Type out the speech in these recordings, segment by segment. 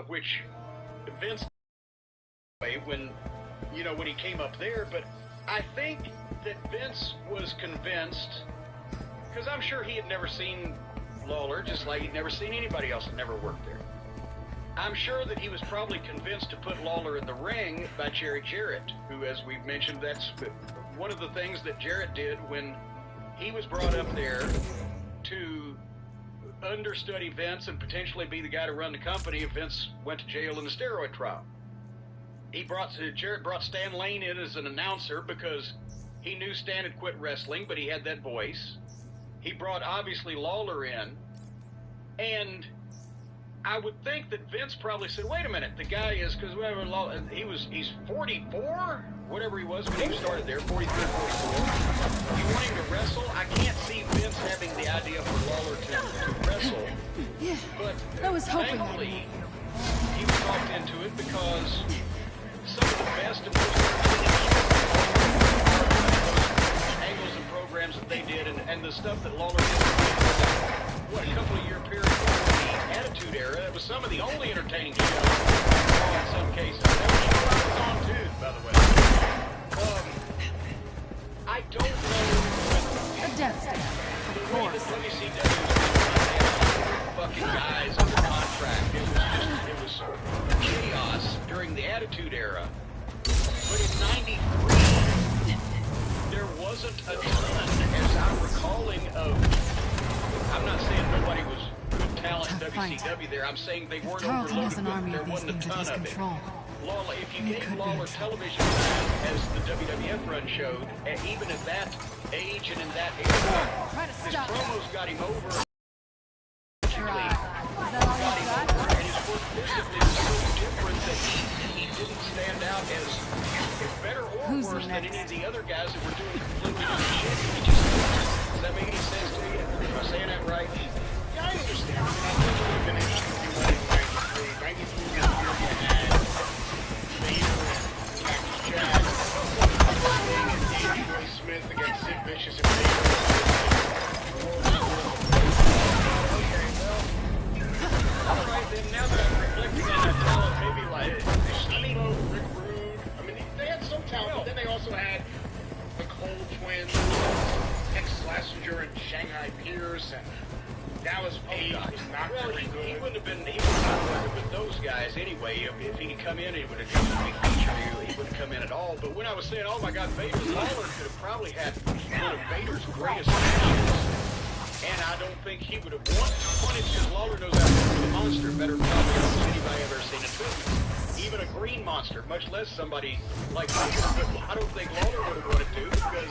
which Vince when when he came up there. But I think that Vince was convinced, because I'm sure he had never seen Lawler, just like he'd never seen anybody else that never worked there. I'm sure that he was probably convinced to put Lawler in the ring by Jerry Jarrett, who, as we've mentioned, that's one of the things that Jarrett did when he was brought up there to understudy Vince and potentially be the guy to run the company if Vince went to jail in the steroid trial. Jarrett brought Stan Lane in as an announcer because he knew Stan had quit wrestling, but he had that voice. He brought, obviously, Lawler in, and I would think that Vince probably said, wait a minute, the guy is, because he's 44, whatever he was when he started there, 43 or 44. You want him to wrestle? I can't see Vince having the idea for Lawler to wrestle. Yeah, but I was hoping thankfully, he was talked into it because some of the best and most entertaining angles and programs that they did, and the stuff that Lawler did, a couple of year period before the Attitude Era, it was some of the only entertaining shows in some cases. That was on too, by the way. I don't know. A death stand, of course. WCW fucking guys under contract. It was chaos during the Attitude Era. But in '93, there wasn't a ton, as I'm recalling, of. I'm not saying nobody was good talent in WCW there. I'm saying they weren't overloaded, but there wasn't a ton of it. Lawler, if you gave Lawler television time, as the WWF run showed, even at that age and in that era, his promos got him over. And his work physically was so different that he didn't stand out as better or worse than any of the other guys that were doing completely different shit. Does that make any sense to you? Am I saying that right? Yeah, I understand. I think it would have been interesting when in 93 was the year you had Vader and Cactus Jack, and Davey Boy Smith against Sid Vicious and Vader. Okay, well, all right, then now that I'm reflecting on that talent, maybe like Steve-O, Rick Rude. I mean, they had some talent, but then they also had the Cole Twins, Tex Slazenger and Shanghai Pierce, and Dallas Page was not very good. He wouldn't have been working with those guys anyway. If he had come in, he would have come in a feature. He wouldn't come in at all. But when I was saying, oh my God, Vader, Lawler could have probably had one of Vader's greatest matches. And I don't think he would have wanted to. Lawler knows how to work with a monster better probably than anybody ever seen in business. Even a green monster, much less somebody like Vader. But I don't think Lawler would have wanted to because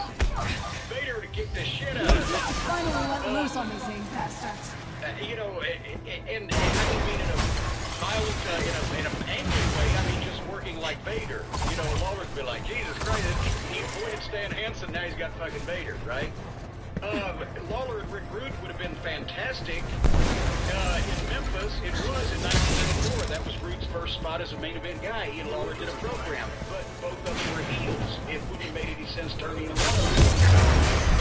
Vader would have kicked the shit out of him. Finally let loose on these young bastards. And I don't mean in a violent, in an angry way. I mean just working like Vader. Lawler would be like, Jesus Christ, he avoided Stan Hansen, now he's got fucking Vader, right? Lawler and Rick Rude would have been fantastic in Memphis. It was in 1984. That was Rude's first spot as a main event guy. He and Lawler did a program, but both of them were heels. It wouldn't have made any sense turning them on.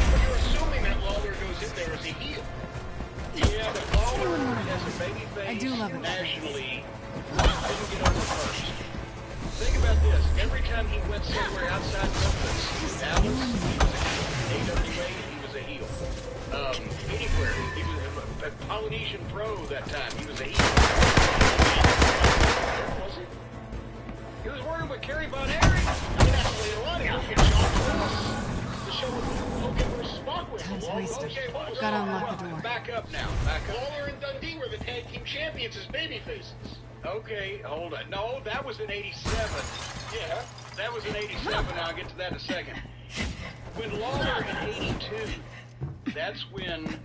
But you're assuming that Lawler goes in there as a heel. Yeah, but Lawler, as a babyface nationally, didn't get over first. Think about this. Every time he went somewhere outside Memphis, Dallas, he was a AWA, he was a heel. Anywhere, he was a Polynesian Pro that time, he was a heel. Was he? He was working with Kerry Von Erich. I mean, actually, a lot of people get shocked. The show with Hogan versus Bachman. Time's wasted. Okay, well, Gotta unlock the door. Back up now. Back up. Lawler and Dundee were the tag team champions as babyfaces. Okay, hold on. No, that was in 87. Yeah, that was in 87. I'll get to that in a second. When Lawler in 82, that's when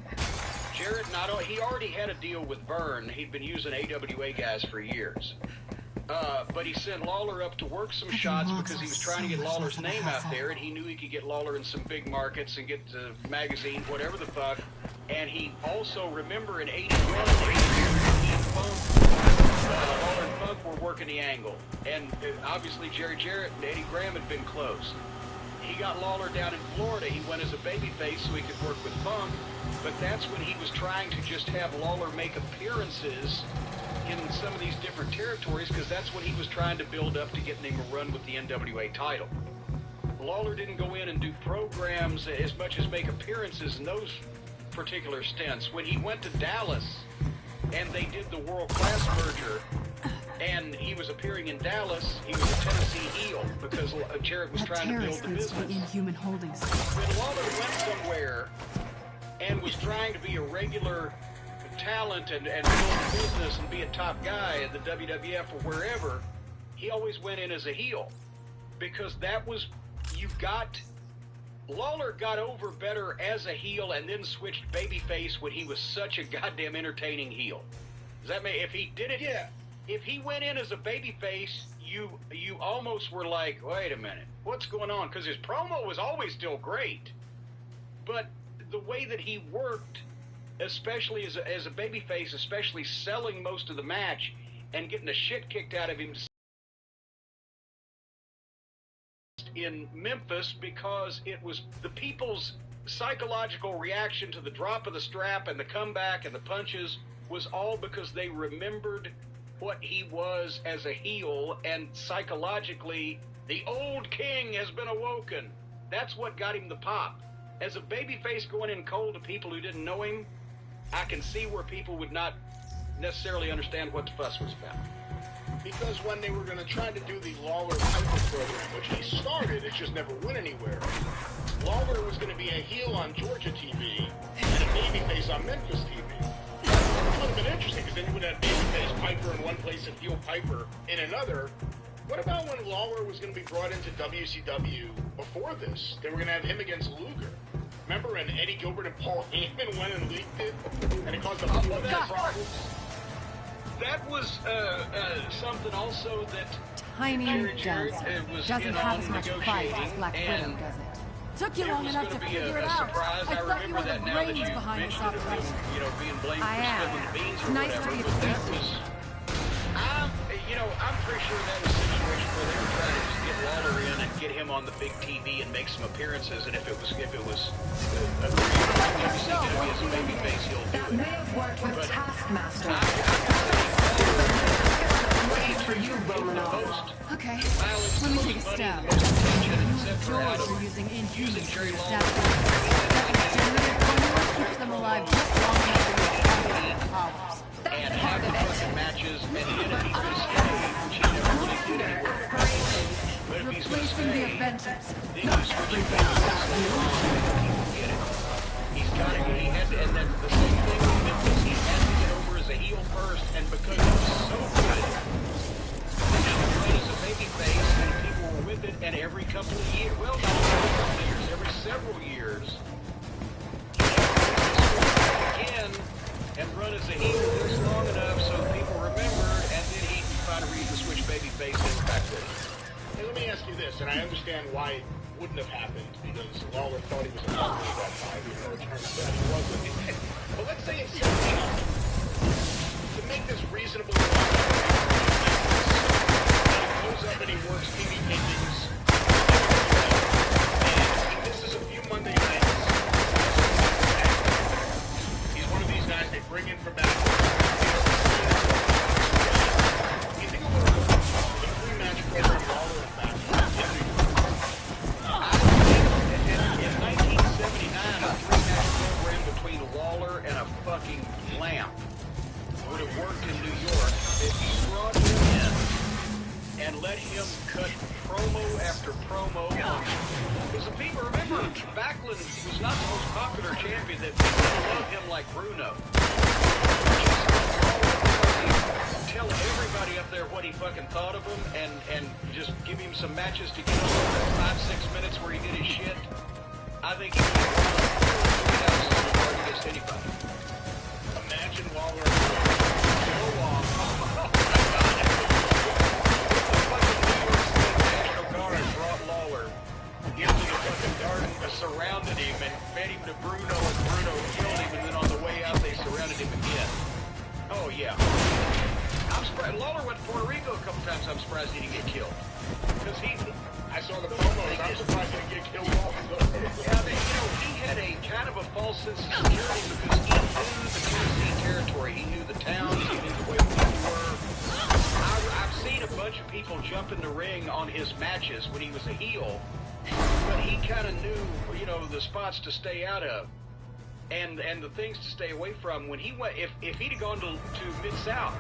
Jarrett he already had a deal with Vern. He'd been using AWA guys for years. But he sent Lawler up to work some shots because he was trying to get Lawler's name out there, and he knew he could get Lawler in some big markets and get to magazines, whatever the fuck. And he also, remember in 81, Lawler and Funk were working the angle. And obviously Jerry Jarrett and Eddie Graham had been close. He got Lawler down in Florida. He went as a babyface so he could work with Funk. But that's when he was trying to just have Lawler make appearances in some of these different territories because that's what he was trying to build up to getting him a run with the NWA title. Lawler didn't go in and do programs as much as make appearances in those particular stints. When he went to Dallas and they did the World Class merger and he was appearing in Dallas, he was a Tennessee heel because Jarrett was trying to build the business. Inhuman Holdings. When Lawler went somewhere and was trying to be a regular talent and build a business and be a top guy at the WWF or wherever, he always went in as a heel because that was, Lawler got over better as a heel and then switched babyface when he was such a goddamn entertaining heel. Does that mean if he did it? Yeah. If he went in as a babyface, you almost were like, wait a minute, what's going on? Because his promo was always still great, but the way that he worked, especially as a babyface, especially selling most of the match and getting the shit kicked out of him in Memphis because it was the people's psychological reaction to the drop of the strap and the comeback and the punches was all because they remembered what he was as a heel, and psychologically the old king has been awoken. That's what got him the pop. As a babyface going in cold to people who didn't know him, I can see where people would not necessarily understand what the fuss was about. Because when they were going to try to do the Lawler Piper program, which he started, it just never went anywhere. Lawler was going to be a heel on Georgia TV and a babyface on Memphis TV. It would have been interesting because then you would have babyface Piper in one place and heel Piper in another. What about when Lawler was going to be brought into WCW before this? They were going to have him against Luger. Remember when Eddie Gilbert and Paul Heyman went and leaked it? And it caused a lot of problems? That was something also that Tiny Jarrett Johnson was doesn't in have on as much pride as Black negotiating, Widow, does it? Took you it long was enough to gonna be figure a it out. surprise. I I thought you remember were that the now that brains you behind this mentioned it, operation. being blamed I for am. spilling the beans It's or nice to whatever, be but that appreciated. was, I'm pretty sure that was a situation where they were trying to just get Lawler in and get him on the big TV and make some appearances, and if it was agreed to WCW as a babyface, he'll do That it. may have worked with Taskmaster. Waiting for you, Bruno. Okay, Violence, let me most take a money, stab. most attention, You etc. and out George of are using using Inhumans Jerry to Lawler. establish that generative formula keeps them alive just long enough to reach powers. And have the fucking matches and the enemy to stay, which he never really did anywhere. But if he's going to Replacing the stay, Avengers. then you switch him back to get it. He's got to, he had to, and then the same thing with Memphis, he had to get over as a heel first, and because he was so good, and now he played as a babyface, and people were with it, and every couple of years, well, not every couple of years, every several years, again, and run as a heel just long enough so people remembered, and then he'd find a reason to switch babyface and we're back with it. Hey, let me ask you this, and I understand why it wouldn't have happened, because Lawler thought he was a top at that time, even though it turns out he wasn't. But let's say it's something to make this reasonable. He goes up and he works TV tapings, and this is a few Monday nights. He's one of these guys they bring in from back. You think it would have worked in a three-match program, Lawler and back? In 1979, a three-match program between Lawler and a fucking lamp would have worked in New York if you brought him in and let him cut promo after promo on him. Because the people, remember, Backlund was not the most popular champion, that people didn't love him like Bruno. Tell everybody up there what he fucking thought of him and just give him some matches to get over 5-6 minutes where he did his shit. I think he would have something hard against anybody. Imagine Lawler so long. National Guard brought Lawler into the fucking garden, surrounded him and fed him to Bruno, and Bruno killed him, and then on the way out they surrounded him again. Oh yeah. I'm surprised. Lawler went to Puerto Rico a couple times. I'm surprised he didn't get killed. Because I saw the promos. I'm surprised he didn't get killed also. Yeah, he had a kind of a false sense of security because he knew the Tennessee territory. He knew the towns, he knew the way people were. bunch of people jump in the ring on his matches when he was a heel, but he kind of knew, you know, the spots to stay out of and the things to stay away from. When he went, if he'd have gone to Mid-South,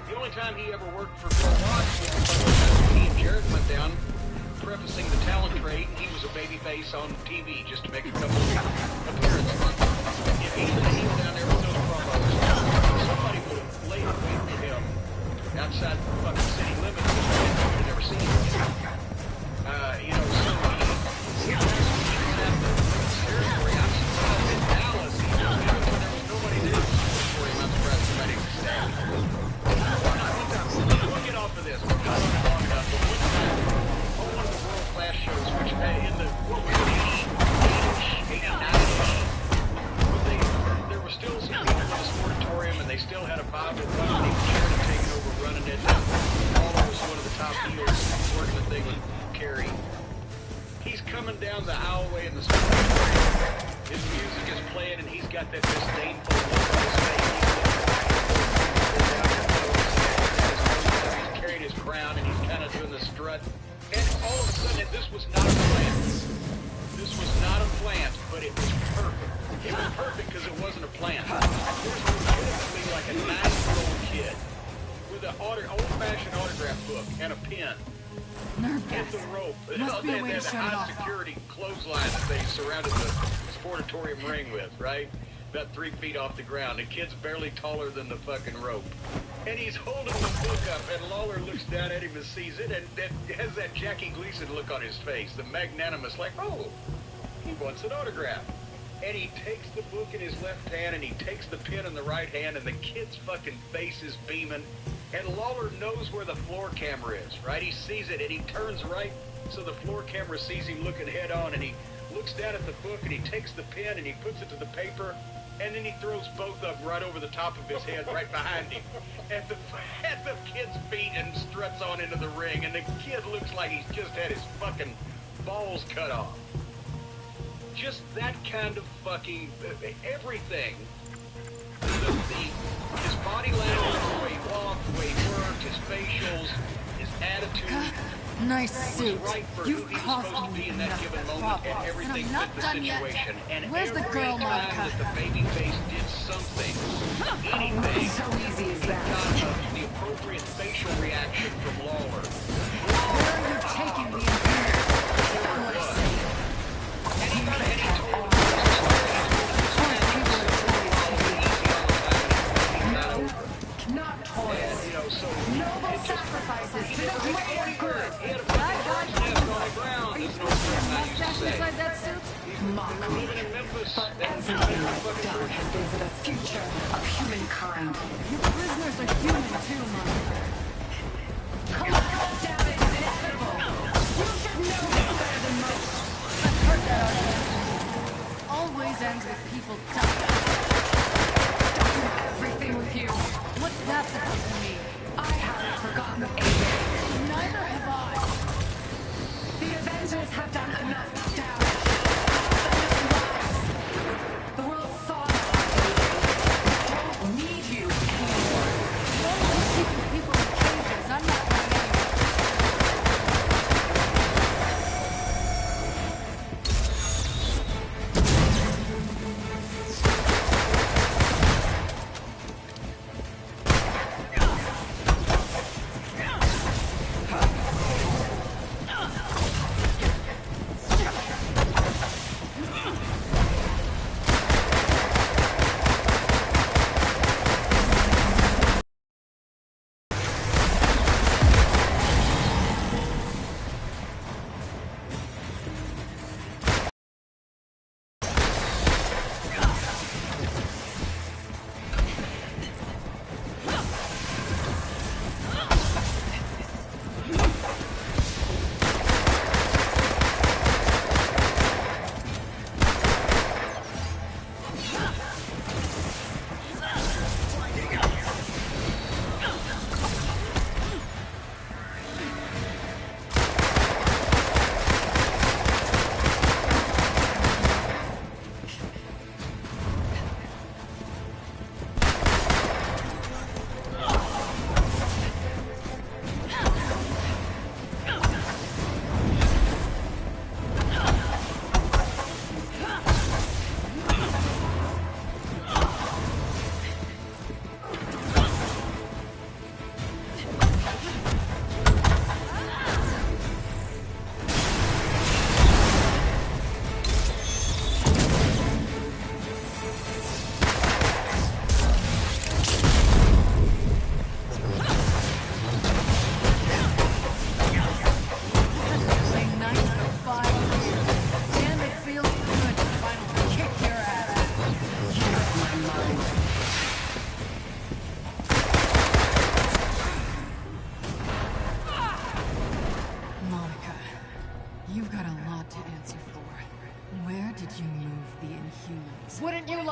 the only time he ever worked for Bill Watts was when he and Jarrett went down, prefacing the talent trade, and he was a babyface on TV just to make a couple of appearances. If he was a heel down there with those promos, somebody would have laid a wait for him outside the fucking city limits and would have never seen him. You know, so he was at the territory. I'm surprised in Dallas, he just when there was nobody there for him, I'm surprised somebody stabbed him. We'll get off of this. We're not long enough, but one time, on one of the world-class shows, which in the, what was it, 89-ish, there were still some people in the sportatorium, and they still had a Bible company, Charity taking over, running it. Lawler was one of the top deals working that they would carry. He's coming down the aisleway in the sportatorium. His music is playing, and he's got that disdainful look on his face. He's carrying his crown, and he's kind of doing the strut. And all of a sudden, this was not a plant. This was not a plant, but it was perfect. It was perfect because it wasn't a plant. There's legitimately like a 9-year-old kid with an old-fashioned autograph book and a pen. Nerve And gas. the rope. Must be a way to the shut it high off. security clothesline that they surrounded the sportatorium ring with, right? About 3 feet off the ground. The kid's barely taller than the fucking rope. And he's holding the book up, and Lawler looks down at him and sees it, and has that Jackie Gleason look on his face, the magnanimous, like, oh, he wants an autograph. And he takes the book in his left hand, and he takes the pen in the right hand, and the kid's fucking face is beaming. And Lawler knows where the floor camera is, right? He sees it, and he turns right so the floor camera sees him looking head on, and he looks down at the book, and he takes the pen, and he puts it to the paper, and then he throws both of them right over the top of his head, right behind him, at the kid's feet, and struts on into the ring, and the kid looks like he's just had his fucking balls cut off. Just that kind of fucking everything. His body language, the way he walked, the way he worked, his facials, his attitude. Nice suit. Right for You've who he was caused supposed to me be in that enough given moment, trouble. and everything And I'm not fit the done yet. situation. And Where's the girl, every time Monica? that the babyface did something, anything, So easy as that. got the appropriate facial reaction from Lawler. Where are you taking me? And he told him, Not toys. you know, so Noble sacrifices for the greater good. he had a fucking bird's nest on the ground. There's no difference, I used to Mustache say. inside that suit? Mockery. Living in Memphis, But that was everything a I've fucking done fortune. is for the future of humankind. Your prisoners are human too, Monica. Collateral damage is inevitable. You should know this better than most. I've heard that argument. Always ends with people dying. Everything with you. What's that supposed to mean? I haven't forgotten anything. Neither have I. The Avengers have done enough damage. The world saw that. I don't need you anymore. All those people are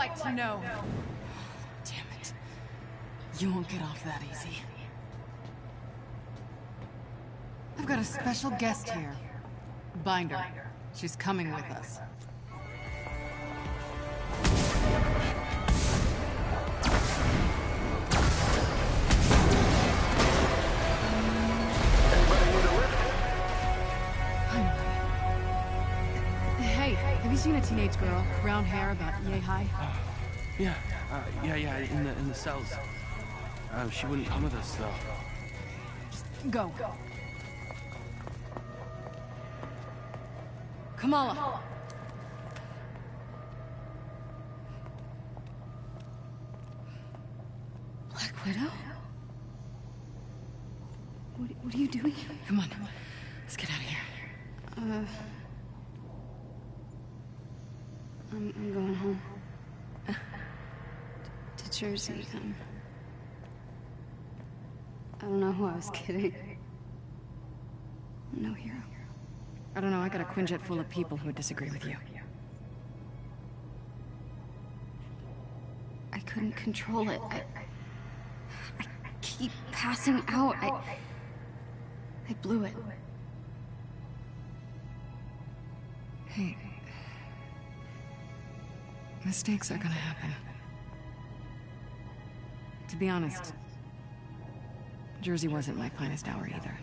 like to know. Damn it. You won't get off that easy. I've got a special guest here. Binder. She's coming with us. Hey, have you seen a teenage girl, brown hair, about yay high? Yeah, in the cells. She wouldn't come with us, though. Go. Kamala. Black Widow? What are you doing? Come on. Let's get out of here. I'm going home. To Jersey. I don't know who I was kidding. I'm no hero. I don't know, I got a Quinjet full of people who disagree with you. I couldn't control it. I keep passing out. I blew it. Hey. Mistakes are gonna happen. To be honest, Jersey wasn't my finest hour either.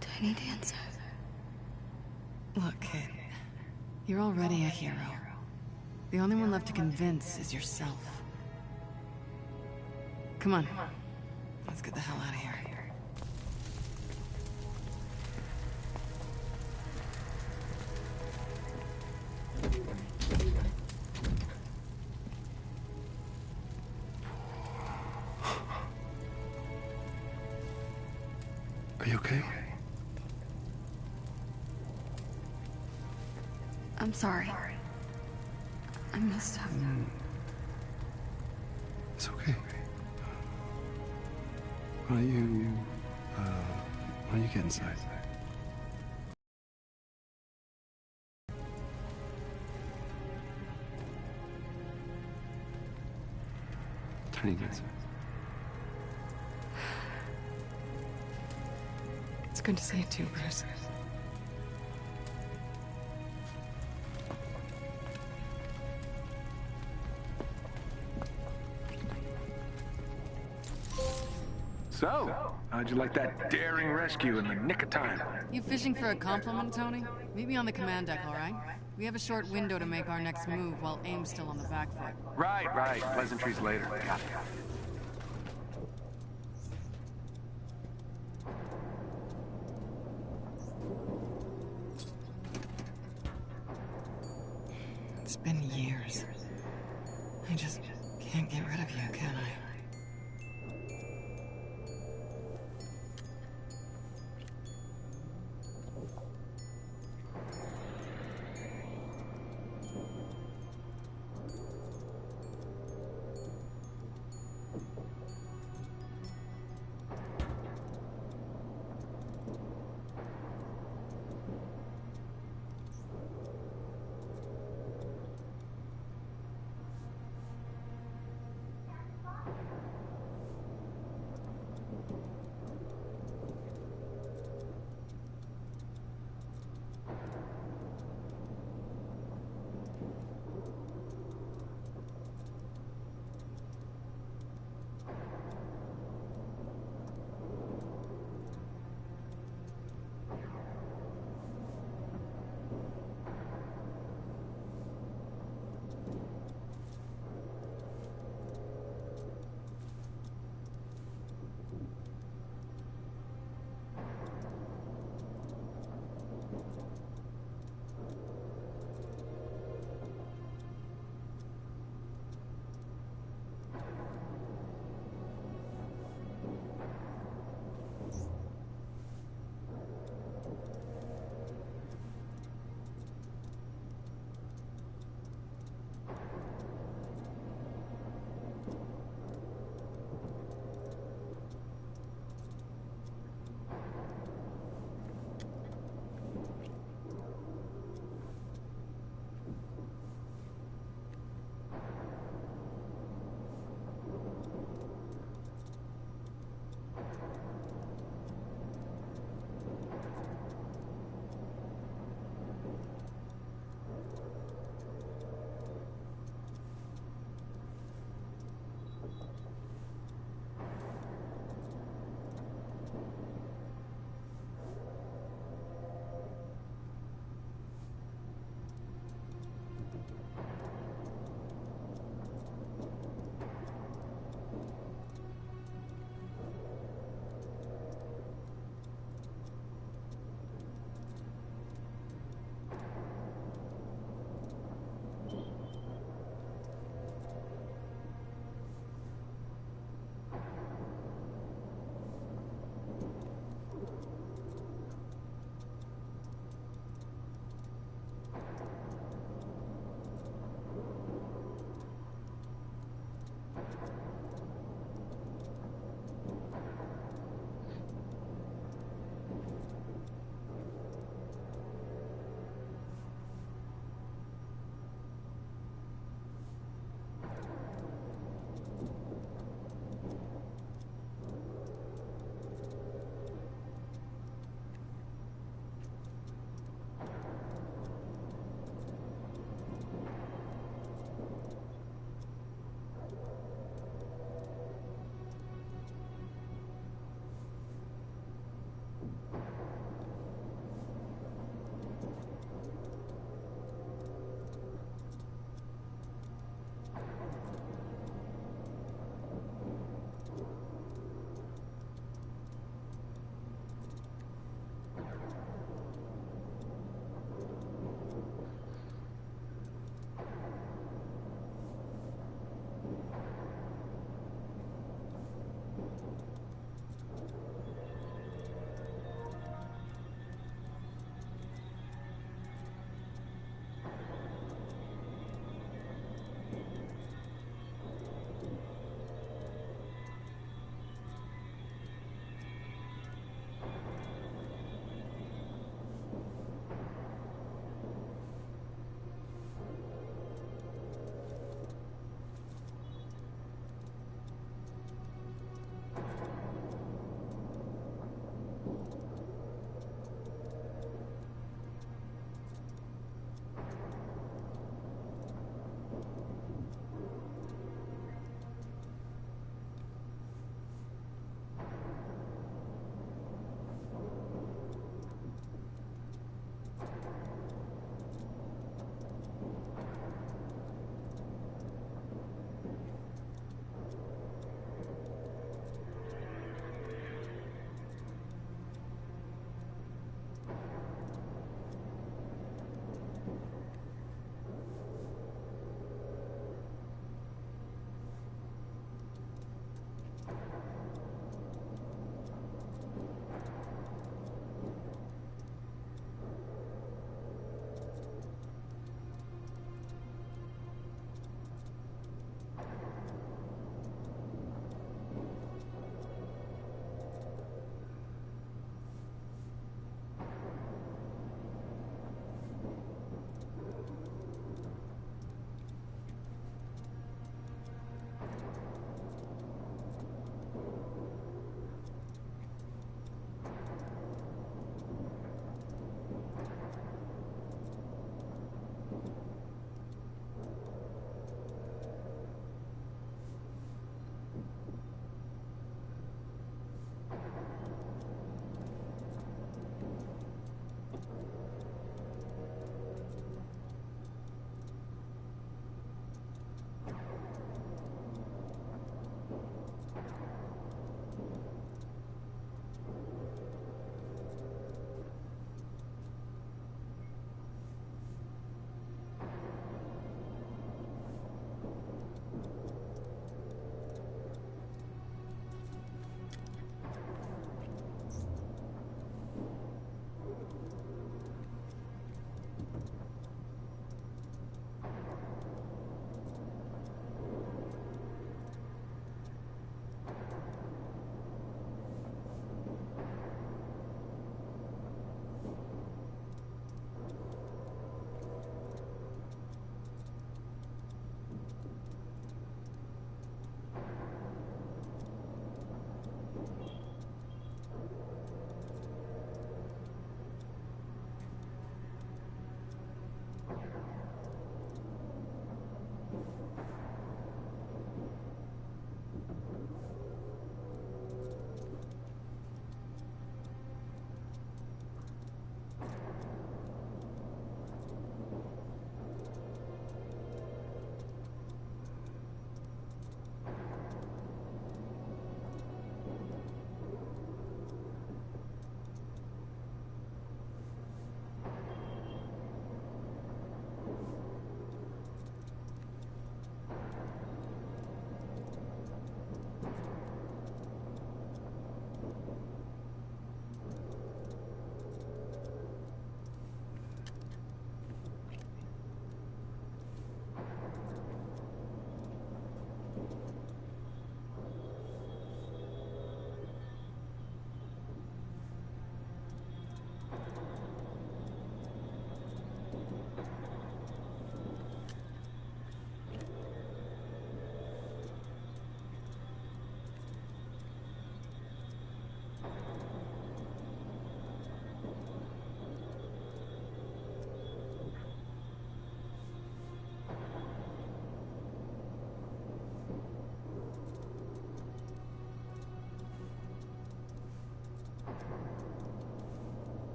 Tiny Dancer. Look, kid. You're already a hero. The only one left to convince is yourself. Come on. Let's get the hell out of here. Are you okay? I'm sorry. I messed up. It's okay. Why don't you get inside? Tiny Dancer. It's good to see you too, Bruce. So, how'd you like that daring rescue in the nick of time? You fishing for a compliment, Tony? Meet me on the command deck, all right? We have a short window to make our next move while AIM's still on the back foot. Right. Pleasantries later. Got it. It's been years. I just can't get rid of you, can I?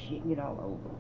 shit get all over.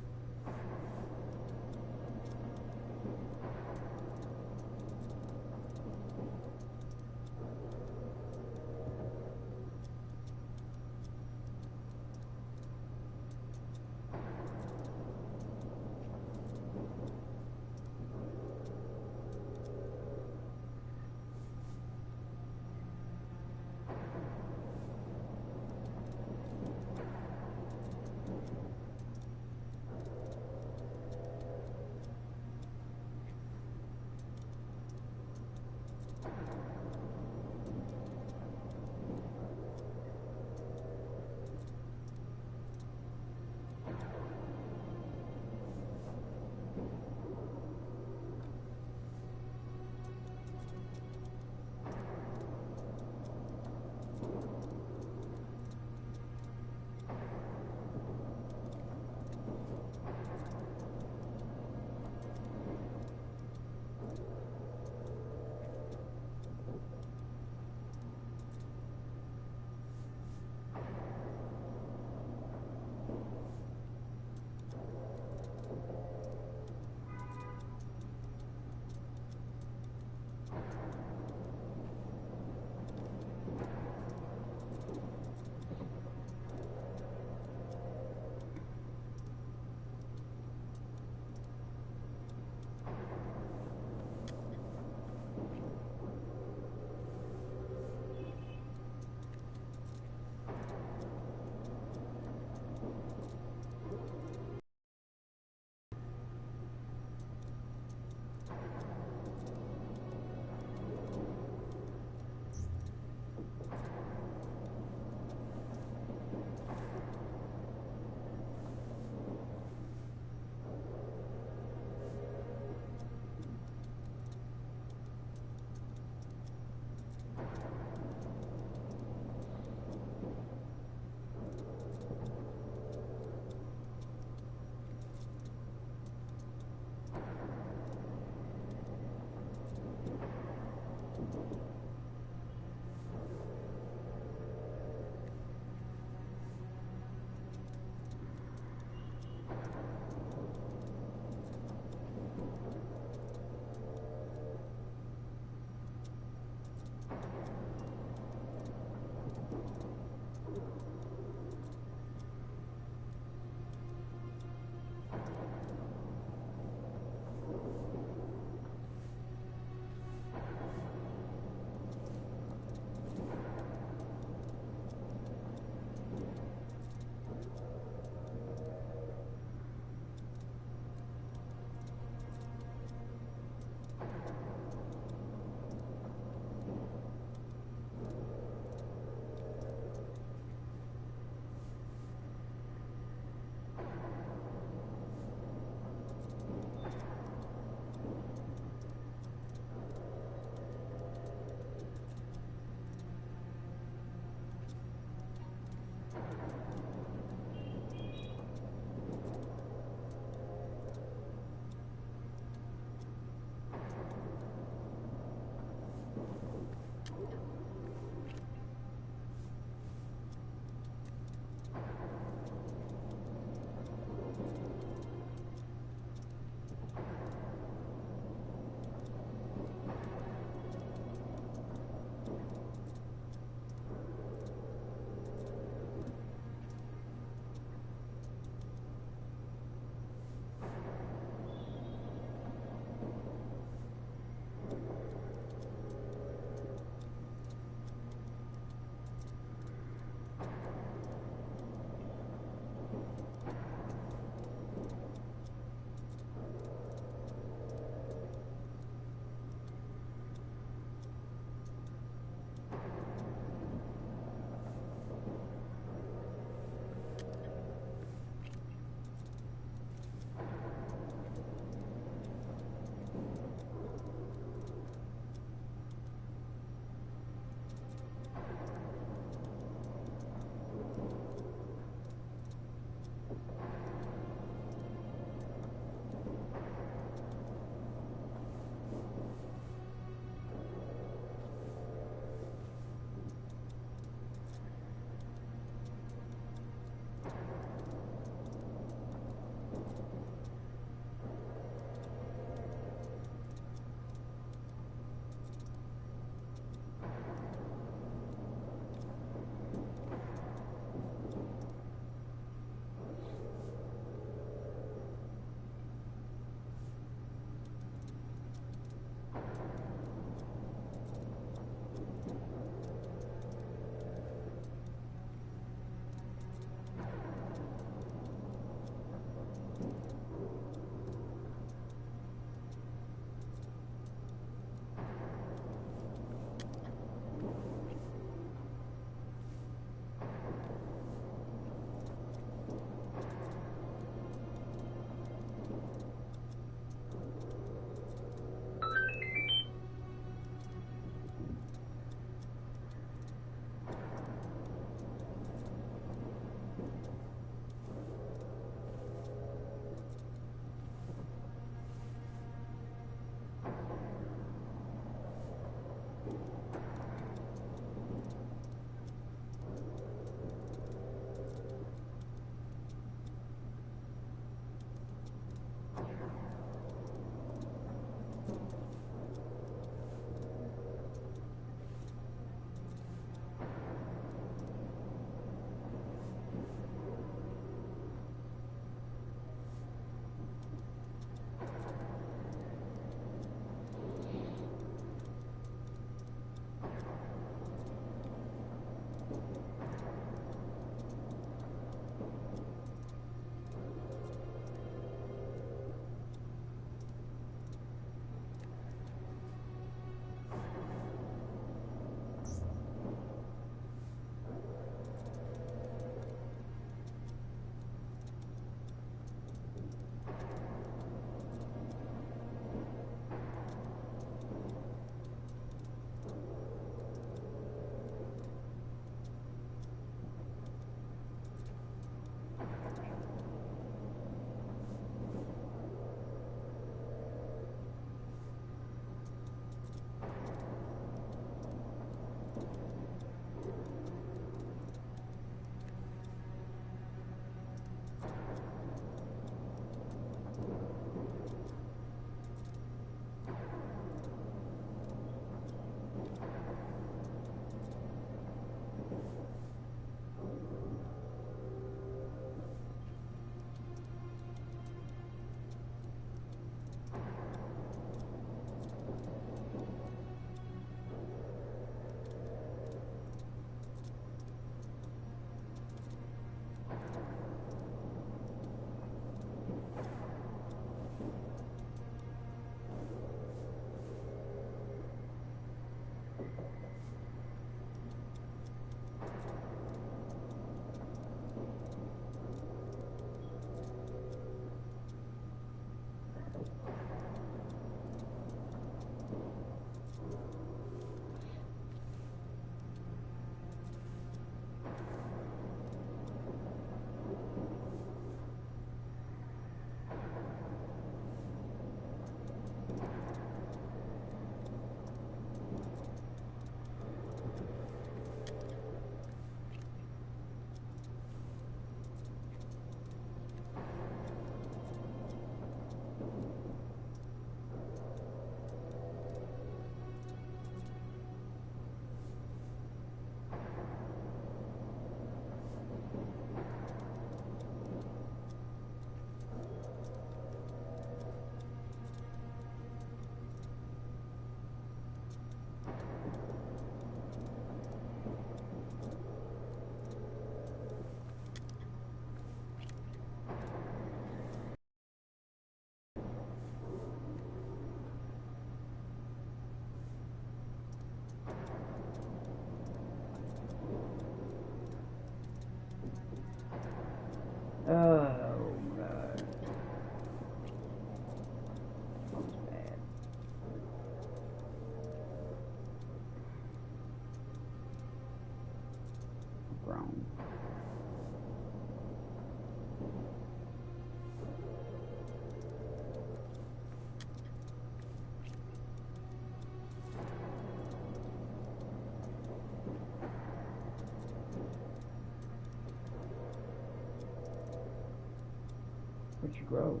but you grow.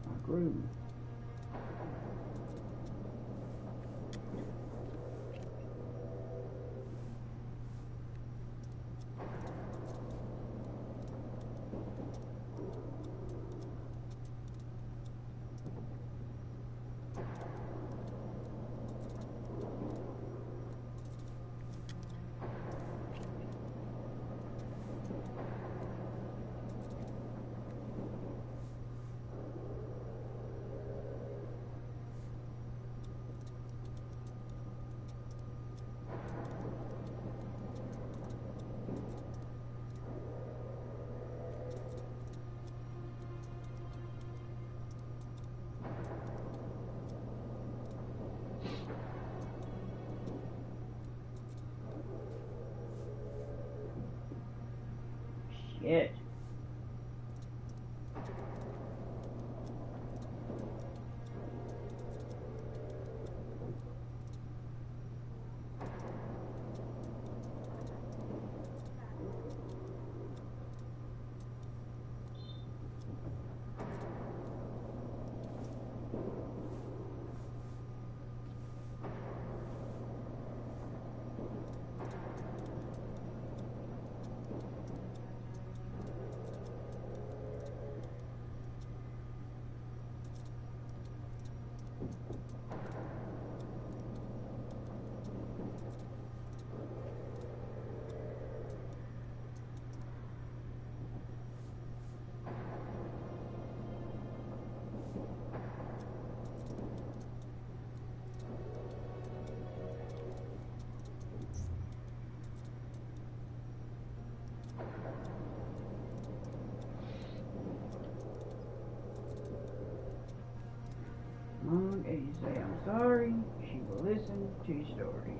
I grew. Shit. And you say, I'm sorry, she will listen to your story.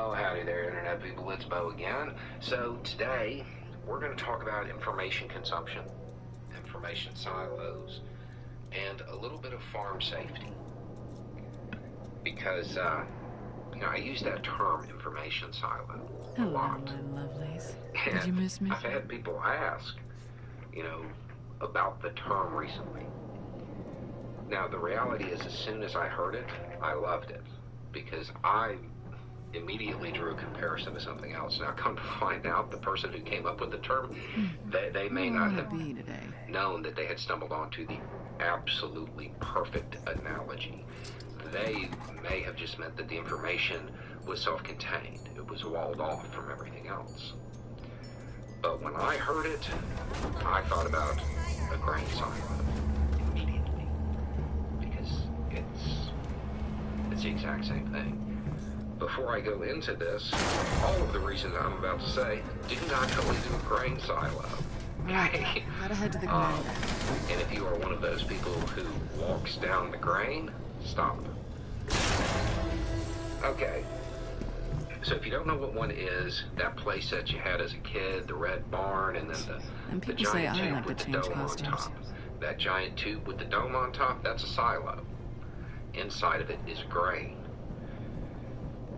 Oh, howdy there, Internet people. It's Bo again. So today, we're going to talk about information consumption, information silos, and a little bit of farm safety. Because, I use that term, information silo, a Hello, lot. my lovelies. And Did you miss me? I've had people ask, about the term recently. Now, the reality is, as soon as I heard it, I loved it. Because I immediately drew a comparison to something else. Now, come to find out, the person who came up with the term, they may not have known that they had stumbled onto the absolutely perfect analogy. They may have just meant that the information was self-contained. It was walled off from everything else. But when I heard it, I thought about a grain silo immediately. Because it's the exact same thing. Before I go into this, all of the reasons I'm about to say do not go into a grain silo. Right. Gotta head to the grain. And if you are one of those people who walks down the grain, stop. Okay. So if you don't know what one is, that place that you had as a kid, the red barn, and then the giant tube with the dome on top. That giant tube with the dome on top, that's a silo. Inside of it is grain.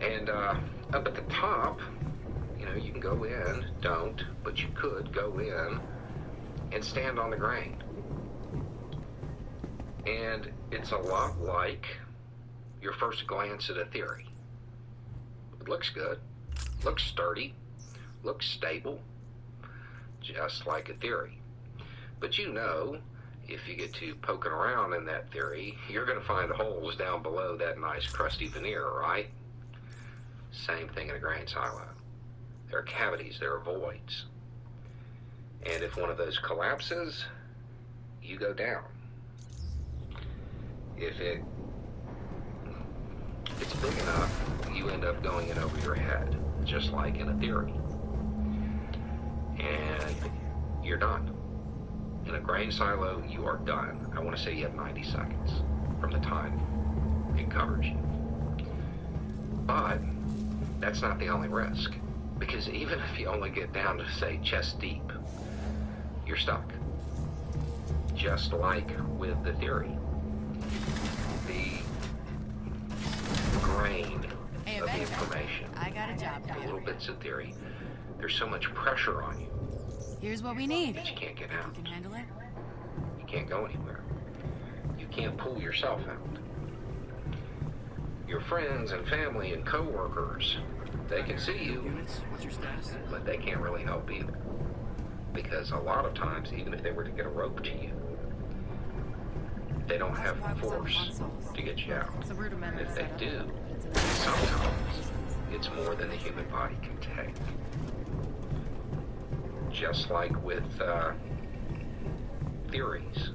And up at the top, you can go in, don't, but you could go in and stand on the grain. And it's a lot like your first glance at a theory. It looks good, looks sturdy, looks stable, just like a theory. But if you get to poking around in that theory, you're going to find holes down below that nice crusty veneer, right? Same thing in a grain silo. There are cavities, there are voids. And if one of those collapses, you go down. If it's big enough, you end up going in over your head, just like in a theory. And you're done. In a grain silo, you are done. I want to say you have 90 seconds from the time it covers you. But that's not the only risk. Because even if you only get down to, say, chest deep, you're stuck. Just like with the theory. The grain of the information, I got a job for the you. little bits of theory, there's so much pressure on you Here's what we need. that you can't get out. You can handle it? You can't go anywhere. You can't pull yourself out. Your friends and family and co-workers, they can see you, What's your status? but they can't really help either. Because a lot of times, even if they were to get a rope to you, they don't have the force to get you out. And if they do, sometimes it's more than the human body can take. Just like with theories.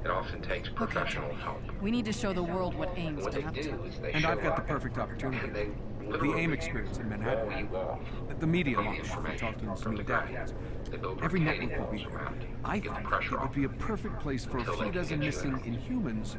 It often takes professional help. We need to show the world what AIM's What been they up do to. is they And show I've got the up perfect opportunity. and they The literally AIM experience in wall Manhattan. you off The media from the launch we information, talked to from the Smith grain. decades. They build Every retaining network will walls be there. around you. I Get the thought pressure it would off. be a perfect place for a Until they few can dozen get you missing out. Inhumans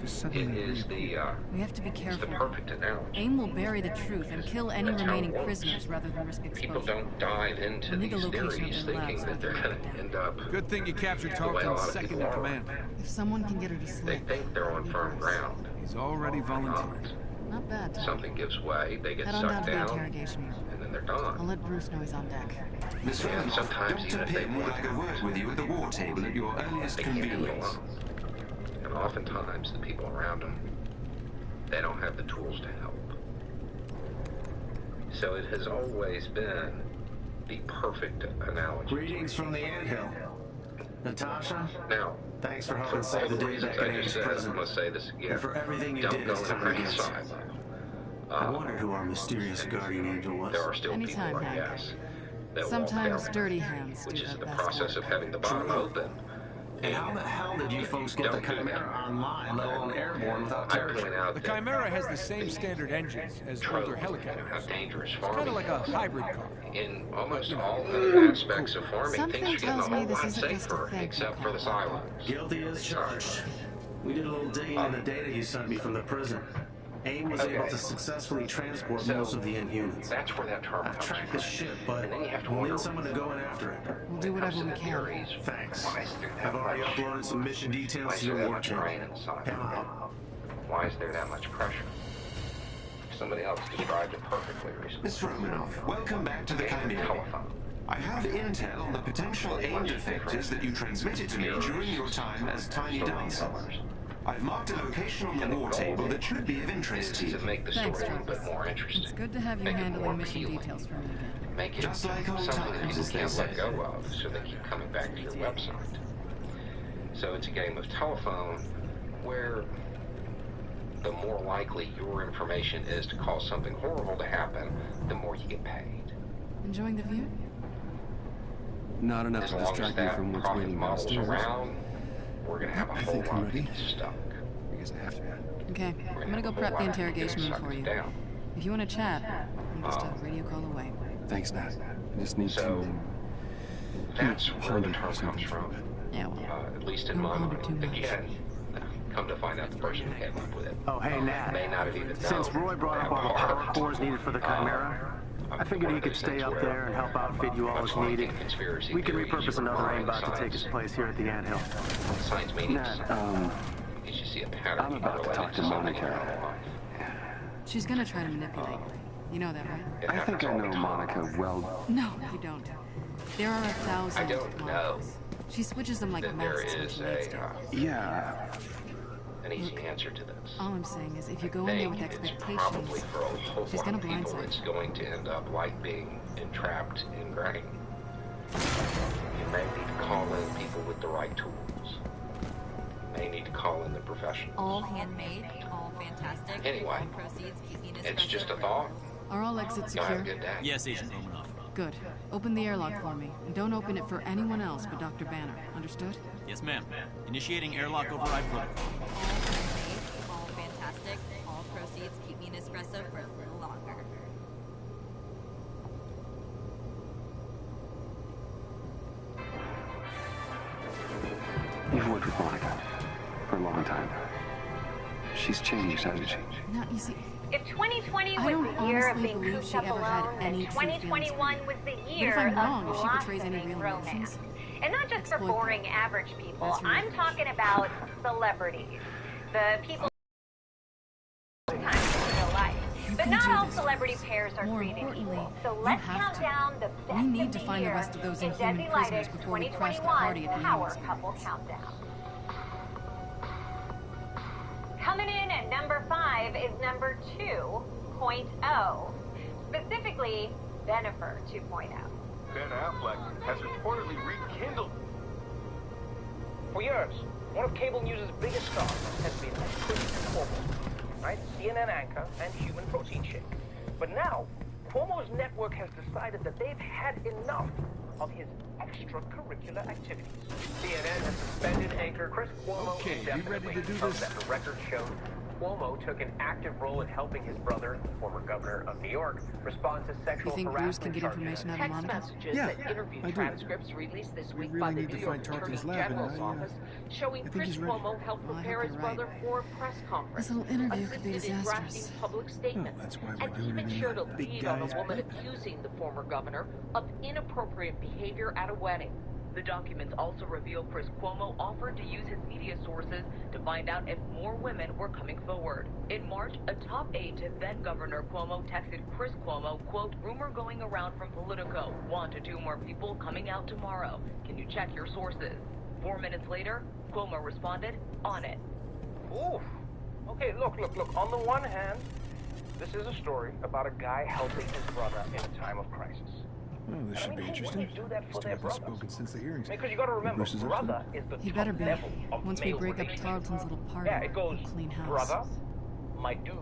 to suddenly It is reappear. We have to be it's the careful. perfect analogy. AIM will bury the truth and kill any That's how it remaining works. prisoners rather than risk People exposure. don't dive into We need the these location of theories their thinking labs that they're before we going get to end up Good thing you captured the way a Tarleton's lot of second people in are. command. If someone can get her to They slip, think they're on firm ground. He's already volunteered. not bad. Something gives way, they get Head on down sucked to the down, interrogation room. and then they're I'll gone. let Bruce know he's on deck. Miss And Romanoff, sometimes even Dr. if they Pym would want like a word with you at the war table at your earliest They can't do it convenience. alone. And oftentimes the people around them, they don't have the tools to help. So it has always been the perfect analogy. Greetings from the anthill. Natasha, Now, thanks for for helping all save the the day reasons back in I just Ames said, I'm prison. going to say this again. And for everything you Don't did go as in a time grain against silo. I wondered who our mysterious guardian angel was. There are still Anytime, people, I Hank. guess, that Sometimes walk down, dirty hands which do is the the best process work. of having the bottom True. open. And how the hell did you folks get the Chimera online, let alone airborne, without I terror? point out The that Chimera has the same standard engines as older how helicopters. dangerous It's kind farming of like a is. hybrid car. In almost all other aspects of farming, Something things are getting a tells me whole this lot isn't just a safer, thank you except for call. the silos. Guilty as charged. We did a little digging in the data you sent me from the prison. AIM was able to successfully transport most of the Inhumans. That's where that term I've comes tracked the from. ship, but And then you have to we'll wonder, need someone to go in after it. We'll do whatever we can. Thanks. Why is there that I've already much- uploaded some mission Why details is to there your that war much channel. rain inside? Hang out. Why is there that much pressure? Somebody else described it perfectly recently. Miss Romanoff, welcome back to the They have a Chimera. telephone. I have intel on the potential AIM defectors that you transmitted to me during your time as Tiny Dancer. I've marked a location on the war table that should be of interest to Is you. to make the story Thanks, a little bit Travis. more interesting. It's good to have you Make it more handling mission appealing. details for me again. Make it Just like old something that times, people as they can't let say. go of, so they keep coming back to your website. So it's a game of telephone where the more likely your information is to cause something horrible to happen, the more you get paid. Enjoying the view? Not enough As to long as distract me that from what's profit waiting model's downstairs. around, we're gonna have a I whole think I'm lot of ready. people stuck. I guess I have to be. Okay, We're I'm gonna go have a prep whole the lot of people interrogation room getting for you. sucked down. If you want to chat, I'm just a radio call away. Thanks, Nat. I just need So, to. That's where the ponder term something comes for a from. bit. Yeah, well, At least in Don't my ponder mind. too much. Again, come to find out the person who came up with it Oh, hey, Nat. may not have even Since known Roy brought that up all the part. power cores needed for the Chimera, I figured he could stay up there and help outfit you all as needed. We can repurpose another aimbot to take his place here at the anthill. Science meetings. Nat, Did you see a pattern I'm about to related talk to something in Monica. your own life? she's gonna try to manipulate you. You know that, right? It I think happens I all know the time. Monica well. No, you don't. There are 1,000 I don't know Monicas. She switches them like that there masks when is she needs a, to. Yeah. an easy answer to this. All I'm saying is, if you go in there with It's expectations, probably for a whole she's lot gonna of people blindside it's you. going to end up like being entrapped in grain. You may need to call in people with the right tools. You may need to call in the professionals. All handmade, all fantastic. Anyway, all proceeds keeping It's espresso just a for- thought. Are all exits Y'all have a secure? good day. Yes, Agent Romanoff. Good. Open the airlock for me, and don't open it for anyone else but Dr. Banner. Understood? Yes, ma'am. Initiating airlock override protocol. All handmade, all fantastic. All proceeds keep me an espresso for a little longer. You've worked with Monica for a long time. She's changed, hasn't she? Now, you see, If 2020 I was don't the year of honestly being believe cooped she up ever had alone, any then true feelings for 2021 me. was the But year if I'm wrong, of if she portrays any blossoming real romance. emotions, And not just for exploit boring them. average people. That's your I'm revenge. talking about celebrities. The people sometimes in real life. But can not do all this, celebrity Chris. pairs are More created importantly, equal. So you let's have count to. down the best We need of to the find the year rest of those in Inhuman Desi prisoners Leidig's before we crash the 2021 party at the Power Union Couple Experience. Countdown. Coming in at number 5 is number 2.0. Specifically, Bennifer 2.0. Ben Affleck has reportedly rekindled. For years, one of cable news' biggest stars has been Chris Cuomo, right? CNN anchor and human protein shake. But now, Cuomo's network has decided that they've had enough of his extracurricular activities. CNN has suspended anchor Chris Cuomo indefinitely. That the record shows Cuomo took an active role in helping his brother, former governor of New York, respond to You sexual think Bruce can harassment get charges. information out of Text Monica? messages Yeah, and interview I do. transcripts released this We week really by the need to New York find Attorney Tarkin's lab, and General's I office showing think Chris he's ready. Cuomo helped Well, I prepare hope his you're right. brother for a press conference. This little interview could be assisted in drafting disastrous. public statements, that's why we're and doing even it in shared a that big lead on a guy's woman bed. accusing the former governor of inappropriate behavior at a wedding. The documents also reveal Chris Cuomo offered to use his media sources to find out if more women were coming forward. In March, a top aide to then Governor Cuomo texted Chris Cuomo, quote, rumor going around from Politico, 1 to 2 more people coming out tomorrow. Can you check your sources? 4 minutes later, Cuomo responded, on it. Oof. Okay, look. On the one hand, this is a story about a guy helping his brother in a time of crisis. Oh, this should be interesting. Do that for Still their haven't brothers. spoken since the hearings. Because you got to remember, Bruce is up to brother it. is the He top better be. level of Once we male break up relationship. Tarleton's little party, Yeah, it goes we'll clean house. brother, my dude,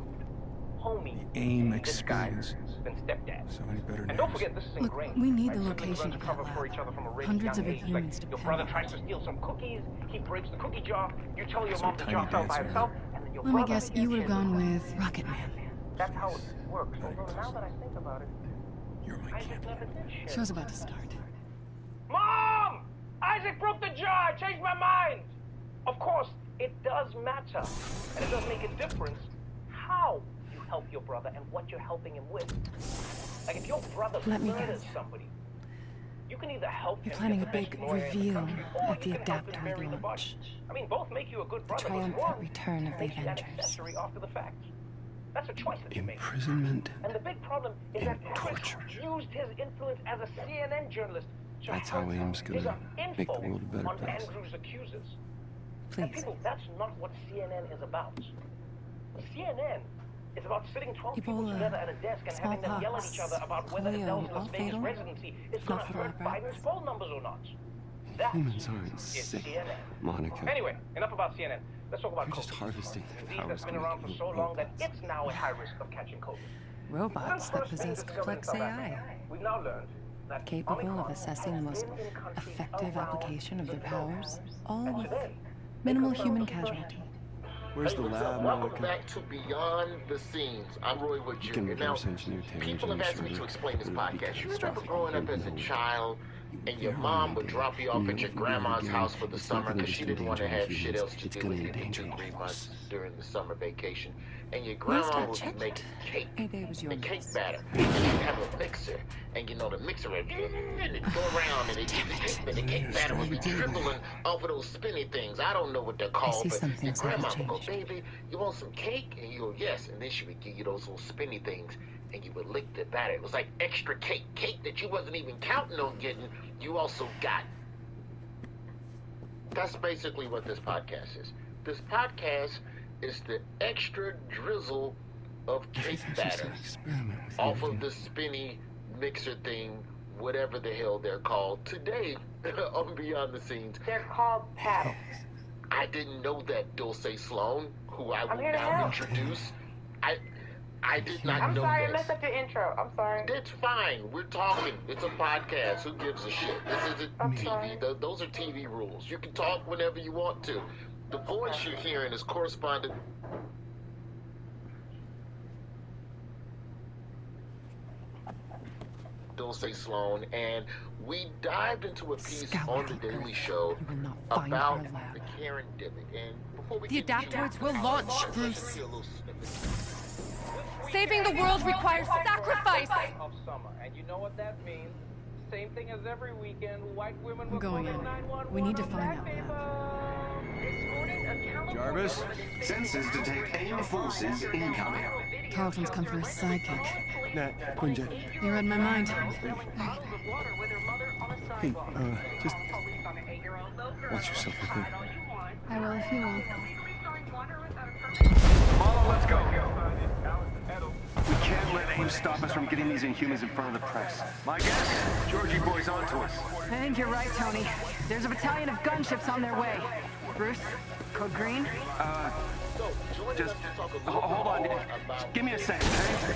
homie, AIM this guy, experience. then stepdad. So many better And names. don't forget, this is Look, ingrained. we need right? the Siblings location learn of to that cover for lab. each other from a really Hundreds young of age. It's Inhumans like, your depend brother on tries to steal some cookies, he breaks the cookie jar, you tell your So mom the Tiny jar fell by Dancer. itself, and then your Let me brother guess, you would have gone with Rocket Man. That's how it works. Although now that I think about it, Isaac never did shit. Show's about to start. Mom! Isaac broke the jar! I changed my mind! Of course, it does matter. And it does make a difference how how you help your brother and what you're helping him with. Like if your brother Let me murders guess. somebody, you can either help You're him planning get a the big best lawyer in the reveal country, or at the you can help him Adaptoid bury the body. launch. I mean, both make you a good The brother, but triumphant one return of the makes you an Avengers. accessory after the fact. That's a choice that you make. Imprisonment And the big problem is and that Chris torture. used his influence as a CNN journalist to That's how hurt Aim's dig gonna up make the info world a better on place. Andrew's accusers. And Please. people, that's not what CNN is about. CNN is about sitting 12 people Ebola, together at a desk and having them yell at each other about whether polio, Adele's Las all Vegas fatal? residency is Not going to for the hurt lab Biden's rats. poll numbers or not. That Humans aren't is sick, CNN. Monica. Anyway, enough about CNN. Let's talk about You're COVID. just harvesting A the disease powers that's been to around for make so long that robots. it's now at high risk of catching COVID. Robots that possess complex AI, We've now learned that capable Omicron of assessing the most has been in countries effective around application of their the globe. powers, all And with today, minimal human casualty. Where's the Hey, what's lab, up? Welcome Monica? back to Beyond the Scenes. I'm Roy Wood You can Jr. Now, reverse engineer Taylor's people have asked me to explain this podcast. You remember growing up as a child and your mom would drop you off at your grandma's house for the summer because she didn't want to have shit else to do with you for 2-3 months during the summer vacation. And your grandma would be making cake and cake batter. And you'd have a mixer. And you know the mixer would and it'd go around and the cake batter would be dribbling off of those spinny things. I don't know what they're called, but your grandma would go, baby, you want some cake? And you go, yes. And then she would give you those little spinny things and you would lick the batter. It was like extra cake that you wasn't even counting on getting, you also got. That's basically what this podcast is. This podcast is the extra drizzle of cake batter off of the spinny mixer thing, whatever the hell they're called. Today, on Beyond the Scenes, They're called paddles. I didn't know that, Dulce Sloan, who I will here to now help. introduce. I did not I'm know sorry, I this. messed up your intro. I'm sorry. It's fine. We're talking. It's a podcast. Who gives a shit? This isn't TV. Those are TV rules. You can talk whenever you want to. The voice you're hearing is correspondent. Dulce Sloan, and we dived into a piece on the Daily Show about the Karen Dibbitt. And before we The get into adaptoids will launch, let's Bruce. see a little snippet. Saving the world requires sacrifice. Of summer, and you know what that means. Same thing as every weekend. White women I'm were going calling in. 911 We need to on find black that lab. This morning, a California Jarvis? Sensors detect AIM forces incoming. Carlton's come for his sidekick. Nat, Quinjet. You read my mind. Hey, just watch yourself, okay? I will if you will. Marlo, let's go. We can't let AIM stop us from getting these Inhumans in front of the press. My guess? Georgie boy's onto us. I think you're right, Tony. There's a battalion of gunships on their way. Bruce, code green? Just hold on. Just give me a second, okay?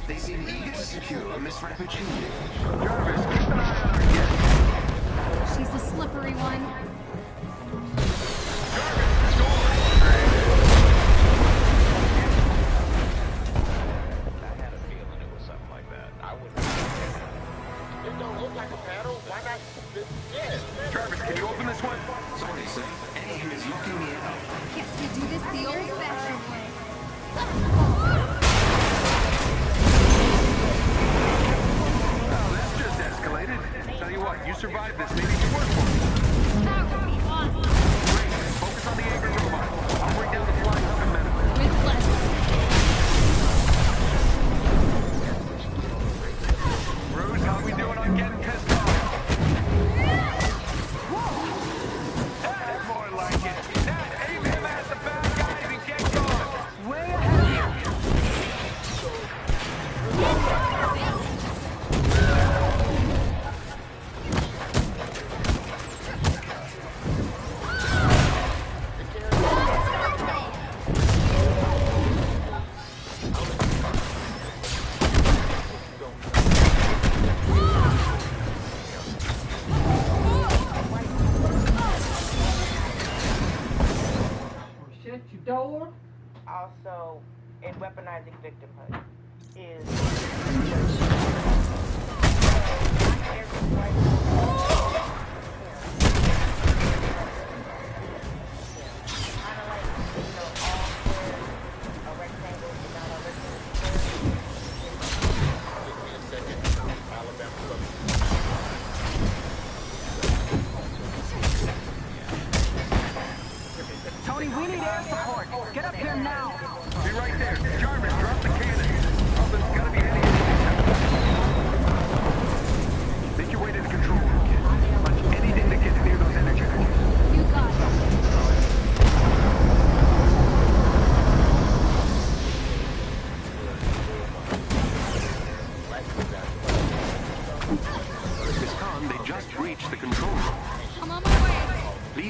They seem eager to secure Miss Rappaccini. Jarvis, keep an eye on our guest. She's the slippery one. It don't look like a paddle. Why not? Yeah. Jarvis, can you open this one? Sorry, sir. AIM is locking me out. Guess we do this the old-fashioned way. Oh, this just escalated. Tell you what, you survived this. Maybe you work for me. That would be awesome. Great. Focus on the angry robot. I'll bring down the flying hunk in a minute. With pleasure. Bruce, how we doing on getting pissed off? That's more like it. Nat, aim him at the bad guys and get going. Way ahead of you. Shut your door. Also, in weaponizing victimhood is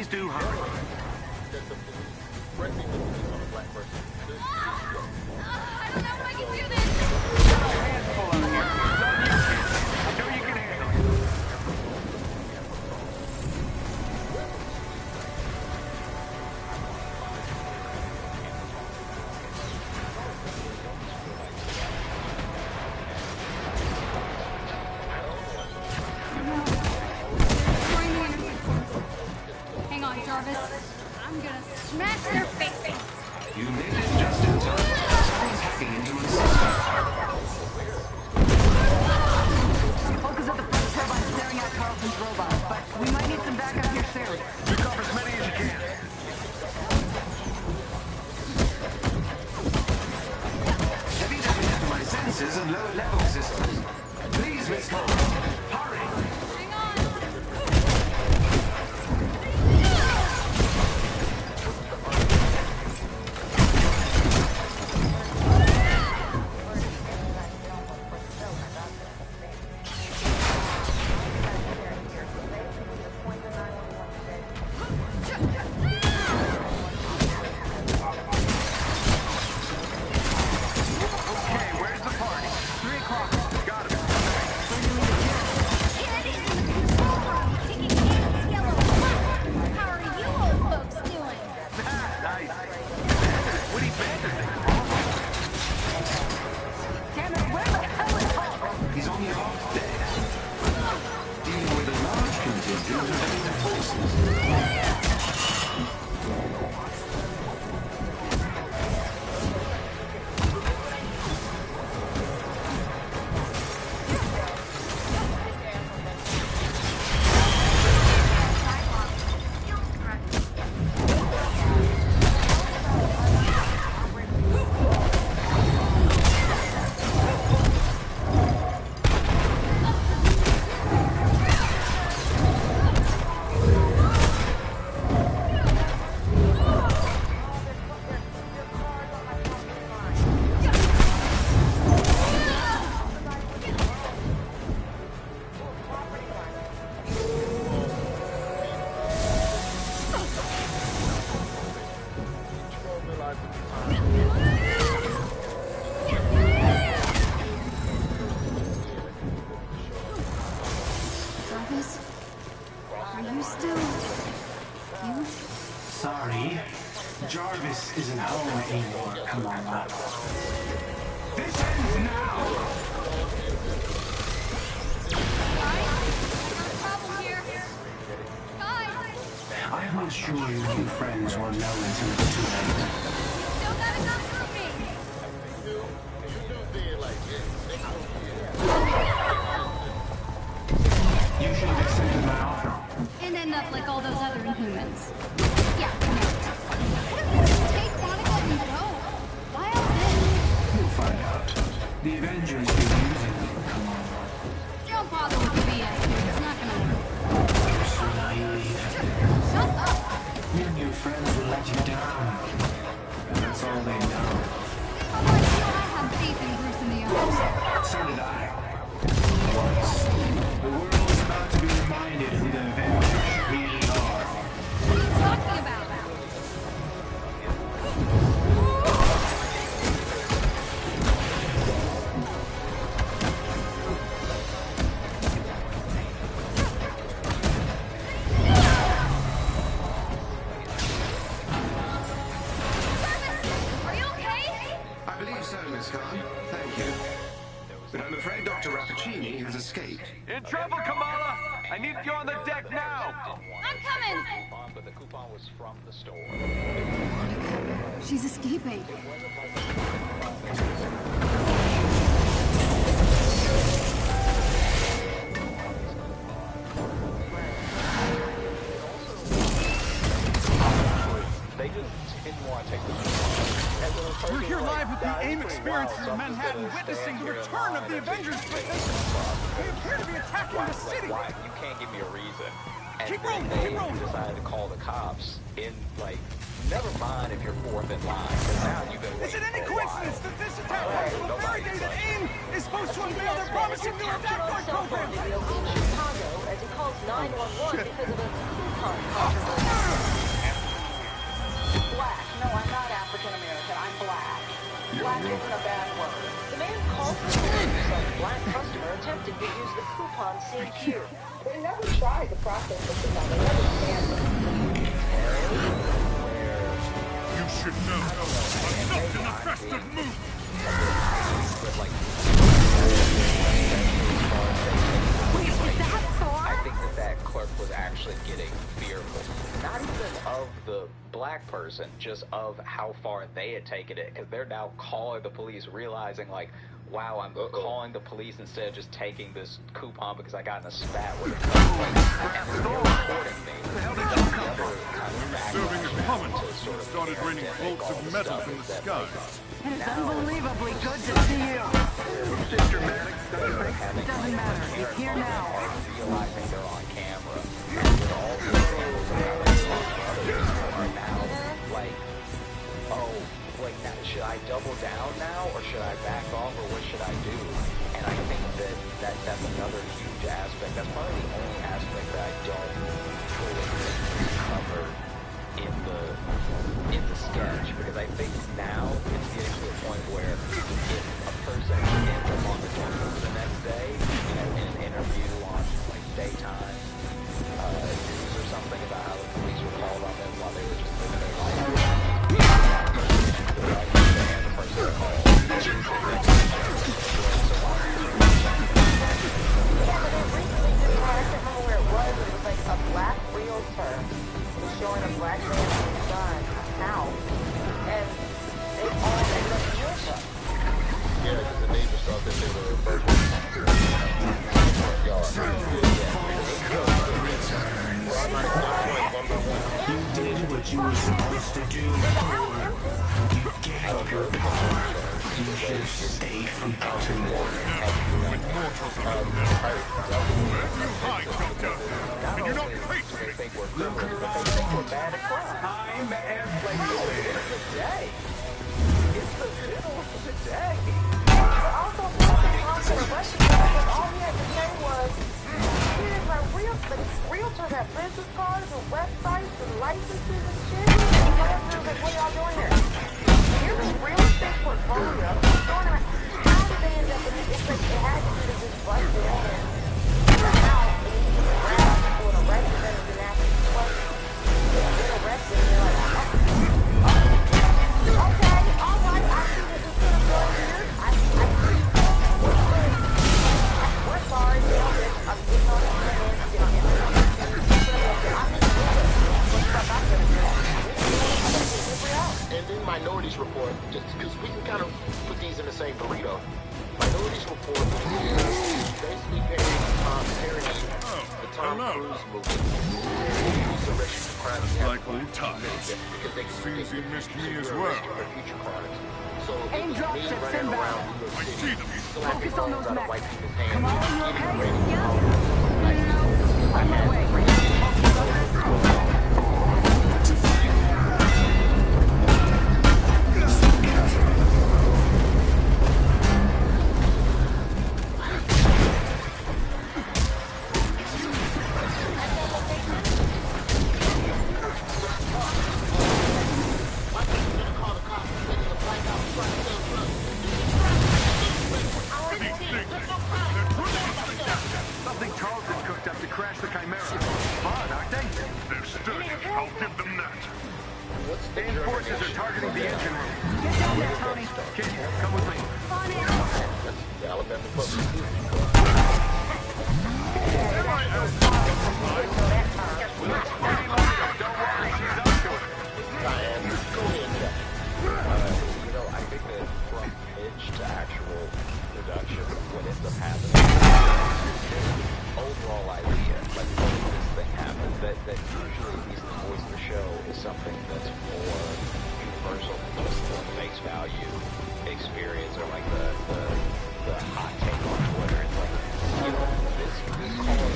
do harm. That the police, pressing the police on a black person. I don't know if I can do this. Handful out here. It's on you, kid. I know you can handle it. Hang on, Jarvis. I'm gonna smash their faces. You made it just in time. Someone's hacking into my system. Focus at the front turbine staring at Carlson's robot, but we might need some backup here soon. Pick off as many as you can. Heavy damage to my sensors and lower level systems. Please, Miss Carl, hurry! Hang on. Okay, where's the party? 3 o'clock. Got it. Here it is in the control room, kicking Kane's yellow flag. How are you old folks doing? Nice. Witty banter thing. Damn it, where the hell is Hulk? He's on the off day. Dealing with a large contingent of enemy forces. Jarvis, are you still you? Sorry. Jarvis isn't home anymore. Come on, love. This ends now! Problem here. Guys, I'm not sure your new friends will know until it's too late. still gotta go through me. You should have accepted my offer. And end up like all those other Inhumans. Yeah, no. What if you just take Monica and go? Why all this? You'll find out. The Avengers be using you. Come on. Don't bother with the BS here. It's not gonna work. You're so naive. Shut up. Your new friends will let you down. That's all they know. Unless you and I have faith in Bruce and the others. So did I. Once. The world is about to be reminded who the Avengers really are. What are you talking about? Are you okay? I believe so, Miss Khan. Thank you. But I'm afraid Dr. Rappaccini has escaped. In trouble, Kamala! I need you on the deck now! I'm coming. But the coupon was from the store. She's escaping. They just didn't want to take the We're here live with the AIM experiencer in Manhattan, witnessing the return of the Avengers PS5. They appear to be attacking the city. Why? You can't give me a reason. And Keep then rolling, they keep rolling. decided to call the cops in, like, never mind if you're fourth in line, because now you've been Is waiting it any for a while. coincidence that this attack comes on the very day that AIM is supposed to unveil their promising new attack droid program? Chicago as he calls 911 because of a coupon controversy. black isn't a bad word. The man called for police on a black customer attempting to use the coupon seen here. They never tried to process the coupon. They never scanned it. You should know. I'm not in the best of moods. I think that clerk was actually getting fearful. Not even of the black person, just of how far they had taken it, because they're now calling the police, realizing like, wow, I'm calling the police instead of just taking this coupon because I got in a spat with it. And they're reporting me. Serving as comment, started raining bolts of metal from the sky. It is unbelievably good to see you. It's dramatic, don't you think? It doesn't matter. He's here now. Realizing they're on camera. And with all the examples of how they talk to others are now like, oh, like, now, should I double down now, or should I back off, or what should I do? And I think that's another huge aspect. That's probably the only aspect that I don't fully cover in the sketch, because I think now it's getting to a point where if a person ends up on the news the next day, you know, in an interview on like daytime news or something about how the police were called on them while they were just living their life. The person called. A black realtor was showing a black man's son a house, and they all ended up with him. Yeah, because the neighbors thought that they were burglars. You did what you were supposed to do. You gave up your power. You should have stayed from doubting water. With mortals around them. Where do you hide, Doctor? And you don't hate me. Look around. I'm everywhere. It's the day. It's the middle of the day. But also, people arrested him because all he had to say was, realtors have business cards and websites and licenses and shit. And realtors like, what y'all doing here? Here's this real estate portfolio. How did they end up in it? It's like it had to be to just bust it in there. Now, they need to grab people and arrest them and then ask them questions. They get arrested and they're like, okay, all right, I see that this could have gone here. I see. We're sorry, you know, I'm getting on the internet, get on the internet. And then Minorities Report, just because we can kind of put these in the same burrito. Minorities Report basically parodying the Tom Cruise movie. Like old times. Seems he missed me as well. Aim dropships inbound. I see them. Focus on those mechs. Come on, you okay? Yeah. On my way. Something Charlton cooked up to crash the Chimera. Fun, aren't they? They're sturdy. I'll give them that. AIM forces are targeting the engine room. Get down there, Tony. Kid, come with me. On in. You know, I think that from pitch to actual production, what ends up happening is overall idea, like what if this thing happens, that usually at least the voice of the show is something that's more universal than just the face value experience or like the hot take on Twitter. It's like, you know, this calling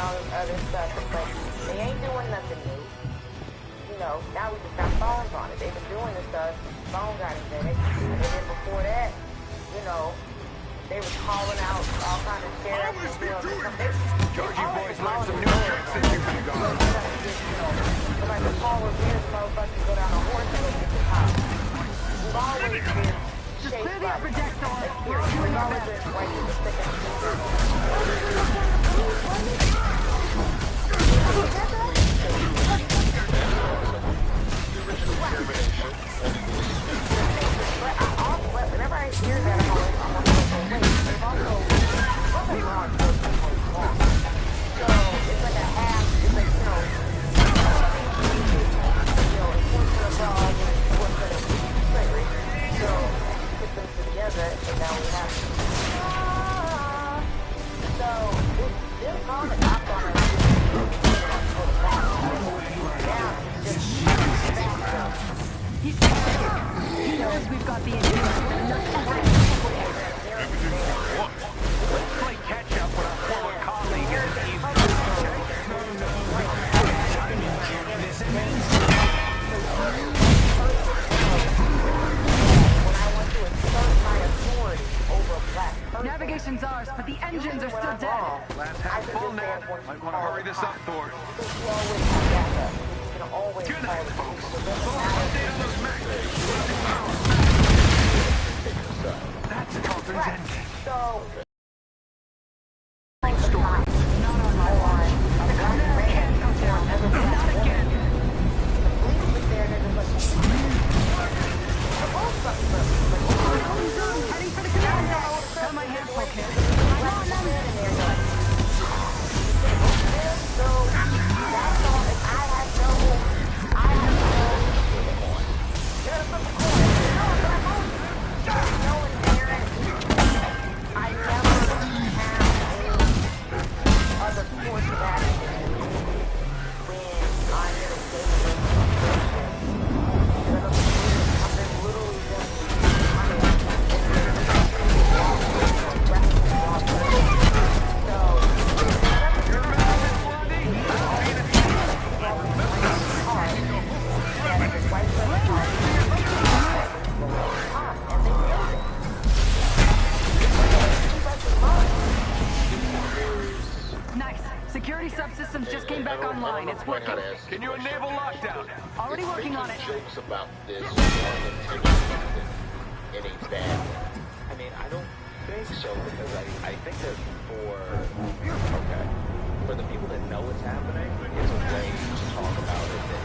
all this other stuff, but they ain't doing nothing new. You know, now we just got phones on it. They've been doing this stuff. Phone got invented, and then before that, you know, they was calling out all kind of sheriffs and Georgie boys learned some new tricks since you've been gone. Like the Paul Revere's motherfuckers go down a horse and go get the cops. We've always been just clear the upper deck door. We're all doing our best. Right in the thick of But whenever I hear that, I'm always wait, there's also something wrong with so it's like a half, it's like, you know, it's portion of dog and it's portion of slavery. So put them together and now we have so this comic hopped on us he knows we've got the Let's play catch up with our former colleague and Navigation's ours, but the engines are still dead. Glass half full now. Might want to hurry this up, Thor. Good night, folks. Update on those Macs. That's Calvin's endgame. So heading for the commando. Got my hand full, kid. Nice. Security subsystems just came back online. It's working. Can you enable lockdown? Already working on it. Jokes about this in a bad way. I mean, I don't think so, because I think that for the people that know what's happening, it's a way to talk about it that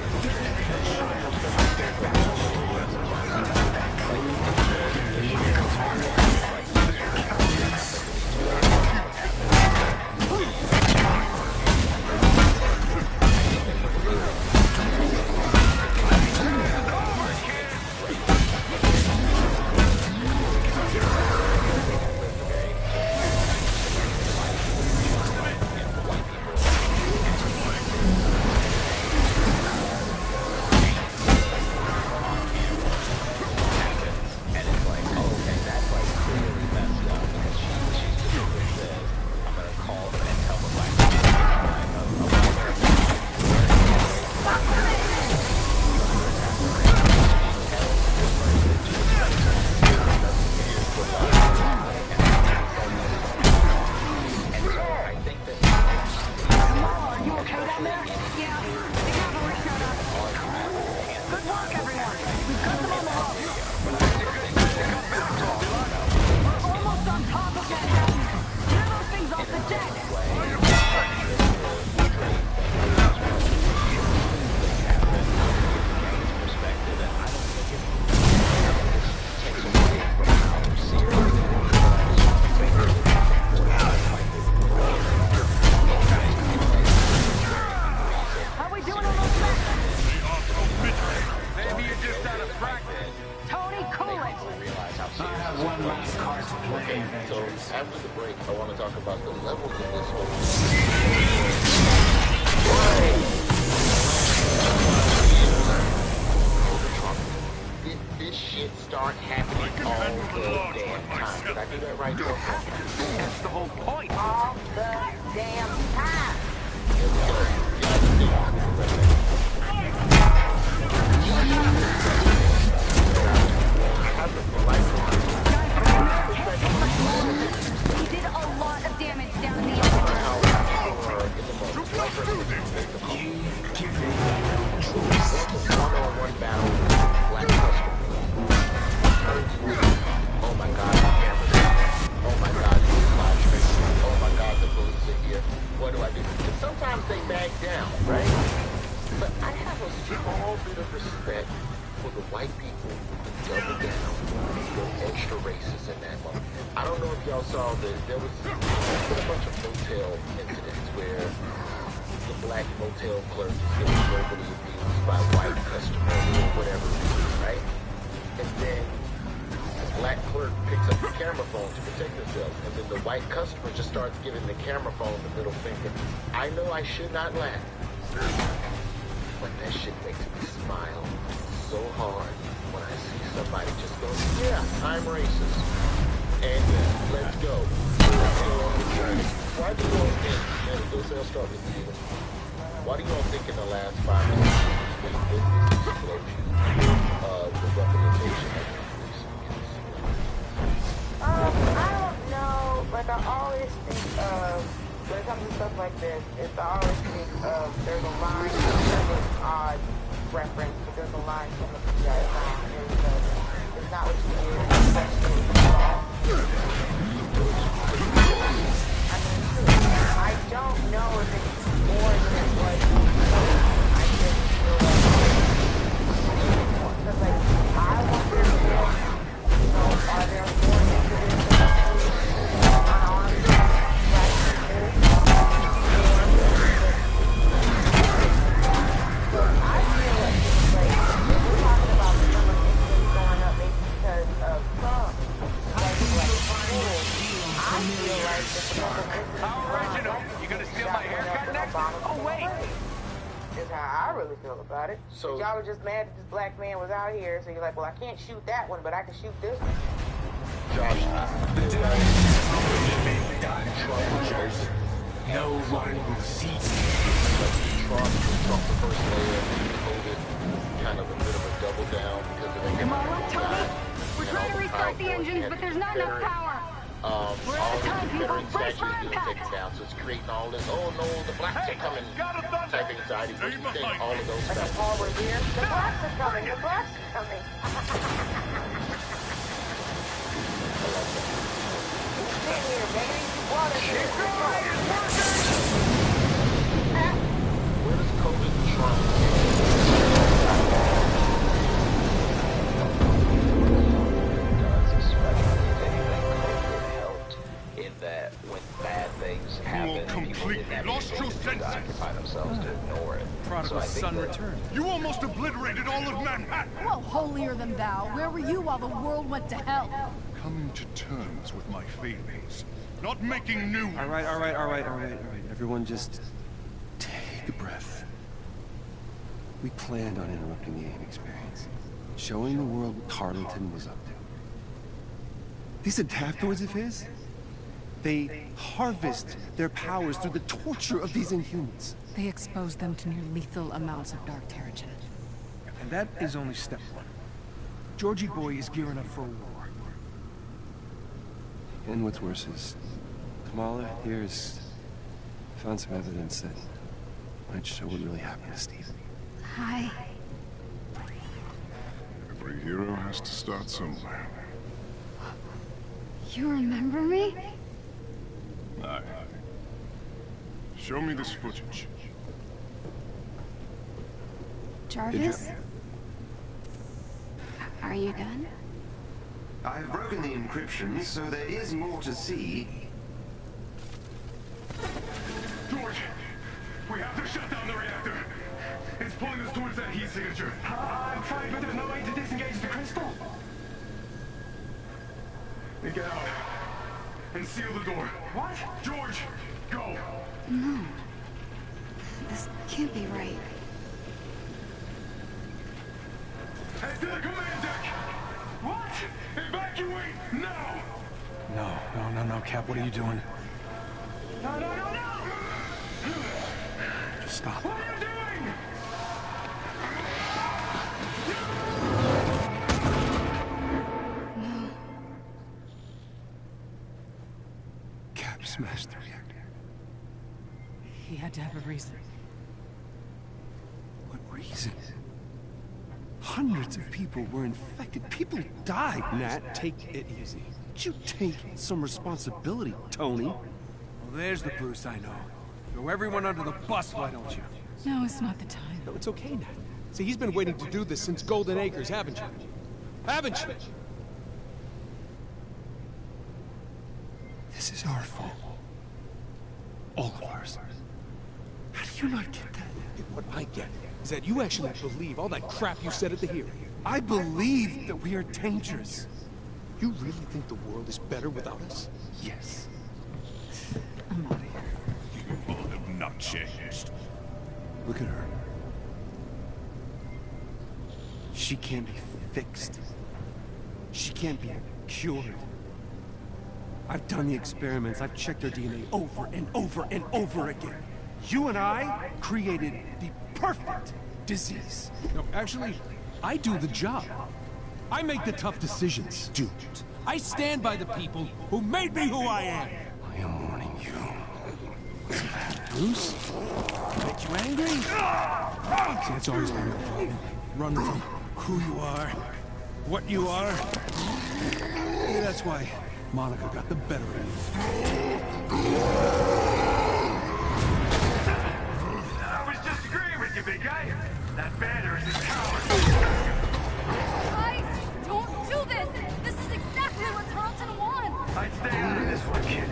sometimes they back down, right? But I have a small bit of respect for the white people who double down, go extra racist in that moment. I don't know if y'all saw that there was a bunch of motel incidents where the black motel clerk is getting verbally abused by white customers or whatever, right? And then the black clerk picks up the camera phone to protect herself, and then the white customer just starts giving the camera phone the middle finger. I know I should not laugh, but that shit makes me smile so hard when I see somebody just go, yeah, I'm racist. And let's go. Let's go on the journey. Why do you all think, and I'll start with you, why do you all think in the last 5 or 6 years we've witnessed this explosion of the representation of police in the city? I don't know. Like, I always think of, when it comes to stuff like this, I always think of, there's a line, there's an odd reference, but there's a line from the PI song, it's not what you do, it's actually what you are. I mean, I don't know if it's more than it was before. I just feel like, because, like, I wonder if, you know, are there more incidents of unarmed black people? But I feel like it's like, if we're talking about the number of incidents going up maybe because of Trump, like schools, I feel like if the number of incidents going up, you gonna steal my haircut next? Oh, wait. Is how I really feel about it. So y'all were just mad that this black man was out here, so you're like, well, I can't shoot that one, but I can shoot this one. Josh, no one will see Trump the first layer, COVID, kind of a bit of a double down because of the Am I right, Tony? We're trying to restart the engines, but there's not enough power. We're out of time, people. Brace for impact. Down, so it's creating all this, oh no, the blacks are coming, type anxiety, what do you think, all of those factors. Paul Revere, the blacks are coming, the blacks are coming. Sit here, baby. Water here. Where does COVID Trump? That when bad things happen, completely lost your senses. Occupy themselves to ignore it. Prodigal son returned. You almost obliterated all of Manhattan. Well, holier than thou. Where were you while the world went to hell? Coming to terms with my failings, not making new. All right. Everyone, just take a breath. We planned on interrupting the AIM experience, showing the world what Tarleton was up to. These adaptoids of his. They harvest their powers through the torture of these Inhumans. They expose them to near lethal amounts of dark terrigen. And that is only step one. Georgie boy is gearing up for a war. And what's worse is, Kamala here's found some evidence that might show what really happened to Steve. Hi. Every hero has to start somewhere. You remember me? Aye. Show me this footage. Jarvis? Are you done? I've broken the encryption, so there is more to see. George! We have to shut down the reactor! It's pulling us towards that heat signature. I'm trying, but there's no way to disengage the crystal. Then get out. And seal the door. What? George, go! No. This can't be right. Head to the command deck! What? Evacuate now! No, Cap, what are you doing? No! Just stop. What are you doing? No. Cap smashed the reactor. He had to have a reason. What reason? Hundreds of people were infected. People died. Nat, take it easy. You take some responsibility, Tony. Well, there's the Bruce I know. Throw everyone under the bus, why don't you? No, it's not the time. No, it's okay, Nat. See, he's been waiting to do this since Golden Acres, haven't you? Haven't you? This is our fault. All of ours. How do you not get that? What I get is that you actually believe all that crap you said at the hearing. I believe that we are dangerous. You really think the world is better without us? Yes. I'm out of here. You all have not changed. Look at her. She can't be fixed. She can't be cured. I've done the experiments. I've checked her DNA over and over and over again. You and I created the perfect disease. No, actually, I do the job. I make the tough decisions, dude. I stand by the people who made me who I am. I am warning you. Bruce? Make you angry? See, that's always been your problem. Run from who you are, what you are. Maybe that's why Monica got the better of you. I was just agreeing with you, big guy. That banner is a coward. Guys, don't do this! This is exactly what Tarleton wants! I'd stay out of this one, kid.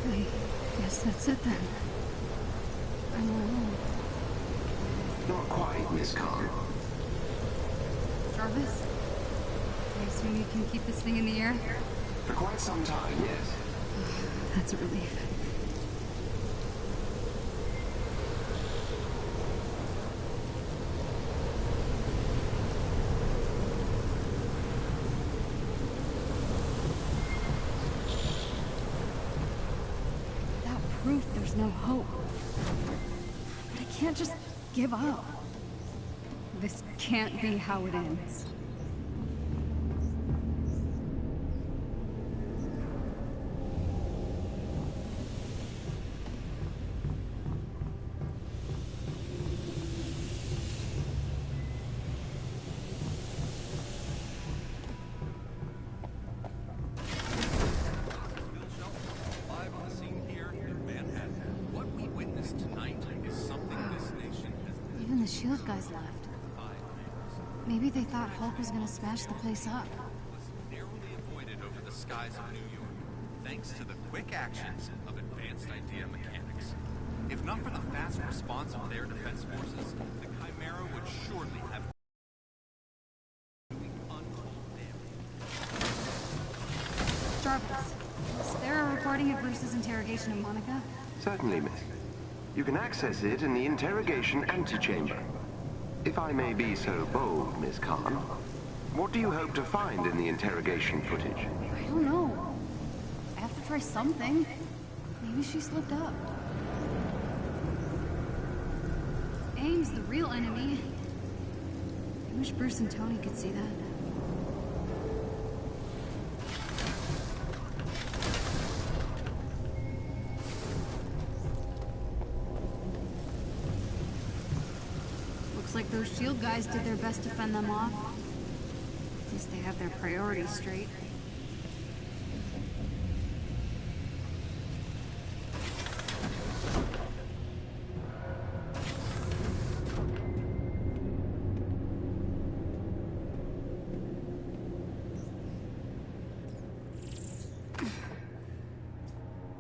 I guess that's it then. I'm alone. Not quite, Miss Khan. Jarvis? I assume you can keep this thing in the air? For quite some time, yes. That's a relief. Without proof, there's no hope. But I can't just give up. This can't be how it ends. Live on the scene here in Manhattan. What we witnessed tonight is something this nation has Even the SHIELD guys left. Maybe they thought Hulk was gonna smash the place up. narrowly avoided over the skies of New York, thanks to the quick actions of advanced idea mechanics. If not for the fast response of their defense forces, the Chimera would surely have doing untold damage. Jarvis, is there a recording of Bruce's interrogation of Monica? Certainly, miss. You can access it in the interrogation antechamber. If I may be so bold, Miss Khan, what do you hope to find in the interrogation footage? I don't know. I have to try something. Maybe she slipped up. AIM's the real enemy. I wish Bruce and Tony could see that. Looks like those SHIELD guys did their best to fend them off. At least they have their priorities straight.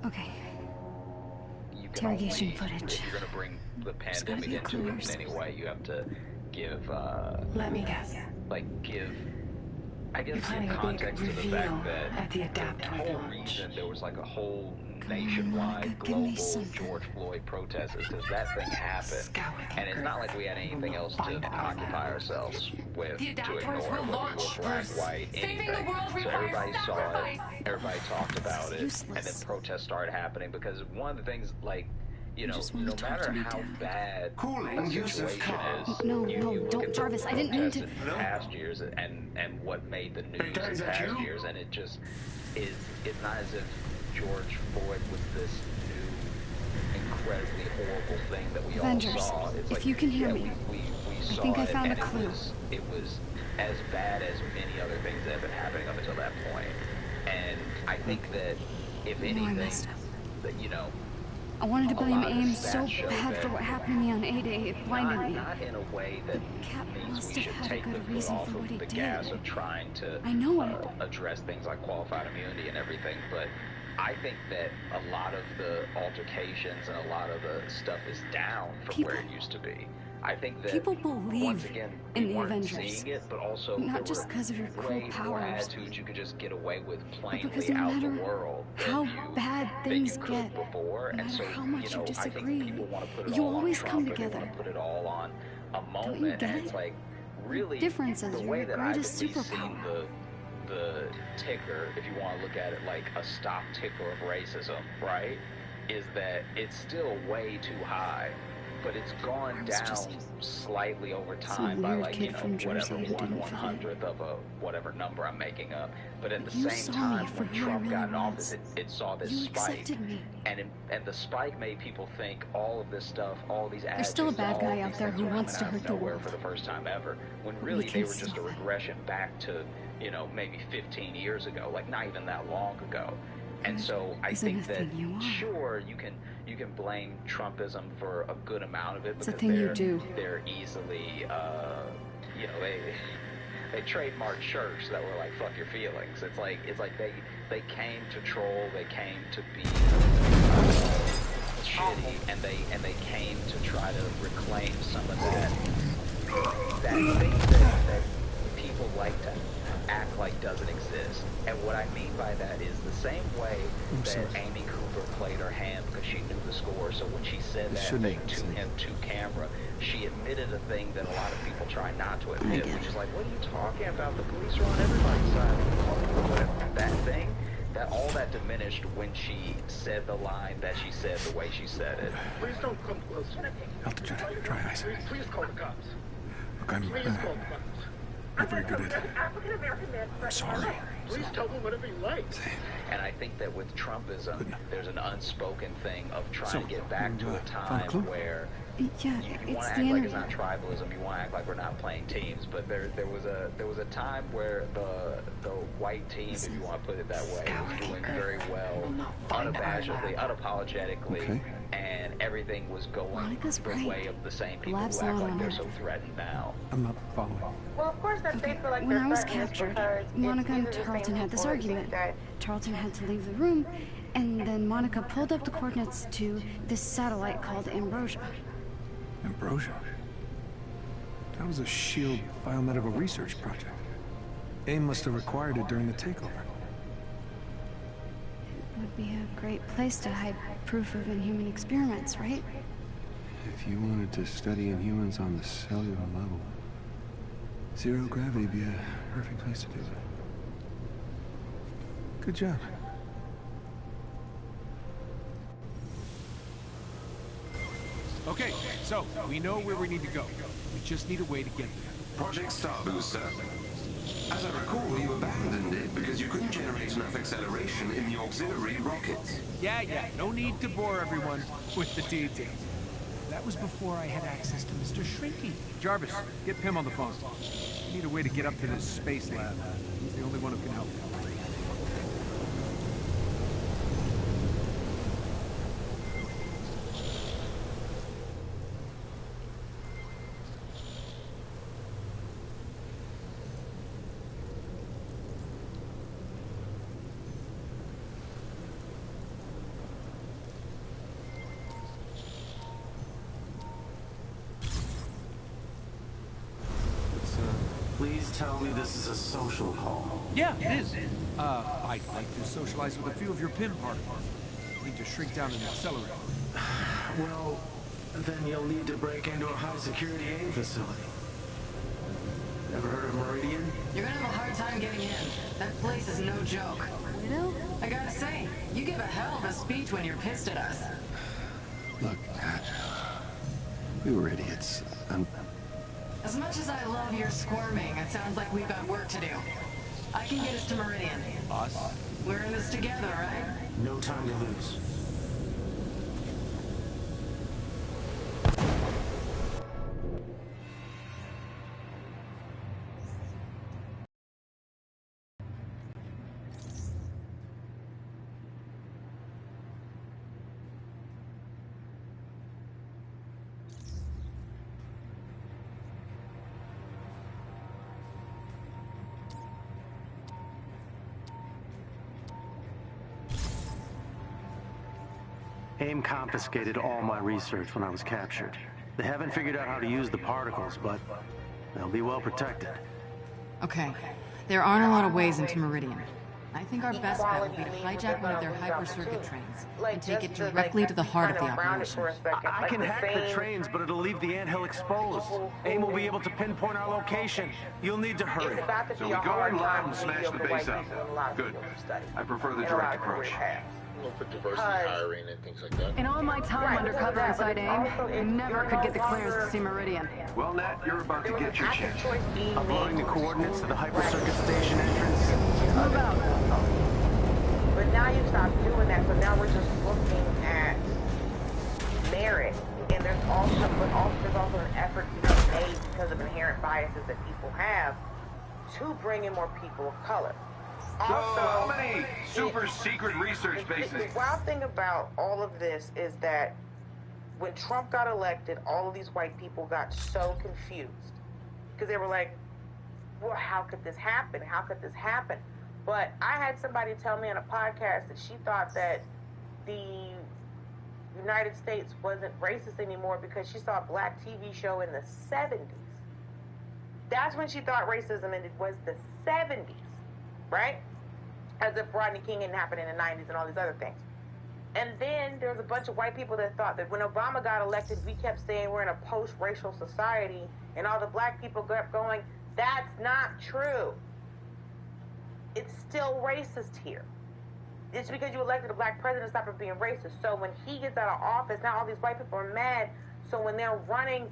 Okay. Interrogation footage. If you're gonna bring the pandemic into it in any way, you have to give, Let me guess. like, I guess, You're planning give a big context to the reveal fact that at the Adaptoid the whole launch. reason there was like a whole nationwide global George Floyd protest is because that thing happened, and it's not like we had anything else to occupy ourselves with to ignore, whether we were black, white, anything. So everybody saw it, everybody talked about it, and then protests started happening because one of the things, like, you know, just want no to talk matter to me, how Dad. bad Calling the Yusuf situation Khan. is, No, you no, look don't, at the Jarvis, I didn't mean protests to. in past years and what made the news Dad, in is that past you? years, and it just is. It's not as if George Floyd was this new, incredibly horrible thing that we Avengers, all saw. It's if like, you can hear yeah, me, we I saw think I it, found a and clue. it was as bad as many other things that have been happening up until that point. And I think that if I know I anything, messed up. that you know. I wanted to A blame lot of the AIM so stats show bad that for what happened to me on A-Day. It blinded me. Not in a way that Cap means must we have should had a take the good foot reason off for what of he the did. gas of trying to I know it. address things like qualified immunity and everything, but I think that a lot of the altercations and a lot of the stuff is down from where it used to be. I think that People believe once again, in we the weren't Avengers. seeing it, but also Not there just were because of your cool way more powers, attitudes you could just get away with but because plainly no out the matter world how bad things than you could get, before. no And matter so, how much you know, you I think disagree, people want to put it you all always on come Trump, or they together. want to put it all on a moment. Don't you get and it? it's like, really, Difference is the you're way your that I've at greatest least seen superpower. the ticker, if you want to look at it like a stock ticker of racism, right, is that it's still way too high, but it's gone down slightly over time by, weird like, kid you know, from Jersey whatever, who didn't fit in. 1/100th of a whatever number I'm making up. But at the You same saw me time, for when who I Trump really got in office, was. it saw this You spike, accepted me. and the spike made people think all of this stuff, all these There's still a bad all guy of out these there things who are wants to coming out hurt of the nowhere world. for the first time ever, when But we really they can were just a stop it. regression back to, you know, maybe 15 years ago, like not even that long ago. And so I Isn't think a that, thing you are. sure, you can blame Trumpism for a good amount of it, It's a because thing you do. they're easily, you know, they trademarked shirts that were like "fuck your feelings." It's like they came to troll, they came to be shitty, and they came to try to reclaim some of that thing that people like to act like doesn't exist. And what I mean by that is the same way that Amy Cooper played her hand because she knew the score. So when she said that thing to him to camera, she admitted a thing that a lot of people try not to admit, which is like, what are you talking about? The police are on everybody's side. Whatever. That thing, that all that diminished when she said the line that she said the way she said it. Please don't come close. Altitude, dry ice. Please call the cops. Look, I'm Please call the cops. not very good at it. African-American man. I'm sorry. Please tell me whatever you like. And I think that with Trumpism, there's an unspoken thing of trying So, to get back to a found a time clue? where Yeah, you it's want to the act like internet. it's not tribalism. You want to act like we're not playing teams. But there was a time where the white team, if you want to put it that way, was doing very well, unabashedly, unapologetically, and everything was going the way of the same people who Lab's act not like on they're it. so threatened now. I'm not following. Well, of course that's safe for like When their I was threatened captured, because Monica and these are the same Tarleton had this people that think argument. that Tarleton had to leave the room, and then Monica pulled up the coordinates to this satellite called Ambrosia. Ambrosia? That was a SHIELD biomedical research project. AIM must have required it during the takeover. It would be a great place to hide proof of inhuman experiments, right? If you wanted to study Inhumans on the cellular level, zero gravity would be a perfect place to do it. Good job. Okay, so we know where we need to go. We just need a way to get there. Project Starboost, sir. As I recall, you abandoned it because you couldn't generate enough acceleration in the auxiliary rockets. Yeah, no need to bore everyone with the details. That was before I had access to Mr. Shrinky. Jarvis, get Pym on the phone. We need a way to get up to this space lab. He's the only one who can help. Please tell me this is a social call. Yeah, it is. I'd like to socialize with a few of your Pym particles. Need to shrink down an accelerator. Well, then you'll need to break into a high-security AIM facility. Ever heard of Meridian? You're gonna have a hard time getting in. That place is no joke. Widow? I gotta say, you give a hell of a speech when you're pissed at us. Look, Nat, we were idiots. As much as I love your squirming, it sounds like we've got work to do. I can get us to Meridian. Us? We're in this together, right? No time to lose. AIM confiscated all my research when I was captured. They haven't figured out how to use the particles, but they'll be well protected. Okay. There aren't a lot of ways into Meridian. I think our best bet would be to hijack one of their hyper-circuit trains and take it directly to the heart of the operation. I can hack the trains, but it'll leave the anthill exposed. AIM will be able to pinpoint our location. You'll need to hurry. So we go in live and smash the base up. Good. I prefer the direct approach. We'll put diversity hiring and things like that. In all my time undercover inside AIM, I never could get the clearance to see Meridian. Well, Nat, you're about to get your chance. Uploading the coordinates to the hyper-circuit station entrance. Move out. But now you stop doing that, so now we're just looking at merit. And there's also an effort being made because of inherent biases that people have to bring in more people of color. So, how many super secret research bases? The wild thing about all of this is that when Trump got elected, all of these white people got so confused. Because they were like, well, how could this happen? How could this happen? But I had somebody tell me on a podcast that she thought that the United States wasn't racist anymore because she saw a black TV show in the 70s. That's when she thought racism ended, was the 70s, right? As if Rodney King hadn't happened in the 90s and all these other things. And then there was a bunch of white people that thought that when Obama got elected, we kept saying we're in a post-racial society, and all the black people kept going, that's not true. It's still racist here. It's because you elected a black president, stop it being racist. So when he gets out of office, now all these white people are mad. So when they were running,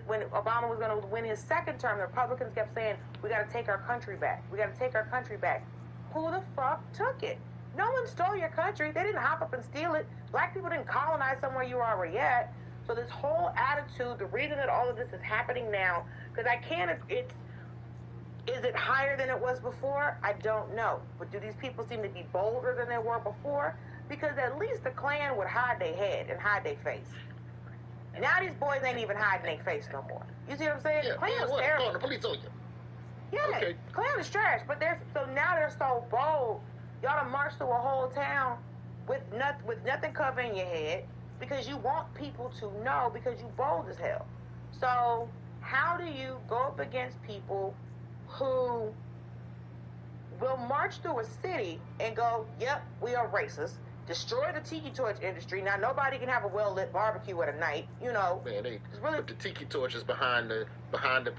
when Obama was going to win his second term, the Republicans kept saying, we got to take our country back. We got to take our country back. Who the fuck took it? No one stole your country. They didn't hop up and steal it. Black people didn't colonize somewhere you were already at. So this whole attitude, the reason that all of this is happening now, because is it higher than it was before? I don't know. But do these people seem to be bolder than they were before? Because at least the Klan would hide their head and hide their face. Now these boys ain't even hiding their face no more. You see what I'm saying? Yeah, Klan was terrible. The police on you. Yeah, okay. Klan is trash, but now they're so bold. Y'all done marched through a whole town with nothing covering your head because you want people to know because you bold as hell. So how do you go up against people who will march through a city and go, yep, we are racist, destroy the tiki torch industry. Now nobody can have a well-lit barbecue at a night, you know. Man, they put the tiki torches behind the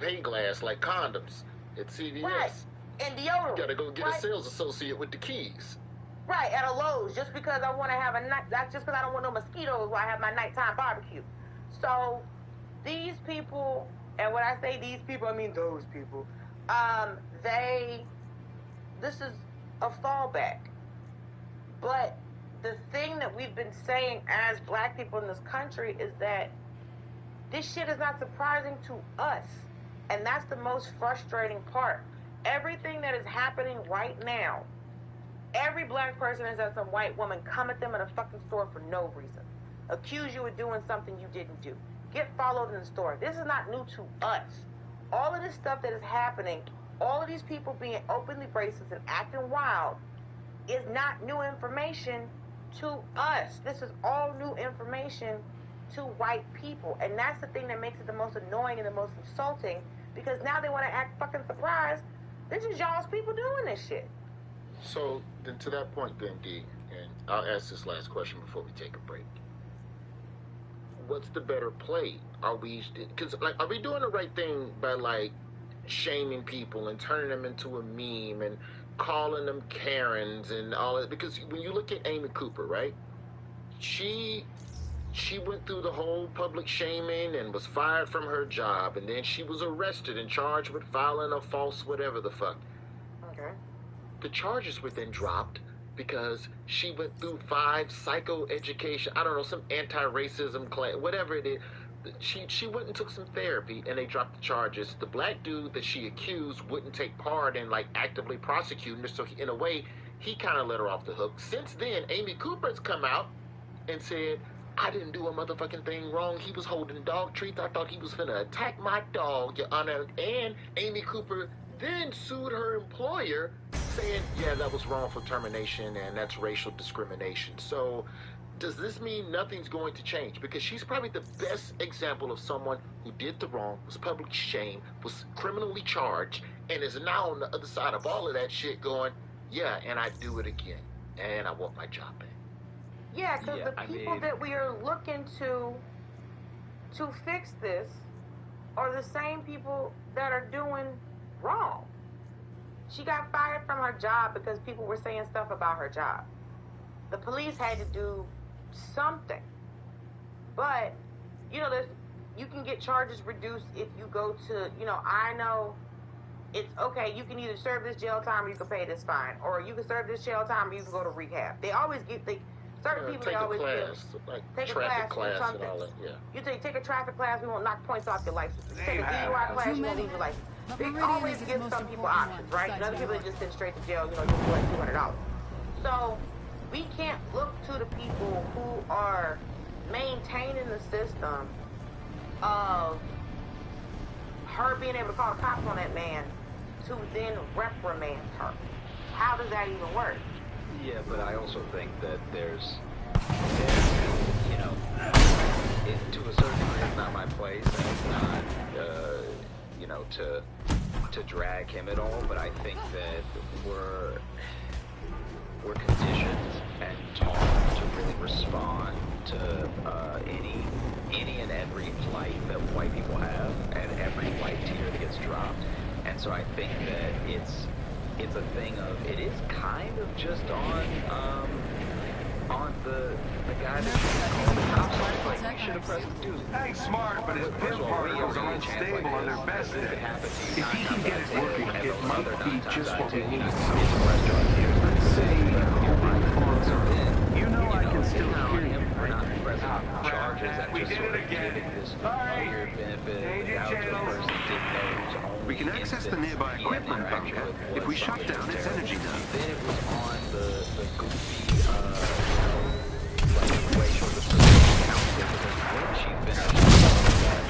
pane glass like condoms at CVS. Right. And deodorant. You gotta go get a sales associate with the keys. Right, at a Lowe's, just because I want to have that's just because I don't want no mosquitoes while I have my nighttime barbecue. So these people, and when I say these people, I mean those people, this is a fallback. But the thing that we've been saying as black people in this country is that this shit is not surprising to us. And that's the most frustrating part. Everything that is happening right now, every black person has had some white woman come at them in a fucking store for no reason. Accuse you of doing something you didn't do. Get followed in the store. This is not new to us. All of this stuff that is happening, all of these people being openly racist and acting wild is not new information to us. This is all new information to white people. And that's the thing that makes it the most annoying and the most insulting, because now they want to act fucking surprised. This is y'all's people doing this shit. So, then to that point then, D, and I'll ask this last question before we take a break. What's the better play? Are we doing the right thing by, shaming people and turning them into a meme and calling them Karens and all that? Because when you look at Amy Cooper, right? she went through the whole public shaming and was fired from her job, and then she was arrested and charged with filing a false whatever the fuck. Okay. The charges were then dropped because she went through 5 psychoeducation, I don't know, some anti-racism class, whatever it is. She went and took some therapy, and they dropped the charges. The black dude that she accused wouldn't take part in, like, actively prosecuting her, so in a way, he kind of let her off the hook. Since then, Amy Cooper's come out and said, I didn't do a motherfucking thing wrong. He was holding dog treats. I thought he was finna attack my dog, Your Honor. And Amy Cooper then sued her employer, saying, yeah, that was wrongful termination and that's racial discrimination. So does this mean nothing's going to change? Because she's probably the best example of someone who did the wrong, was public shame, was criminally charged, and is now on the other side of all of that shit going, yeah, and I do it again, and I want my job back. Yeah, because the people that we are looking to fix this are the same people that are doing wrong. She got fired from her job because people were saying stuff about her job. The police had to do something. But, you know, you can get charges reduced if you go to, you know, I know it's okay, you can either serve this jail time or you can pay this fine. Or you can serve this jail time or you can go to rehab. They always give, certain people, they always give. Take a class, something. And all that, yeah. You take a traffic class, we won't knock points off your license. You take a DUI class, you won't lose your license. They always give some people options, right? And other people that just send straight to jail, you know, just collect $200. So we can't look to the people who are maintaining the system of her being able to call the cops on that man to then reprimand her. How does that even work? Yeah, but I also think that there's you know, to a certain degree, it's not my place, and it's not, you know, to drag him at all. But I think that we're conditioned and taught to really respond to any and every plight that white people have, and every white tear that gets dropped. And so I think that it's a thing of, it is kind of just on the guy that called the cops on. Like, he should have pressed the dude. He's smart, but his pin particles are unstable on their best day. If he can get it working, it might be just what we need. Say, you know I can still hear you. Charges that just sort of giving this weird benefit out to a person didn't know who's only. We can access the nearby equipment bunker if we shut down its energy node. Then it was on the goofy, situation with the prison council, because when she finished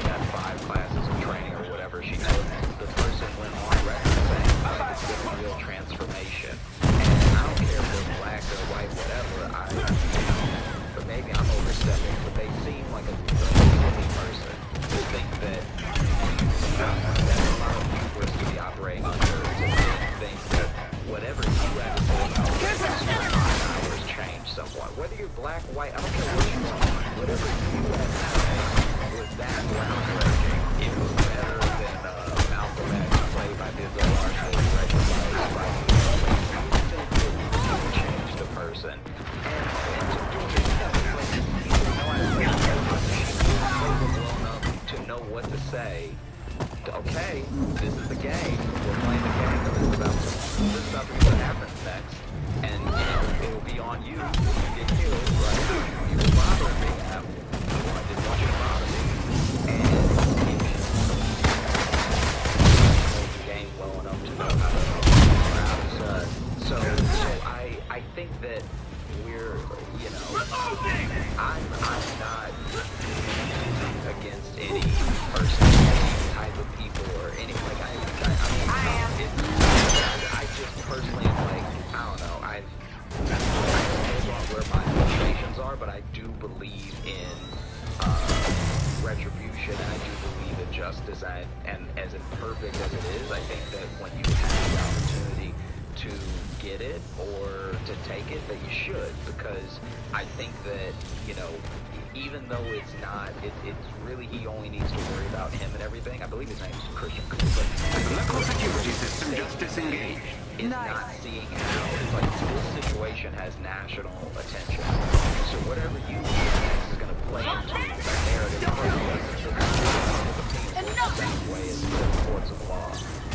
that 5 classes of training or whatever she took, the person went on record saying, like, it's been a real transformation. And I don't care if they're black or white, whatever, but maybe I'm overstepping, but they seem like a really person who think that that's a lot of universe to be operating under, to think that whatever you have to say about hours change somewhat. Whether you're black, white, I don't care what you are, whatever you have to say was that groundbreaking. It was better than Malcolm X played by Denzel Washington, recognized by you change the person. And to do it, to know what to say. Okay, this is the game. We're playing the game. This is about to be what happens next. And, you know, it will be on you if you get killed, right? You were bothering me. I didn't want you to bother me. And if you know the game well enough to know how to so I think that we're, you know, I'm not against any person, any type of people, or any, like, I just personally, like, I don't know, I don't know where my motivations are, but I do believe in retribution, and I do believe in justice, and as imperfect as it is, I think that when you have the opportunity to get it or to take it, that you should, because I think that, you know, even though it's not, it's really, he only needs to worry about him and everything. I believe his name is Christian Cooper. The local security system just disengaged. Is not seeing how, like, this situation has national attention. So whatever you do next is going to play into the narrative process of the same way as the courts of law,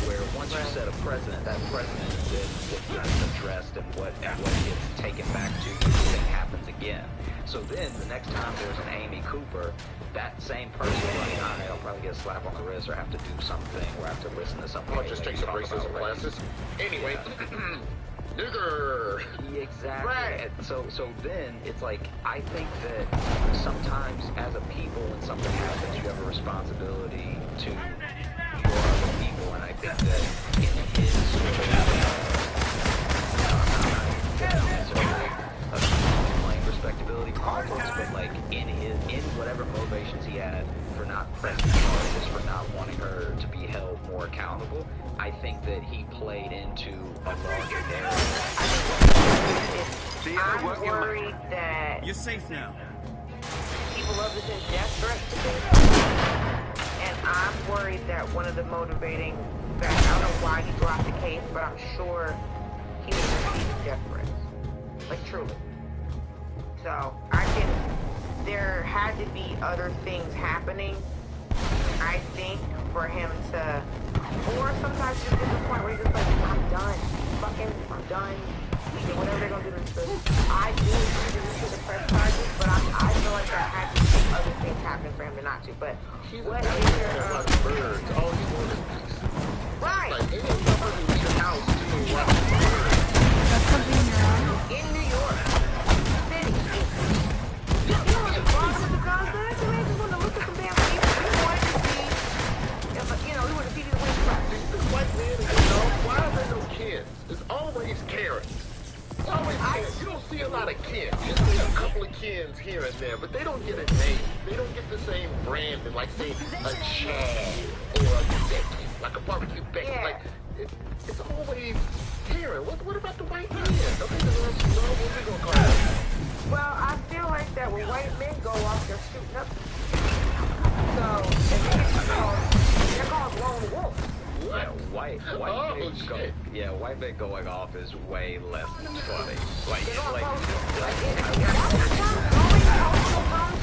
where once you set a precedent, that precedent is then what gets addressed and what gets taken back to you and happens again. So then, the next time there's an Amy Cooper, that same person, like, alright, I'll probably get a slap on the wrist or have to do something or have to listen to something. Or just take some racism classes. Anyway, nigger. Exactly. Right. So then it's like, I think that sometimes as a people, when something happens, you have a responsibility to your other people, and I think that in his sort of plain respectability politics, but like in whatever motivations he had for not pressing charges, for not wanting her to be held more accountable, I think that he played into a larger narrative. I'm worried that you're safe now. People love to send death threats to people, and I'm worried that one of the motivating factors, I don't know why he dropped the case, but I'm sure he was receiving death threats. Like, truly. So, I think there had to be other things happening, I think, for him to, or sometimes just get to the point where he's just like, I'm done. Fucking, I'm done. And whatever they're gonna do to this, I do agree to the press charges, but I feel like that had to be other things happening for him to not to. But what is your birds? All you want is peace. Right. Like any number in your house doing what? That's something in your eye? In New York City. You know what's the problem with the concept? Man, just want to look at some damn people. We wanted to see, if, you know, we want to see these women practice. This white man, you know, why are there no kids? There's always Karens. It's always kids. You don't see a lot of kids. You see a couple of kids here and there, but they don't get a name. They don't get the same branding, like say a Chad or a Becky, like a barbecue Becky. Yeah. Like it's always Karen. What about the white man? Okay, what we gonna call it? Well, I feel like that when white men go off, they're shooting up. So they're called lone wolves. Yeah, white men going off is way less funny. Like comes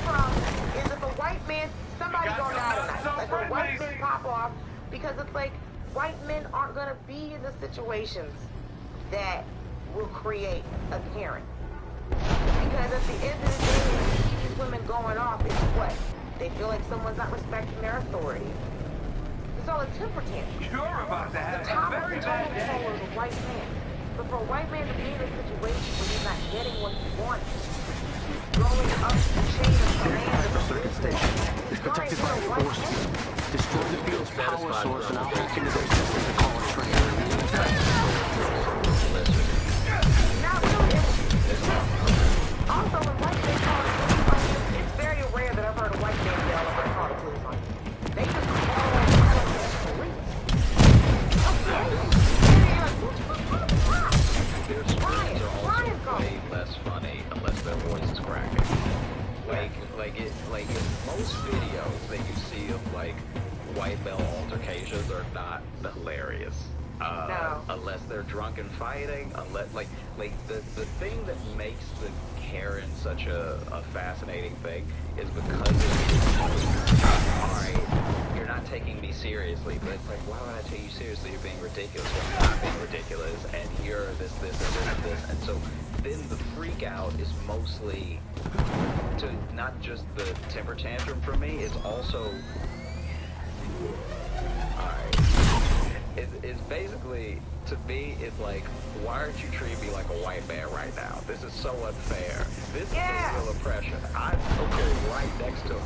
from is if a white man, somebody gonna die tonight. Like when white men pop off, because it's like white men aren't gonna be in the situations that will create a Karen. Because at the end of the day, when you see these women going off, it's what? They feel like someone's not respecting their authority. It's all a temper tantrum. You're about to have the top a very of the bad totem day. pole is a white man. But for a white man to be in a situation where he's not getting what he wants, he's going up the chain of command of the station is protected by forces. Destroy the field's power source and I'll hack into their system to call a train. Not really. Also, when white men call a police on you, it's very rare that I've heard a white man yell if they call a police on you. They just call on the police. Their screams are also way less funny unless their voice is cracking. Like in most videos that you see of like white male altercations are not hilarious. No. Unless they're drunk and fighting, unless like the thing that makes the Karen such a fascinating thing is because alright, you're not taking me seriously, but it's like, why would I take you seriously? You're being ridiculous. Well, I'm not being ridiculous, and you're this, and so then the freak out is mostly to not just the temper tantrum for me, it's also it's basically, to me, it's like, why aren't you treating me like a white man right now? This is so unfair. This is a real oppression. I'm right next to a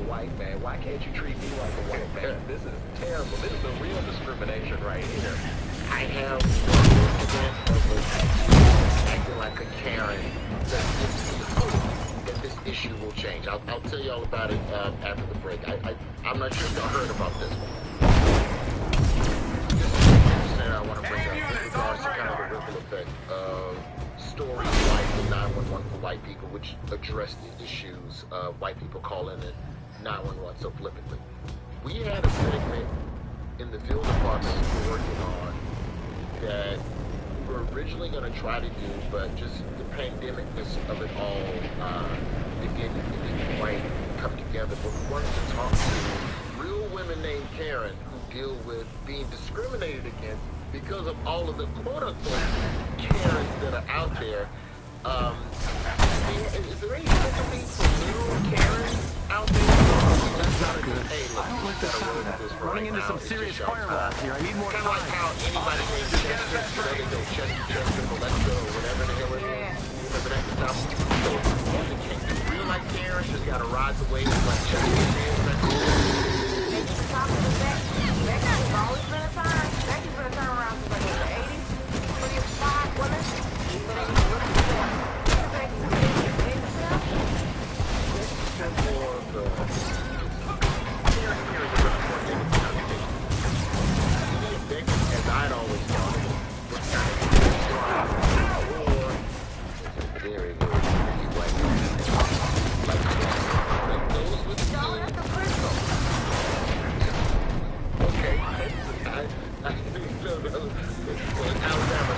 white man. Why can't you treat me like a white man? This is terrible. This is the real discrimination right here. I have acting like a Karen. That this issue will change. I'll tell you all about it after the break. I'm not sure if y'all heard about this one. I want to bring up in regards to kind of the ripple effect of stories like the 911 for white people, which address the issues of white people calling it 911 so flippantly. We had a segment in the field department we were working on that we were originally going to try to do, but just the pandemicness of it all, it didn't quite come together. But we wanted to talk to real women named Karen who deal with being discriminated against because of all of the quote-unquote Karens that are out there. Is there any sympathy for little Karen out there? That's not good. Hey, look, I don't like the sound of that. Running into some serious firewalls here. I need more time. Kind of like how anybody named Chester, so they go Chester, Alexa, or whatever the hell it is. Remember that stuff? So, you can't do real life Karen. She's got to ride the wave like Chester is. Becky talking to Becky. Becky's always been a time. Becky's been a time around since like the 80s. Pretty fine woman. So they need to look at that. Becky's been herself. This is more of the... As I'd always thought, was kind of there he goes. Like those with the okay. I think no. Well, Alabama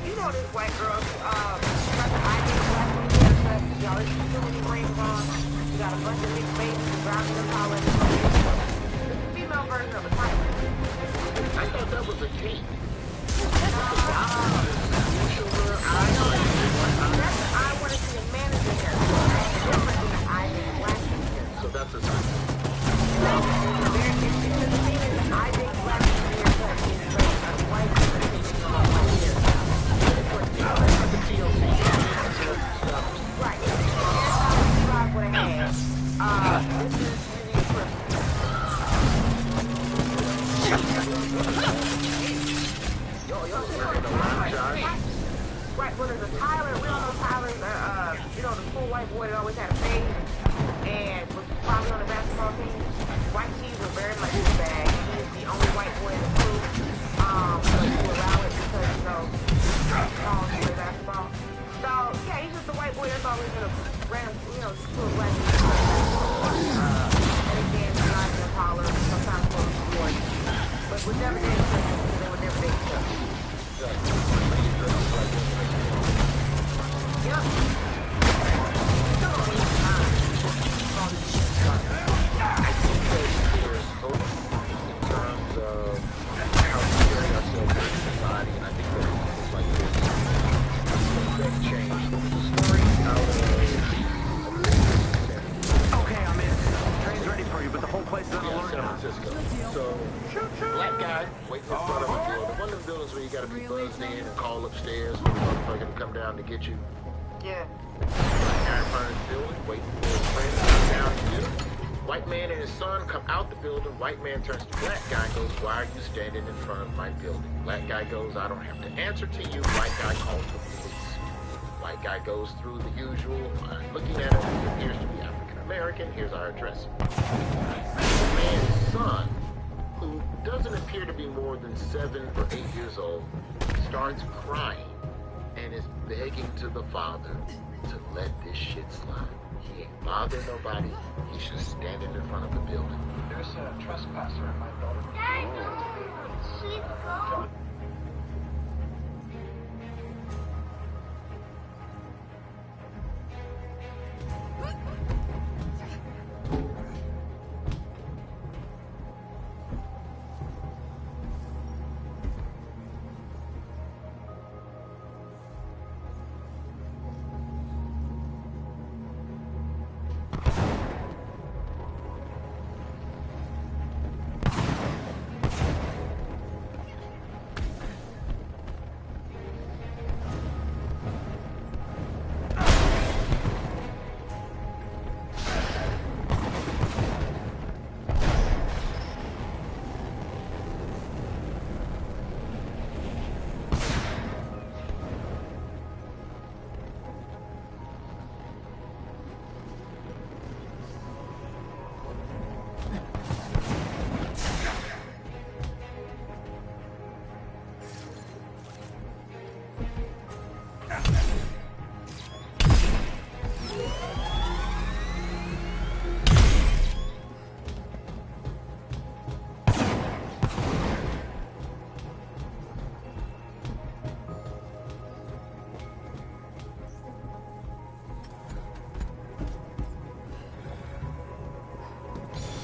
you know this white girl, got the ID black haircut, y'all, she's too many rings on, she got a bunch of big babies, driving them all in the female version of a type. I thought that was a king. I want to see a manager here. So that's a sign. I think black haircut is a white haircut. Right. That's what I have. This is right, well, there's a Tyler, we don't know Tyler's, you know, the cool white boy that always had a face and was probably on the basketball team. White tees were very much his bag. He is the only white boy in the crew, but you allow it because, you know, he's tall to play basketball. So, yeah, he's just a white boy that's always been a random, you know, cool black boy. And again, he's not even taller, sometimes close to boys. But would never date each other, they would never date each other. Yep. Still don't need time. I think that there's hope in terms of how we carry ourselves in society, and I think that it's like this. That change. The story out of okay, I'm in. Train's ready for you, but the whole place is on alert now. San Francisco. So, black guy waiting in front of a building. One of the buildings where you gotta be buzzed in and call upstairs for the motherfucker to come down to get you. Yeah. Black guy in front of the building, waiting for his friend to come down to get him. White man and his son come out the building. White man turns to black guy and goes, "Why are you standing in front of my building?" Black guy goes, "I don't have to answer to you." White guy calls the police. White guy goes through the usual. Looking at him, he appears to be African American. Here's our address. The man's son, who doesn't appear to be more than 7 or 8 years old, starts crying and is begging to the father to let this shit slide. He ain't bothering nobody. He's just standing in front of the building. There's a trespasser in my building. She's gone.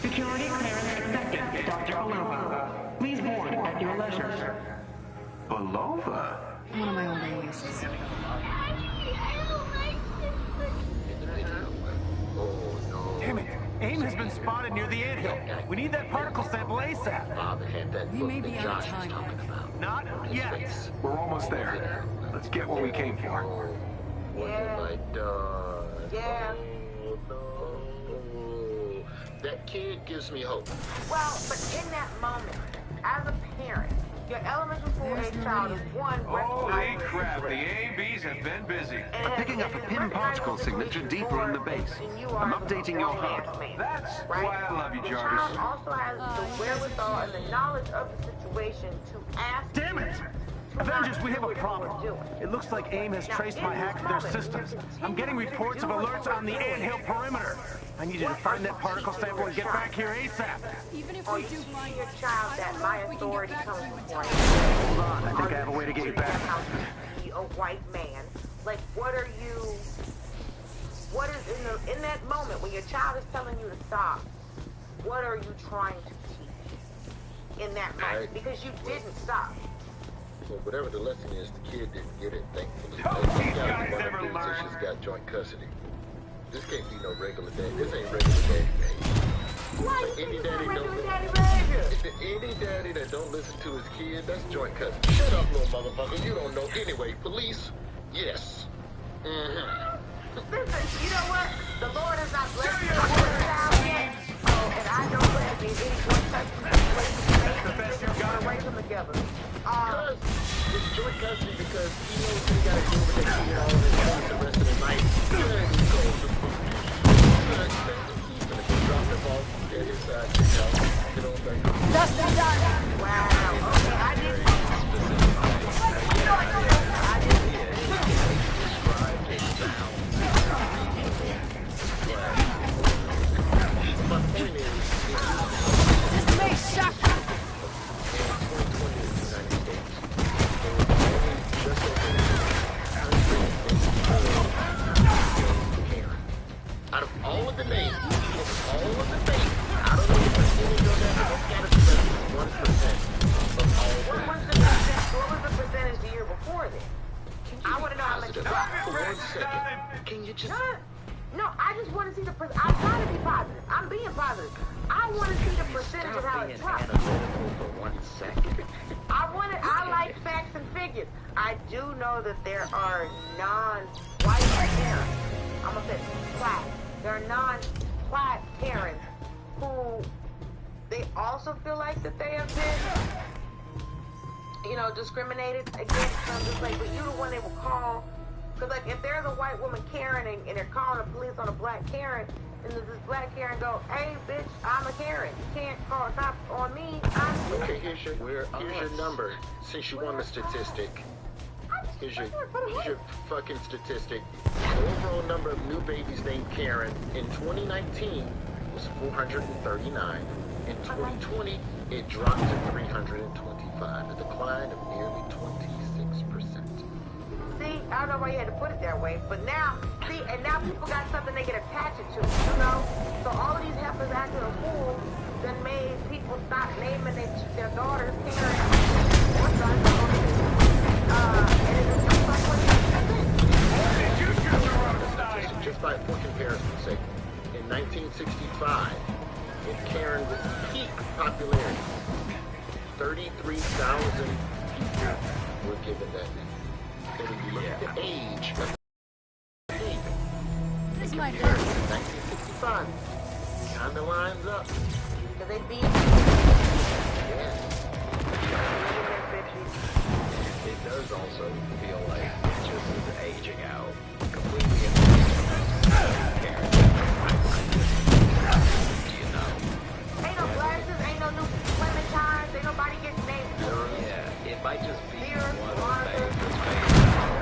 Security clearance accepted, Dr. Belova. Please board at your leisure. Belova? One of my old aliases. Damn it! AIM has been spotted near the anthill. We need that particle sample ASAP. Father had that We book may that be out Josh of was time. talking about. Not yet. We're almost there. Let's get what we came for. What have I done? Yeah. Oh, no. That kid gives me hope. Well, but in that moment, as a parent, your elementary school age child is one Holy recognizable crap, the threat. ABs have been busy. I'm picking up a PIM particle signature deeper in the base. I'm updating your HUD. That's Right? why I love you, The Jarvis. child also has the wherewithal and the knowledge of the situation to ask. Damn it! Avengers, we have a problem. It looks like AIM has traced my hack to their systems. I'm getting reports of alerts on the anthill perimeter. I need you to find that particle sample and get back here ASAP. Even if Or we you do see find your it, child I that don't my know if we can authority get back comes to you in before time. Hold on, I think I have a way to get you back. Be a white man. Like, what are you? What is in that moment when your child is telling you to stop? What are you trying to teach in that moment? Because you didn't stop. So whatever the lesson is, the kid didn't get it, thankfully. These guys never learn. She's got joint custody. This can't be no regular daddy. This ain't regular daddy behavior. Why Like you any think daddy it's don't regular listen. daddy behavior? Any daddy that don't listen to his kid, that's joint custody. Shut up, little motherfucker. You don't know anyway. Police? Yes. Listen, you know what? The Lord has not blessed me with a child yet. Oh, and I don't bless me in any joint custody situation. The best you've got to raise them together. Because it's joint custody because he knows he got to deal with that kid all the rest of the night. Good. He goes to sleep. Good. He's gonna go drop the ball at his side. Get on back. Dustin done. Wow. Okay, I didn't. My point is, This may shock you. out of all of the names, out of the percentage on that, but that's gotta be 1% of all What was the percentage the year before then? I want to know how much you got. For 1 second. Can you just... No, I just want to see the percentage. I'm trying to be positive. I'm being positive. I want to see the percentage of how it dropped. For 1 second. I like facts and figures. I do know that there are non-white parents. I'm going to say black. There are non-black parents who they also feel like that they have been, discriminated against. So I'm just like, but you're the one they will call. Because, like, if there's a white woman Karen and they're calling the police on a black Karen, and this black Karen go, hey, bitch, I'm a Karen. You can't call a cop on me. Okay, here's your number, since you want the statistic. Here's your fucking statistic. The overall number of new babies named Karen in 2019 was 439. In 2020, it dropped to 325, a decline of nearly 26%. See, I don't know why you had to put it that way, but now, and now people got something they can attach it to, So all of these heifers acting a fool that made people stop naming their daughters Karen or sons. And it's just like what just for comparison's sake, in 1965, when Karen was peak popularity, 33,000 people were given that name. And when you look at the age of the baby, This might compare hurt. it to 1965, kind of lines up. Because they beat It does also feel like it just is aging out completely. Ain't no glasses, ain't no new Clementines, ain't nobody getting named. Yeah, it might just be one thing that's made.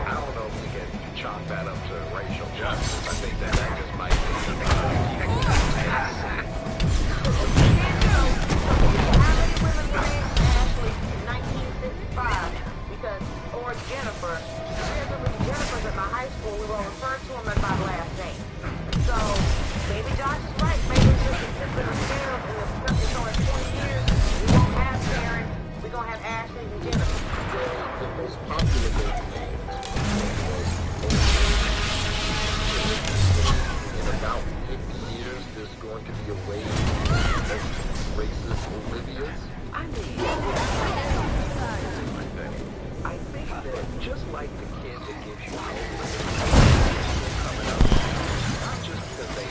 I don't know if we can chalk that up to racial justice. I think that just might be or Jennifer. Jennifer's at my high school. We will refer to him as my last name. So racist Olivias. I mean, I think that just like the kid that gives you hope coming up, not just because they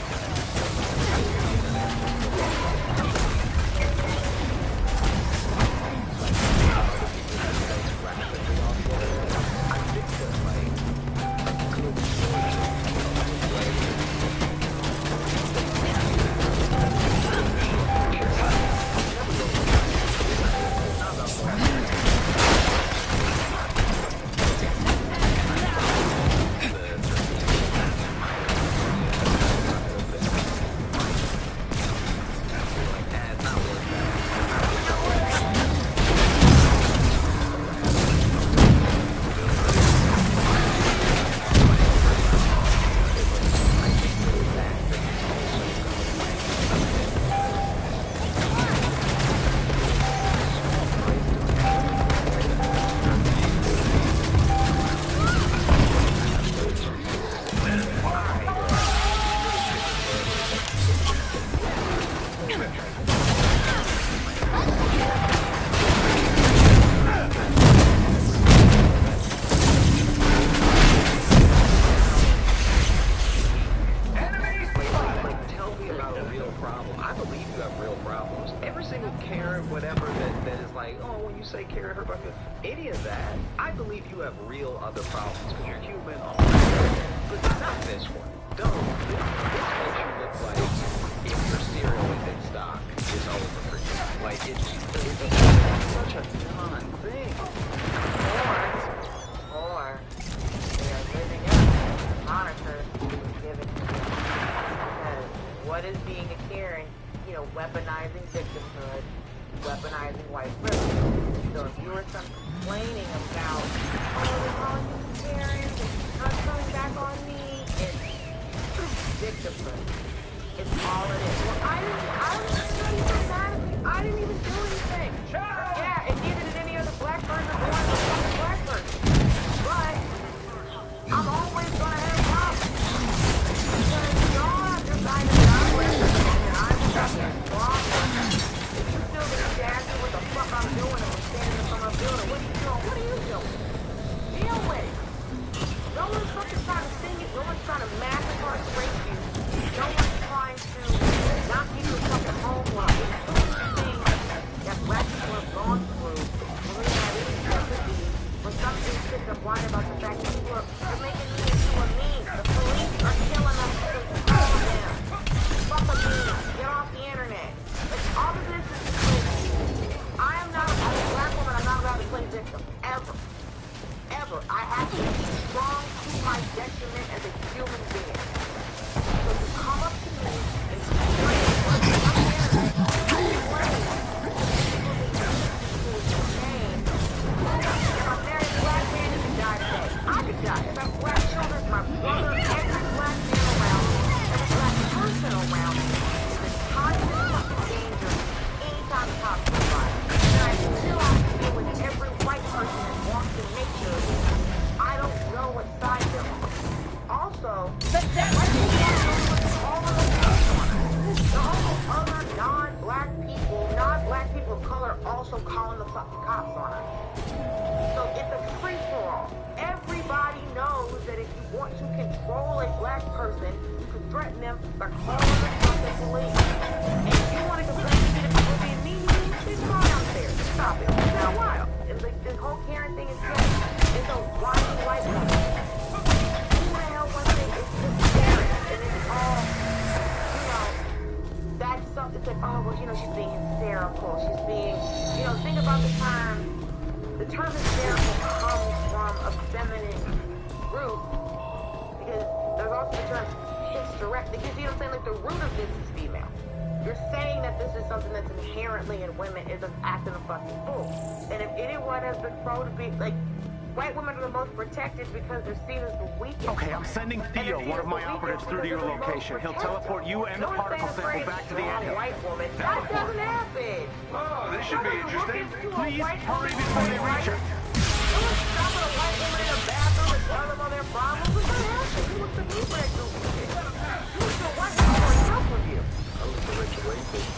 weaponizing victimhood, weaponizing white privilege. So if you were complaining about, oh, they're calling me Karen, they're not coming back on me, it's victimhood. It's all it is. Well, I didn't even do anything. Yeah, and neither did any other black person or one other black person. But I'm always gonna have problems. Because y'all have decided that I'm racist and I'm fucking wrong. If you still gonna ask me what the fuck I'm doing and I'm standing in front of a building, what are you doing? What are you doing? Deal with it. No one's fucking trying to sting you. No one's trying to mass incarcerate you. No one's trying to not give you a fucking home life. It's things that black people have gone through when we have any sympathy when something sits up whining about the fact that people are making me into a meme. The police are killing us because we call them. Fuck a meme. Get off the internet. Like, all of this is because I am not, as a black woman, I'm not allowed to play victim. Ever. Ever. I have to be strong to my detriment as a human being. So to come up to me and complain on the internet, complain if I'm married a black man, he can die today. I could die. If I have black children, my brother, every black man around me, every black person around me is in constant fucking danger anytime the cops come by. And I still have to deal with every white person that wants to make sure I don't know what side they're on. Also, white people don't know what all of those people are. The other non-black people of color also calling the fucking cops on us. So it's a free-for-all. Everybody knows that if you want to control a black person, you can threaten them by calling the fucking police. And if you want to complain to me that people are being mean to you, it's fine out there. Stop it. It's been a while. It's like this whole Karen thing is just, it's a whiny white woman. Who the hell wants to, it's just Karen. And it's all, you know, that's something, it's like, oh, well, you know, she's being hysterical. She's being, you know, think about the term hysterical comes from a feminine root, because there's also the term hysterectic, because you know what I'm saying, like the root of this is female. You're saying that this is something that's inherently in women is an acting a fucking fool. And if anyone has been prone to be, like, white women are the most protected because they're seen as the weakest. Okay, I'm sending Theo, one of my operatives, through to your location. He'll teleport you and the particle sample back to the anthill. That doesn't happen. Oh, this should be interesting. Please hurry before they reach her. No one's stopping a white woman in a bathroom and telling them all their problems. What's gonna happen? You look to me for that goofy shit. You look to a white woman for help with you. I was the rich racist.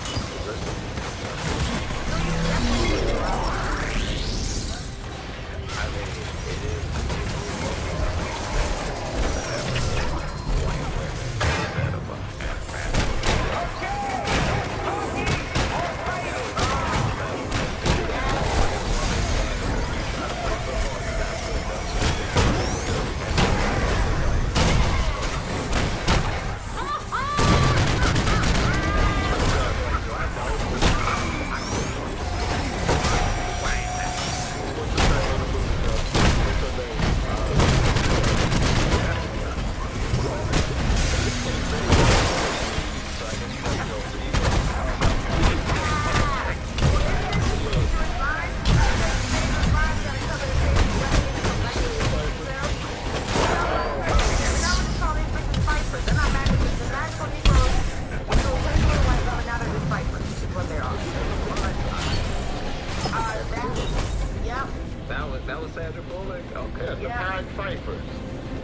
That was Sandra Bullock? Okay. The Pied Pipers.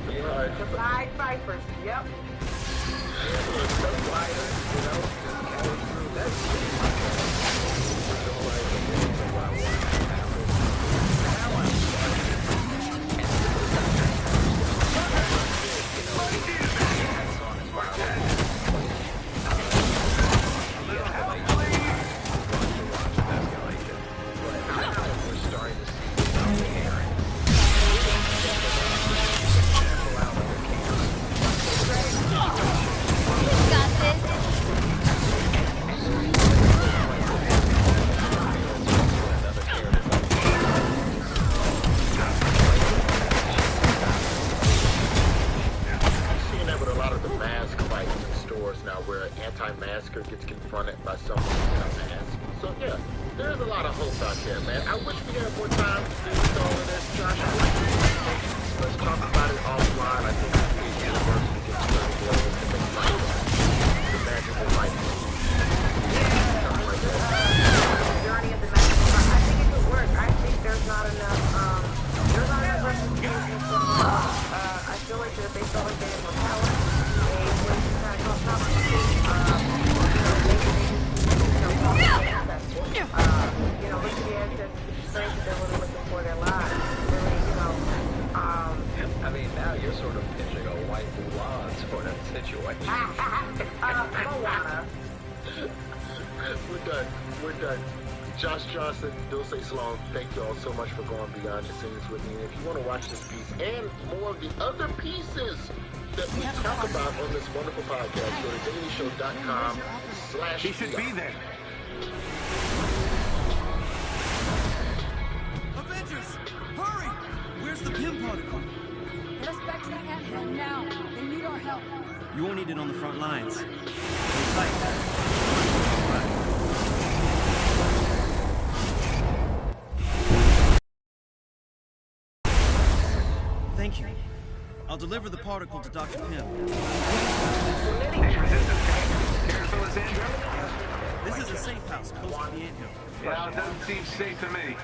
The Pied Pipers, yep. The writer, you know, just carried through. That's anti-masker gets confronted by someone without a mask. So yeah, there's a lot of hope out there, man. I wish we had more time to do all of this, Josh. Let's talk about it offline. I think the university gets started with the magical light. Journey of the magical light. I think it could work. I think there's not enough representation from I feel like they felt like they had more power. You know, look at the ancestors, strength that they were looking for their lives. Really, you know, I mean, now you're sort of pitching a white Mulan sort of situation. Moana. We're done. Josh Johnson, Dulce Sloan, thank you all so much for going beyond the scenes with me. And if you want to watch this piece and more of the other pieces that we talk about on this wonderful podcast, go to dailyshow.com/. He should be there. Avengers! Hurry! Where's the Pym particle? Get us back to the anthill now. They need our help. You won't need it on the front lines. Hold tight. Thank you. I'll deliver the particle to Dr. Pym. This is a safe house close to the anthill. Well, it doesn't seem safe to me.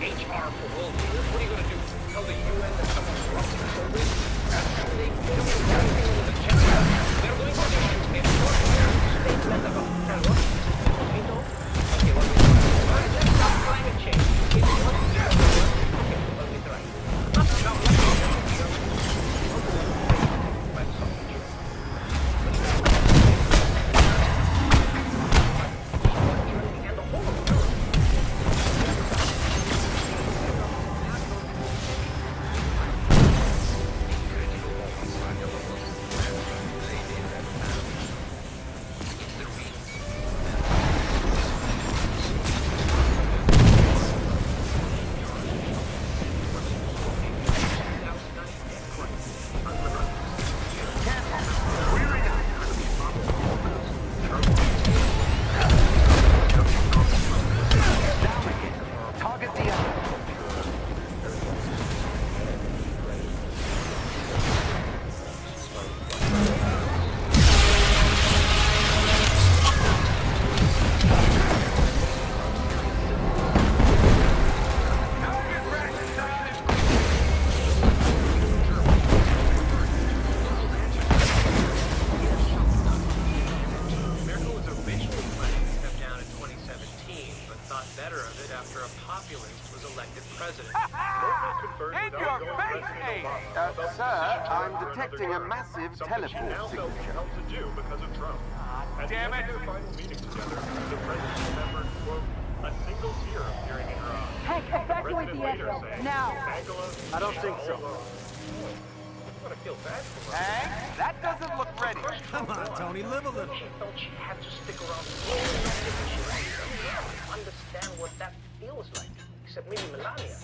HR for world leaders? What are you gonna do? Tell the UN that someone's corrupting soldiers? They don't do anything with the agenda. They're going to the United States statement about terror. Okay, no? Okay, what do we do? Alright, let's stop climate change. Okay, what do we do? Okay, what do we try? Now, A massive teleport signature. To do because of Trump. At damn the end it. of their final meeting together, the president remembered, quote, a single tear appearing in her eye. Hank, evacuate the airfield, now! I don't think so. I'm gonna feel bad for her. Hank, that doesn't look ready. Come on, Tony, live a little. She felt she had to stick around for long enough to understand what that feels like, except maybe Melania.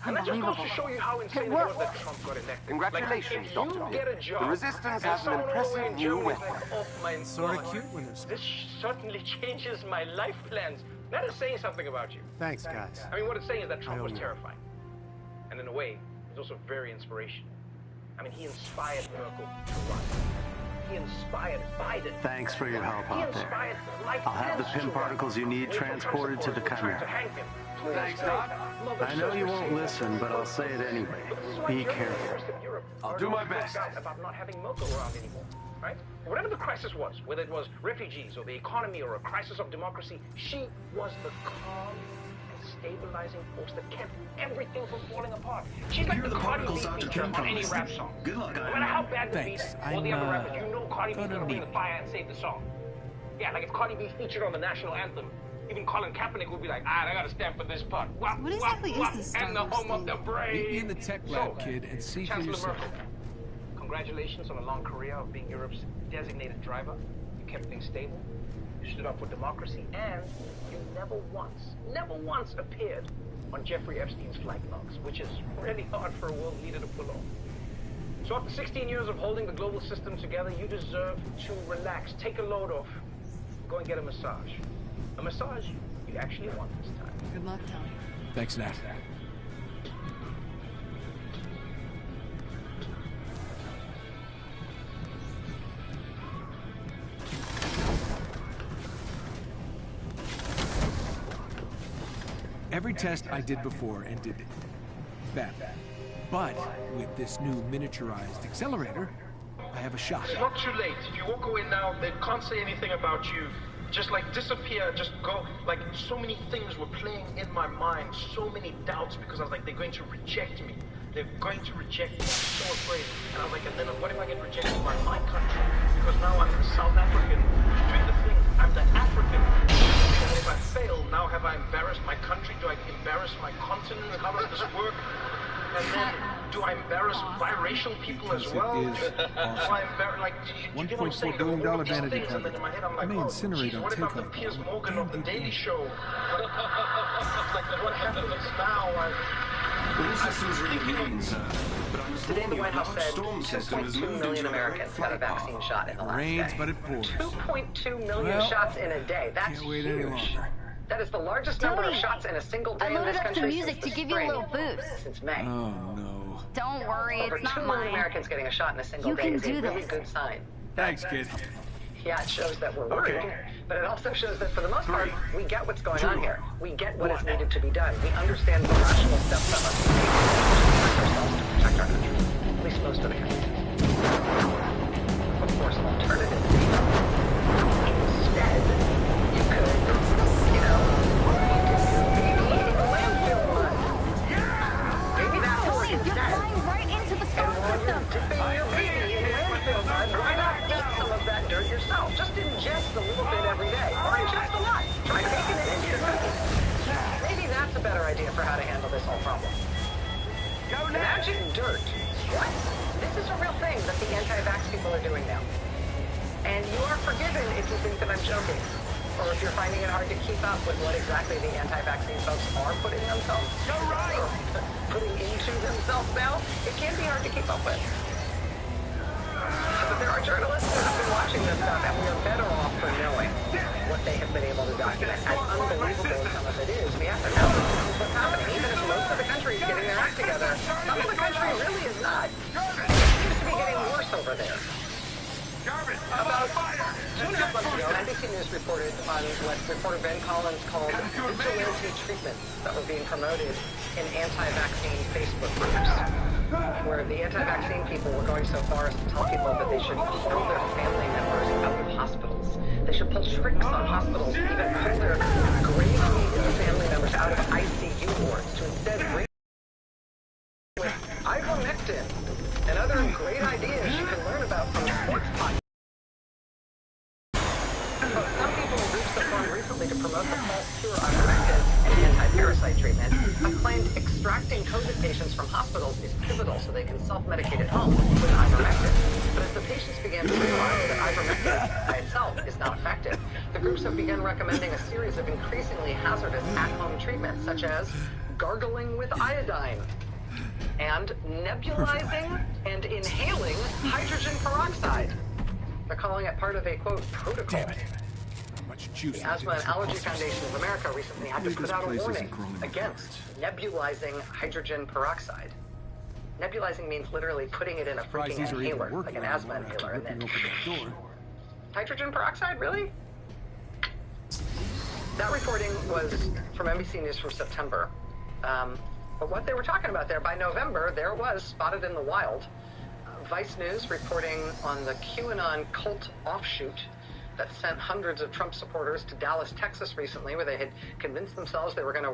And that just goes to show you how insane it was that Trump got elected. Congratulations, like, Doctor. Get a job, the Resistance has an impressive new weapon. Sort of cute when there's... This certainly changes my life plans. That is saying something about you. Thanks, guys. I mean, what it's saying is that Trump was terrifying. And in a way, it's also very inspirational. I mean, he inspired Merkel to run. He inspired Biden. Thanks for your help He out there. inspired Mike I'll have the Pence PIM to run. particles you need transported to the Chimera. Thanks, Doc. I know you won't listen, but I'll say it anyway. Be careful. I'll do my best. About not having Merkel around anymore, right? Whatever the crisis was, whether it was refugees or the economy or a crisis of democracy, she was the calm and stabilizing force that kept everything from falling apart. She's like the Cardi B feature on any rap song. Good luck, No matter how bad the beat Thanks. or the I'm, other rappers, you know Cardi B's gonna bring need the fire and save the song. Yeah, like if Cardi B featured on the national anthem, even Colin Kaepernick would be like, I gotta stand for this part. Wap, What exactly wap, is this wap, and the Star home of the brave. Meet me in the tech lab, kid, and see for Chancellor yourself. Merkel, congratulations on a long career of being Europe's designated driver. You kept things stable. You stood up for democracy, and you never once appeared on Jeffrey Epstein's flight logs, which is really hard for a world leader to pull off. So after 16 years of holding the global system together, you deserve to relax, take a load off, go and get a massage. A massage you actually want this time. Good luck, Tony. Thanks, Nat. Every test I did before ended bad. But with this new miniaturized accelerator, I have a shot. It's not too late. If you walk away now, they can't say anything about you. Just like disappear, just go. Like so many things were playing in my mind, so many doubts because I was like, they're going to reject me. They're going to reject me. I'm so afraid. And I was like, and then what if I get rejected by my country? Because now I'm the South African who's doing the thing. I'm the African. And if I fail, now have I embarrassed my country? Do I embarrass my continent? How does this work? And then, do I embarrass biracial people as well? It is Do I embarrass, like, you get what I'm saying? $1.4 billion All of these vanity things, and then in my head, I'm I like, may oh, incinerate geez, on what about the takeoff, Piers but Morgan of the damn Daily Show? Like, what happens now? The system's really green, sir. But I'm Today, the White House said 2.2 million Americans got a vaccine shot in the last Rains, day. but it pours. 2.2 million Well, shots in a day. That's can't wait huge. any longer. That is the largest number of shots in a single day I in loaded this up country some music since to give you a spring. little boost. Since May. Oh, no. Don't worry, Over it's 2 not million mine. Americans getting a shot in a single You day can is a do really this. good sign. Thanks, kid. Yeah, it shows that we're worried, but it also shows that for the most part, we get what's going on here. We get what is needed to be done. We understand the rational steps that must be taken to protect ourselves, to protect our country. At least most of the country. Of course, an alternative is instead, you could, you know, you could do baby in landfill mud. Maybe that will work instead. You're flying right into the storm system. Dipping your baby in landfill mud, why not eat some of that dirt yourself? Just ingest a little bit every day, or ingest a lot. Try baking it into your cookies. Maybe that's a better idea for how to handle this whole problem. Magic dirt. What? This is a real thing that the anti-vax people are doing now. And you are forgiven if you think that I'm joking, or if you're finding it hard to keep up with what exactly the anti-vaccine folks are putting themselves, putting into themselves now. It can be hard to keep up with. But there are journalists who have been watching this stuff, and we are better off for knowing what they have been able to document. As unbelievable as some of it is, we have to know this is what's happening. Even if most of the country is getting their act together, some of the country really is not. It seems to be getting worse over there. About 2.5 months ago, NBC News reported on what reporter Ben Collins called vigilante treatments that were being promoted in anti-vaccine Facebook groups, where the anti-vaccine people were going so far as to tell people that they should pull their family members out of hospitals. They should pull tricks on hospitals, even pull their gravely family members out of ICU wards to instead bring with ivermectin and other great ideas you can learn about from sports podcasts. Some people in groups that formed recently to promote the false cure ivermectin and anti-parasite treatment have claimed extracting COVID patients from hospitals is pivotal so they can self-medicate at home with ivermectin. But as the patients began to realize that ivermectin by itself is not effective, the groups have begun recommending a series of increasingly hazardous at-home treatments, such as gargling with iodine, and nebulizing and inhaling hydrogen peroxide. They're calling it part of a, quote, protocol. Damn it. Much juice. The Asthma and Allergy Foundation of America recently had to put out a warning against nebulizing hydrogen peroxide. Nebulizing means literally putting it in a freaking inhaler, like an asthma inhaler, and then... Hydrogen peroxide, really? That reporting was from NBC News from September. But what they were talking about there, by November, there it was, spotted in the wild. Vice News reporting on the QAnon cult offshoot that sent hundreds of Trump supporters to Dallas, Texas recently, where they had convinced themselves they were going to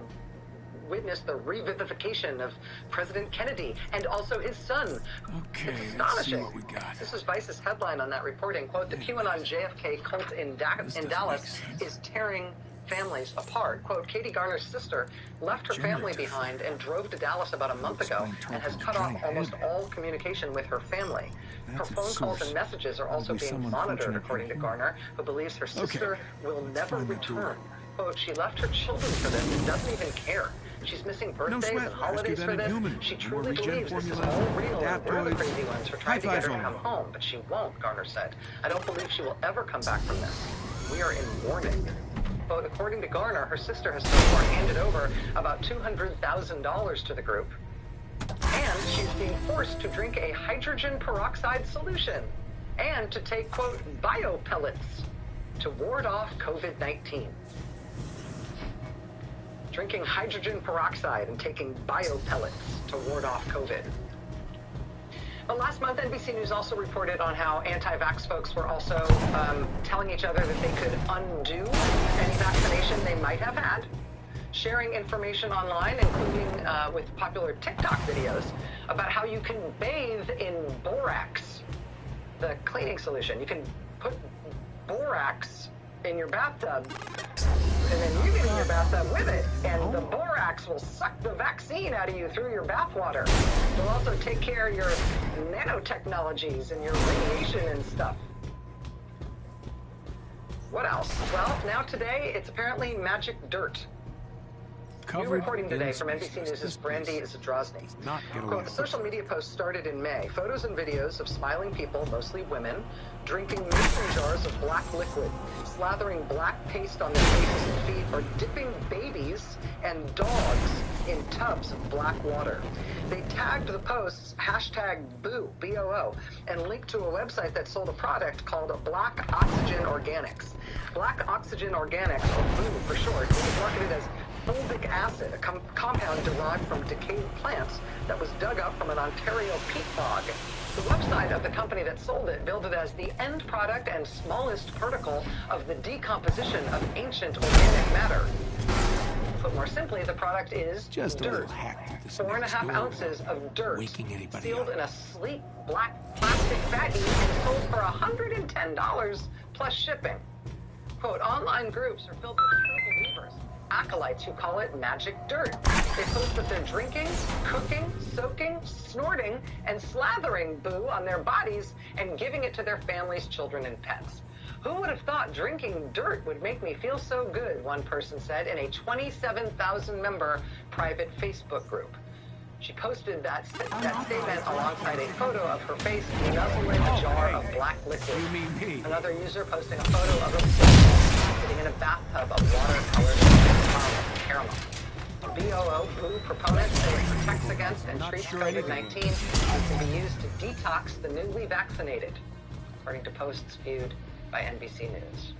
witness the revivification of President Kennedy and also his son. Okay, it's astonishing. let's see what we got. This is Vice's headline on that reporting. Quote, the QAnon JFK cult in Dallas is tearing families apart. Quote, Katie Garner's sister left her family behind and drove to Dallas about a month ago and has cut off almost all communication with her family. Her phone calls and messages are also being monitored, according to Garner, who believes her sister will never return. Quote, she left her children for this and doesn't even care. She's missing birthdays and holidays for this. She truly believes this is all real and we're the crazy ones who are trying to get her to come home, but she won't, Garner said. I don't believe she will ever come back from this. We are in mourning. But according to Garner, her sister has so far handed over about $200,000 to the group. And she's being forced to drink a hydrogen peroxide solution and to take, quote, biopellets to ward off COVID-19. Drinking hydrogen peroxide and taking biopellets to ward off COVID. Well, last month, NBC News also reported on how anti-vax folks were also telling each other that they could undo any vaccination they might have had, sharing information online, including with popular TikTok videos, about how you can bathe in borax, the cleaning solution. You can put borax in your bathtub, and then you get in your bathtub with it, and the borax will suck the vaccine out of you through your bathwater. It'll also take care of your nanotechnologies and your radiation and stuff. What else? Well, now today, it's apparently magic dirt. New reporting today from NBC News' Brandy Zadrozny. Quote, the social media post started in May. Photos and videos of smiling people, mostly women, drinking mason jars of black liquid, slathering black paste on their faces and feet, or dipping babies and dogs in tubs of black water. They tagged the posts #BOO, B-O-O, and linked to a website that sold a product called Black Oxygen Organics. Black Oxygen Organics, or BOO for short, is marketed as fulvic acid, a compound derived from decayed plants that was dug up from an Ontario peat bog. The website of the company that sold it billed it as the end product and smallest particle of the decomposition of ancient organic matter. Put more simply, the product is Just a dirt. little hack through this 4.5 door ounces of dirt, waking anybody sealed up. in a sleek black plastic baggie and sold for $110 plus shipping. Quote, online groups are filled with true believers, acolytes who call it magic dirt. They post that they're drinking, cooking, soaking, snorting, and slathering BOO on their bodies and giving it to their families, children, and pets. Who would have thought drinking dirt would make me feel so good, one person said in a 27,000-member private Facebook group. She posted that statement alongside a photo of her face nuzzling a jar of black liquid. You mean me? Another user posting a photo of herself sitting in a bathtub of water-colored caramel. BOO, BOO proponents say it protects against and treats COVID-19 and can be used to detox the newly vaccinated, according to posts viewed by NBC News.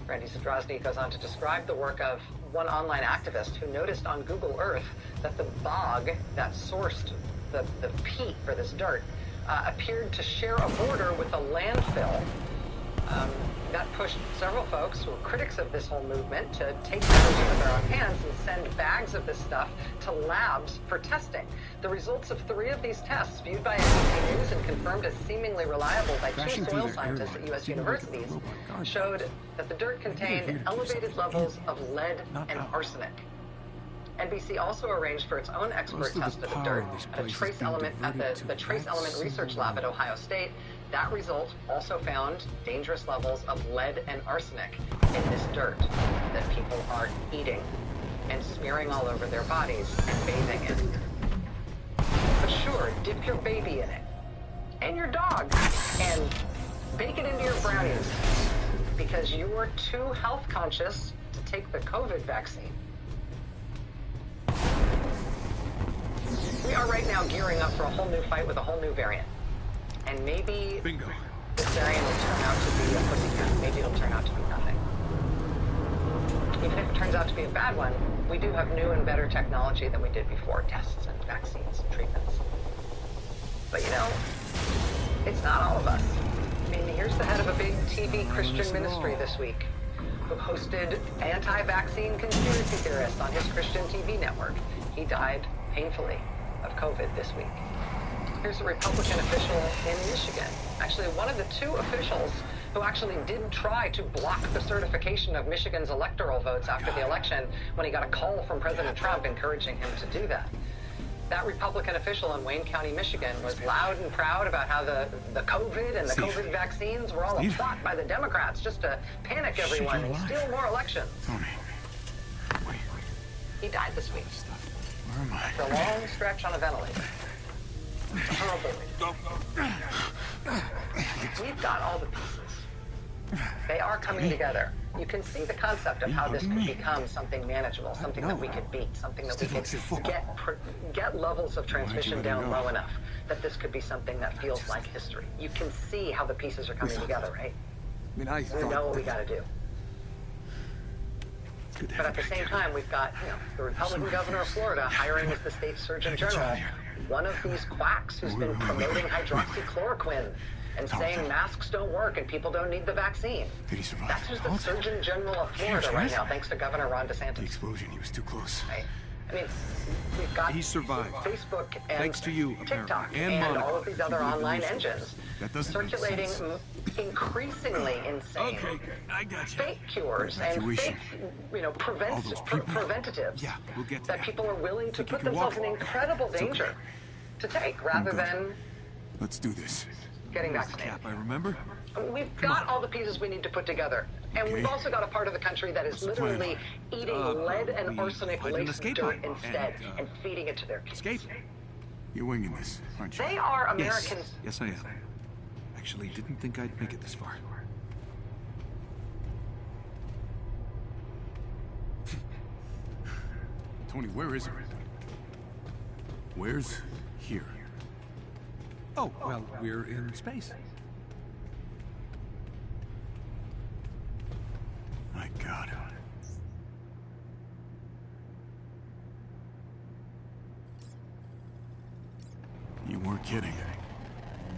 Randy Zadrozny goes on to describe the work of one online activist who noticed on Google Earth that the bog that sourced the peat for this dirt appeared to share a border with a landfill. That pushed several folks who were critics of this whole movement to take matters into their own hands and send bags of this stuff to labs for testing. The results of 3 of these tests, viewed by NBC News and confirmed as seemingly reliable by 2 soil scientists at U.S. universities, showed that the dirt contained elevated levels of lead and arsenic. NBC also arranged for its own expert test of the dirt at the Trace Element Research Lab at Ohio State. That result also found dangerous levels of lead and arsenic in this dirt that people are eating and smearing all over their bodies and bathing in. But sure, dip your baby in it, and your dog, and bake it into your brownies, because you're too health conscious to take the COVID vaccine. We are right now gearing up for a whole new fight with a whole new variant. And maybe this variant will turn out to be a pussycat. Maybe it'll turn out to be nothing. Even if it turns out to be a bad one, we do have new and better technology than we did before. Tests and vaccines and treatments. But you know, it's not all of us. I mean, here's the head of a big TV Christian ministry this week who hosted anti-vaccine conspiracy theorists on his Christian TV network. He died painfully of COVID this week. Here's a Republican official in Michigan. Actually, one of the 2 officials who actually did try to block the certification of Michigan's electoral votes after the election when he got a call from President Trump encouraging him to do that. That Republican official in Wayne County, Michigan, was loud and proud about how the COVID and the COVID vaccines were all a plot by the Democrats just to panic everyone and steal more elections. He died this week. Where am I? After a long stretch on a ventilator. We've got all the pieces. They are coming together. You can see the concept of how this could become something manageable, something that we could beat, something that we could get levels of transmission down low enough that this could be something that feels like history. You can see how the pieces are coming together, right? We know what we got to do. But at the same time, we've got, the Republican governor of Florida hiring as the state surgeon general one of these quacks who's been promoting hydroxychloroquine and saying masks don't work and people don't need the vaccine. Did he survive? That's who's the surgeon general of Florida right now, thanks to Governor Ron DeSantis. The explosion, he was too close. Right? I mean, we've got he survived. Facebook and thanks to you, TikTok and all of these other online engines circulating increasingly insane fake cures and fake, preventatives that people are willing to put themselves in incredible danger to take rather than let's do this. Getting vaccinated. I remember. We've got all the pieces we need to put together. And we've also got a part of the country that is literally eating lead and arsenic-laced dirt instead and feeding it to their kids. You're winging this, aren't you? They are Americans. Yes, I am. Actually, didn't think I'd make it this far. Tony, where is it? Where's here? Oh, well, we're in space. My God. You weren't kidding.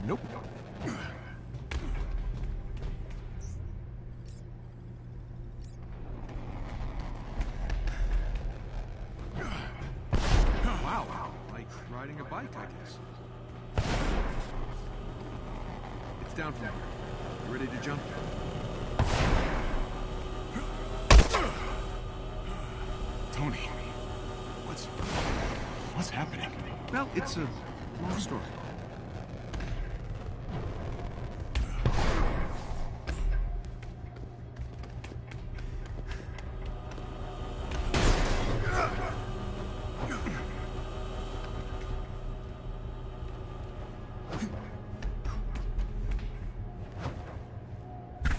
Nope. Wow, like riding a bike, I guess. It's down from here. You ready to jump? Tony, what's happening? Well, it's a long story.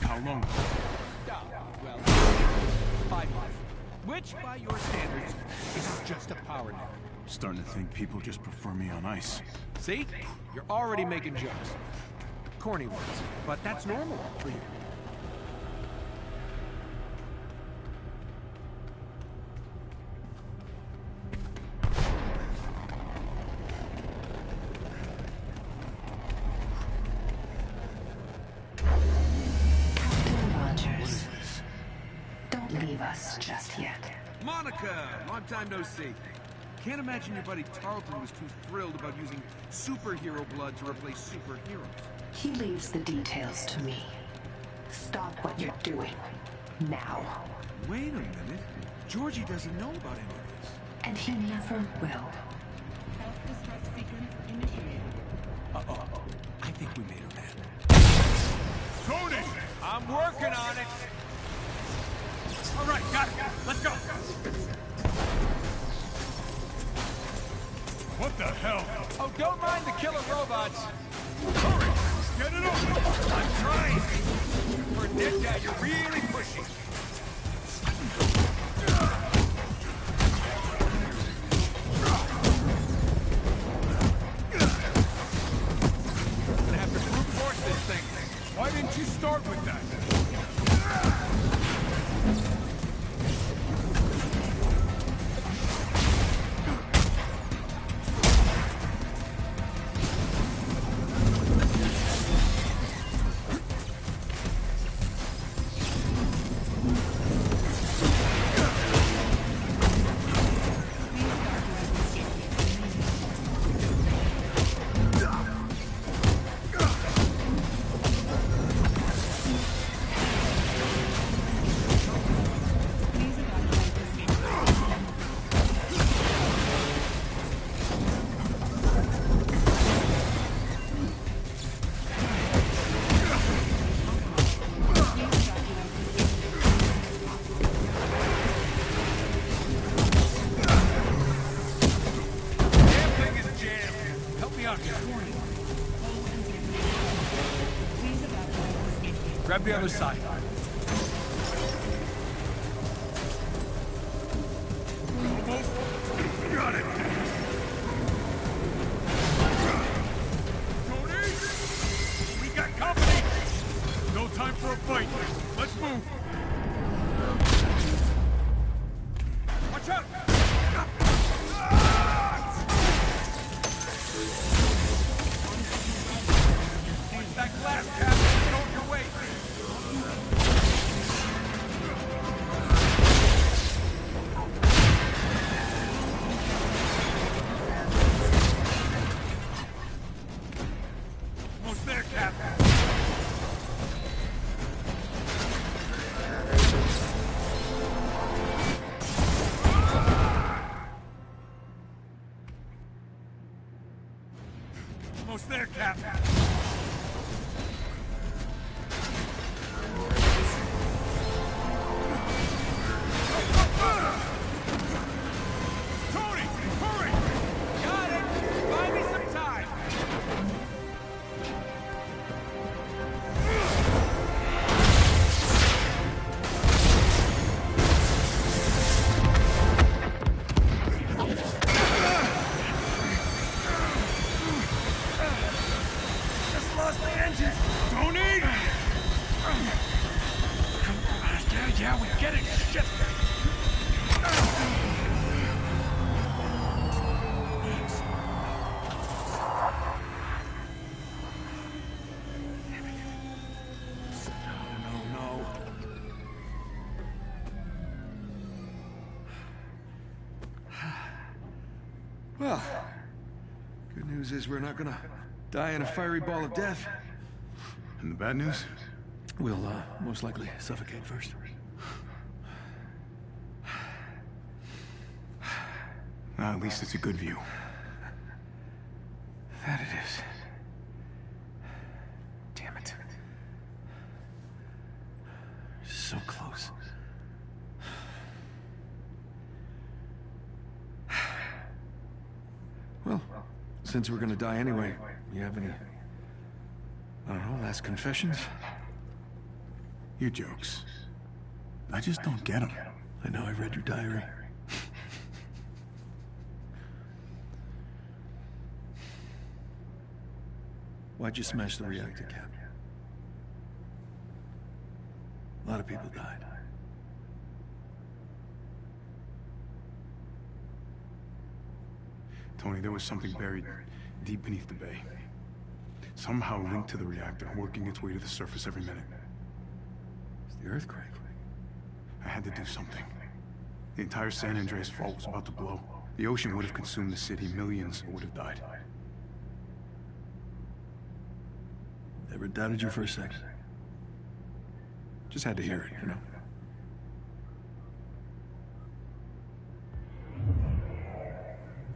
How long? Well, 5 years. Which, by your standards, is just a power nap. Starting to think people just prefer me on ice. See? You're already making jokes. Corny ones, but that's normal for you. Rogers, don't leave us just yet. Monica! Long time no see. Can't imagine your buddy Tarleton was too thrilled about using superhero blood to replace superheroes. He leaves the details to me. Stop what you're doing. Now. Wait a minute. Georgie doesn't know about any of this. And he never will. Uh-oh. I think we made her mad. Tony! I'm working on it! All right, got it. Let's go! What the hell? Oh, don't mind the killer robots. Hurry! Get it over! I'm trying! For a dead guy, you're really pushing. Gonna have to brute force this thing. Why didn't you start with that? Grab the other side. Almost got it. Tony! We got company! No time for a fight. Let's move. Watch out! Punch that glass, Cap. Get on your way. Almost there, Cap. Almost there, Cap. Well, good news is we're not gonna die in a fiery ball of death. And the bad news? We'll, most likely suffocate first. Well, at least it's a good view. That it is. Damn it. So close. Well, since we're gonna die anyway, you have any, I don't know, last confessions? Your jokes. I just don't get them. I know, I read your diary. Why'd you smash the reactor cap? A lot of people died. Tony, there was something buried deep beneath the bay. Somehow linked to the reactor, working its way to the surface every minute. It's the earthquake. I had to do something. The entire San Andreas fault was about to blow. The ocean would have consumed the city. Millions would have died. Never doubted you for a second. Just had to hear it, you know?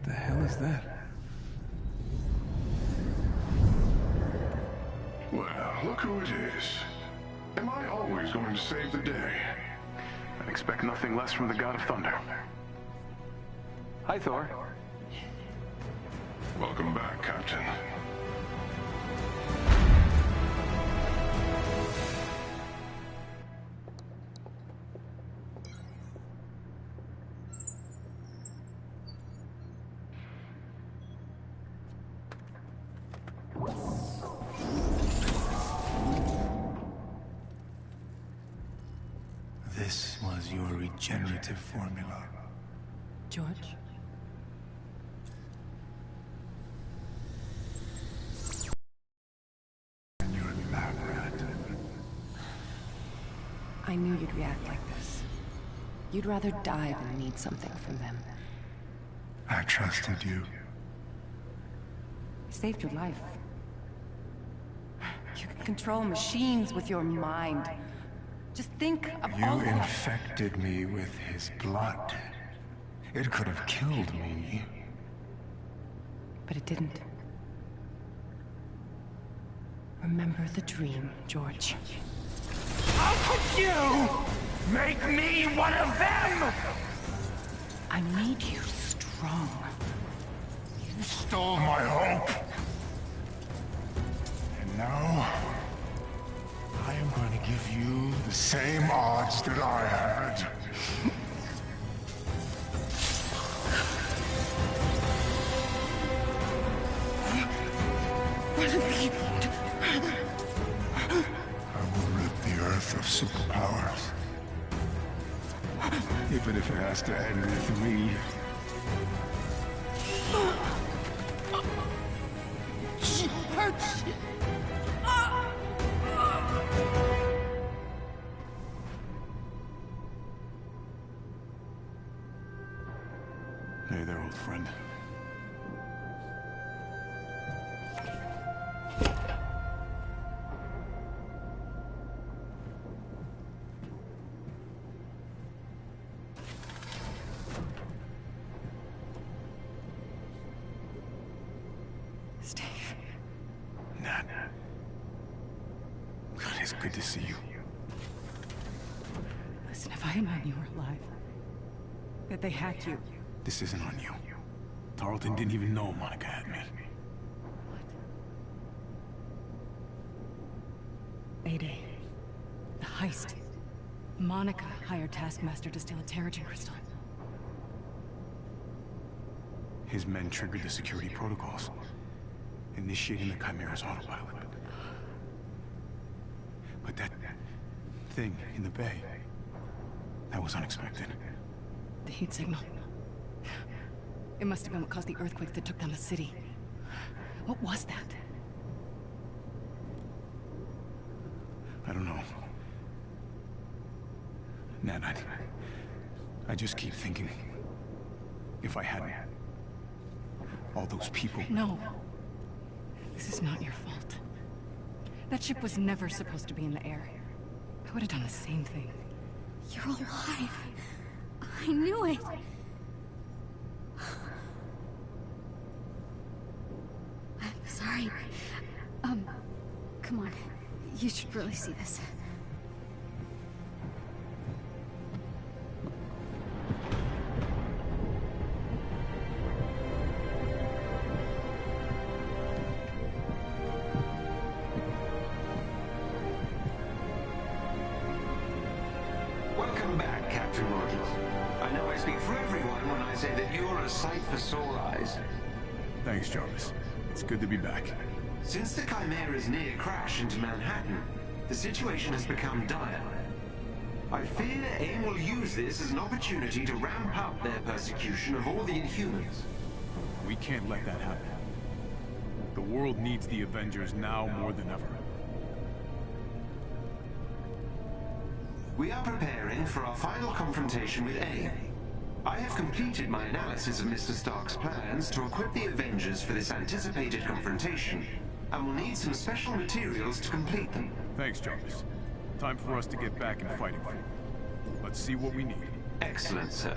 The hell is that? Well, look who it is. Am I always going to save the day? I'd expect nothing less from the God of Thunder. Hi, Thor. Welcome back, Captain. This was your regenerative formula. George? And you're a lab rat. I knew you'd react like this. You'd rather die than need something from them. I trusted you. I saved your life. You can control machines with your mind. Just think of all You that. infected me with his blood. It could have killed me. But it didn't. Remember the dream, George. How could you make me one of them? I made you strong. You stole my hope. And now, I am going to give you the same odds that I had. I will rid the Earth of superpowers. Even if it has to end with me. Hey there, old friend. Steve. Nat. God, it's good to see you. Listen, if I had known you were alive, that they hacked you. This isn't on you. Tarleton didn't even know Monica had me. A-Day. The heist. Monica hired Taskmaster to steal a Terrigen crystal. His men triggered the security protocols, initiating the Chimera's autopilot. But that thing in the bay, that was unexpected. The heat signal. It must have been what caused the earthquake that took down the city. What was that? I don't know. Nat, I just keep thinking, if I hadn't, All those people. No. This is not your fault. That ship was never supposed to be in the air. I would have done the same thing. You're alive. I knew it. I'm sorry. Come on. You should really see this. Welcome back, Captain Rogers. I know I speak for everyone when I say that you're a sight for sore eyes. Thanks, Jarvis. It's good to be back. Since the Chimera's near crash into Manhattan, the situation has become dire. I fear AIM will use this as an opportunity to ramp up their persecution of all the Inhumans. We can't let that happen. The world needs the Avengers now more than ever. We are preparing for our final confrontation with AIM. I have completed my analysis of Mr. Stark's plans to equip the Avengers for this anticipated confrontation, and will need some special materials to complete them. Thanks, Jarvis. Time for us to get back in fighting form. Let's see what we need. Excellent, sir.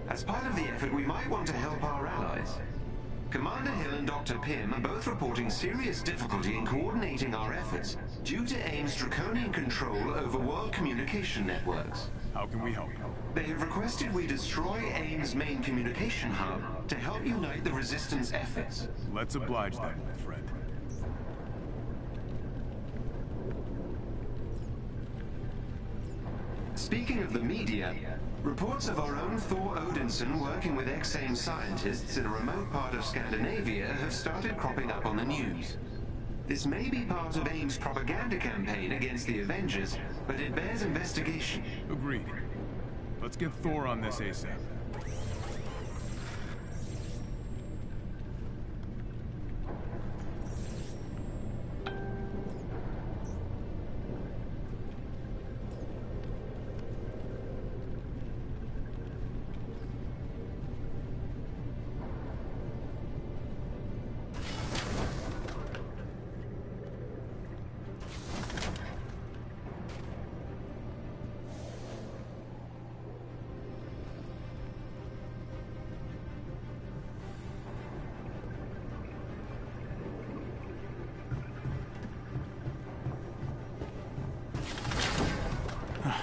As part of the effort, we might want to help our allies. Commander Hill and Dr. Pym are both reporting serious difficulty in coordinating our efforts due to AIM's draconian control over world communication networks. How can we help? They have requested we destroy AIM's main communication hub to help unite the Resistance efforts. Let's oblige them, my friend. Speaking of the media, reports of our own Thor Odinson working with ex-AIM scientists in a remote part of Scandinavia have started cropping up on the news. This may be part of AIM's propaganda campaign against the Avengers, but it bears investigation. Agreed. Let's get Thor on this ASAP.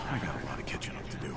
I got a lot of catching up to do.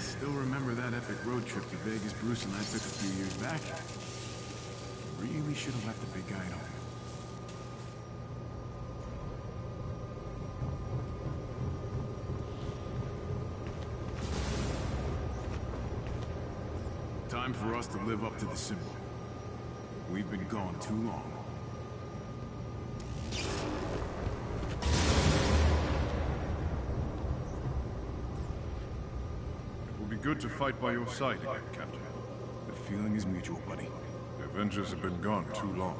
Still remember that epic road trip to Vegas Bruce and I took a few years back? Really should have left the big guy at home. Time for us to live up to the symbol. We've been gone too long. Good to fight by your side again, Captain. The feeling is mutual, buddy. The Avengers have been gone too long.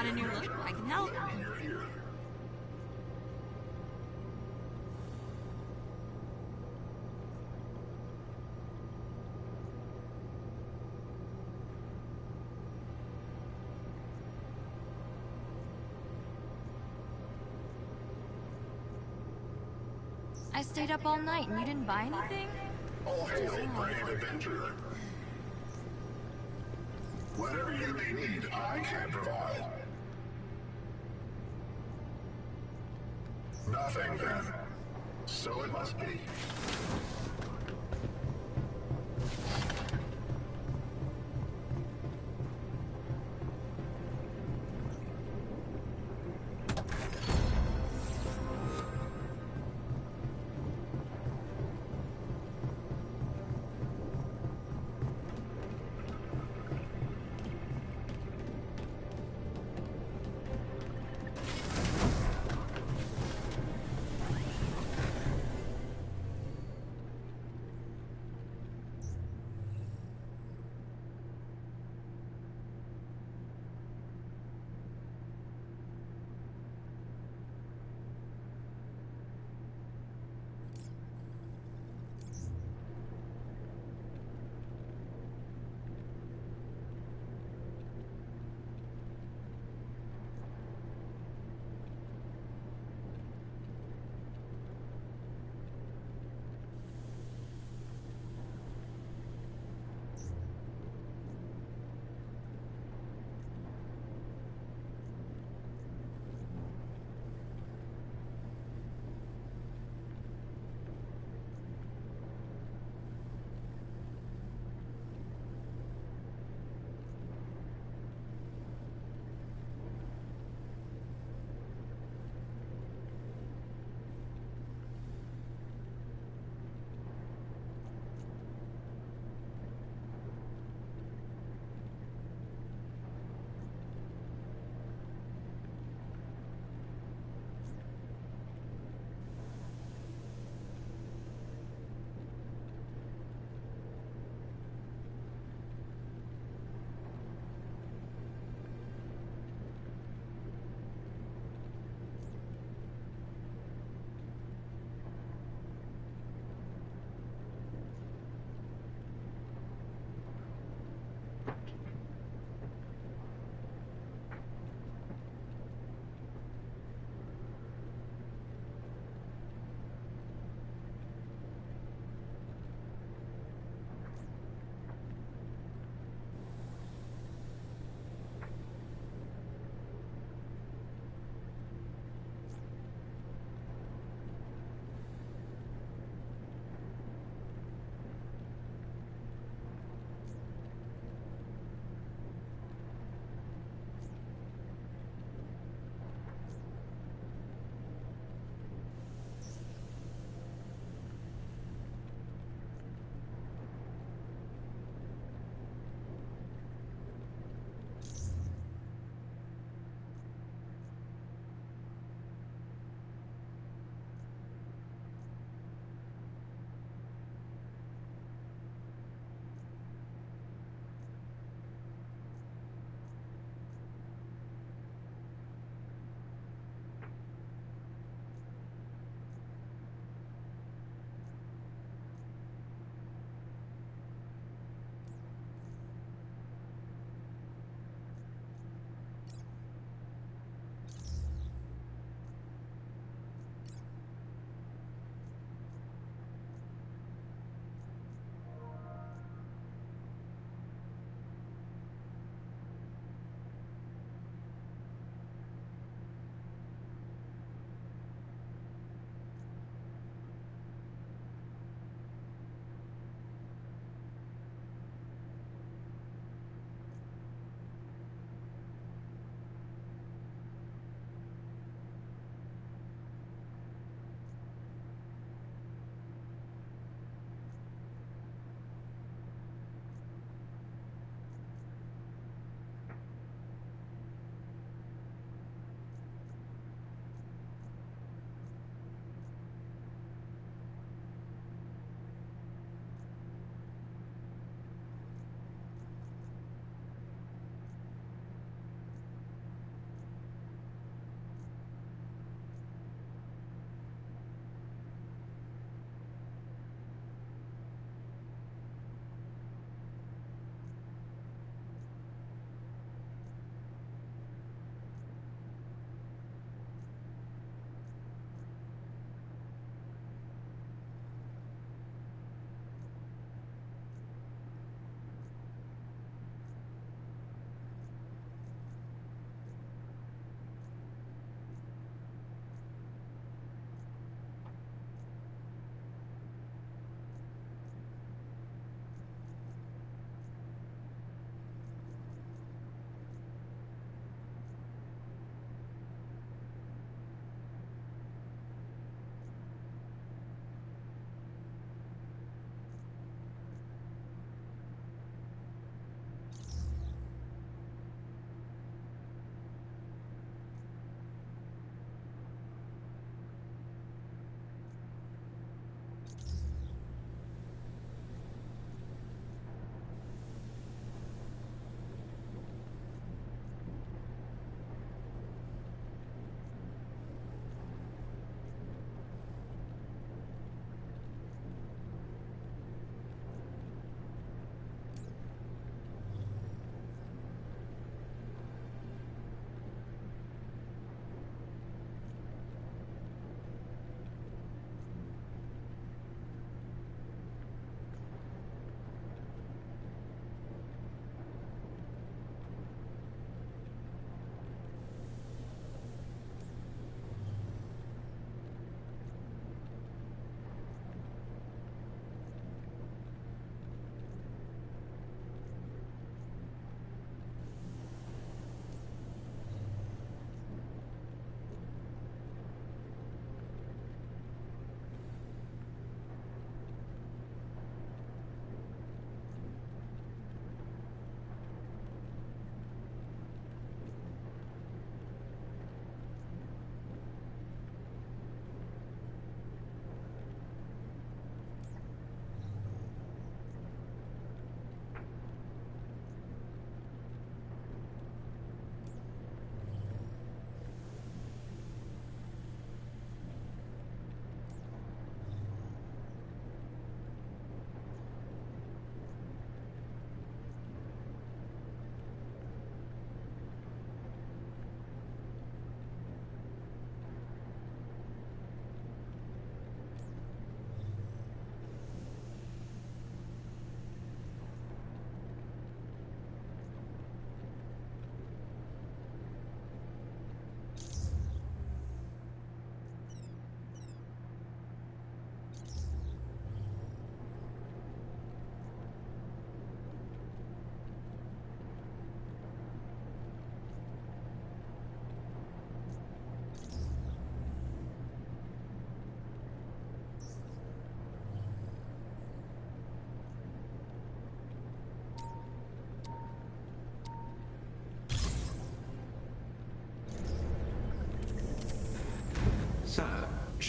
Want a new look? I can help. I stayed up all night and you didn't buy anything? All hail, brave Avenger. Whatever you may need, I can provide. Nothing, then. So it must be.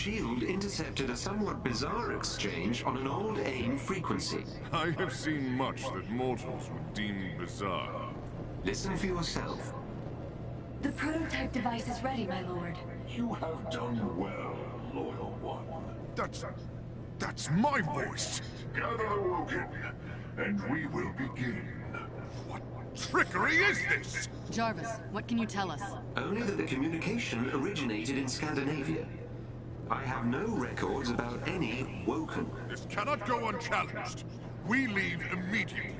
shield intercepted a somewhat bizarre exchange on an old AIM frequency. I have seen much that mortals would deem bizarre. Listen for yourself. The prototype device is ready, my lord. You have done well, loyal one. That's my voice! Gather the Woken, and we will begin. What trickery is this? Jarvis, what can you tell us? Only that the communication originated in Scandinavia. I have no records about any Woken. This cannot go unchallenged. We leave immediately.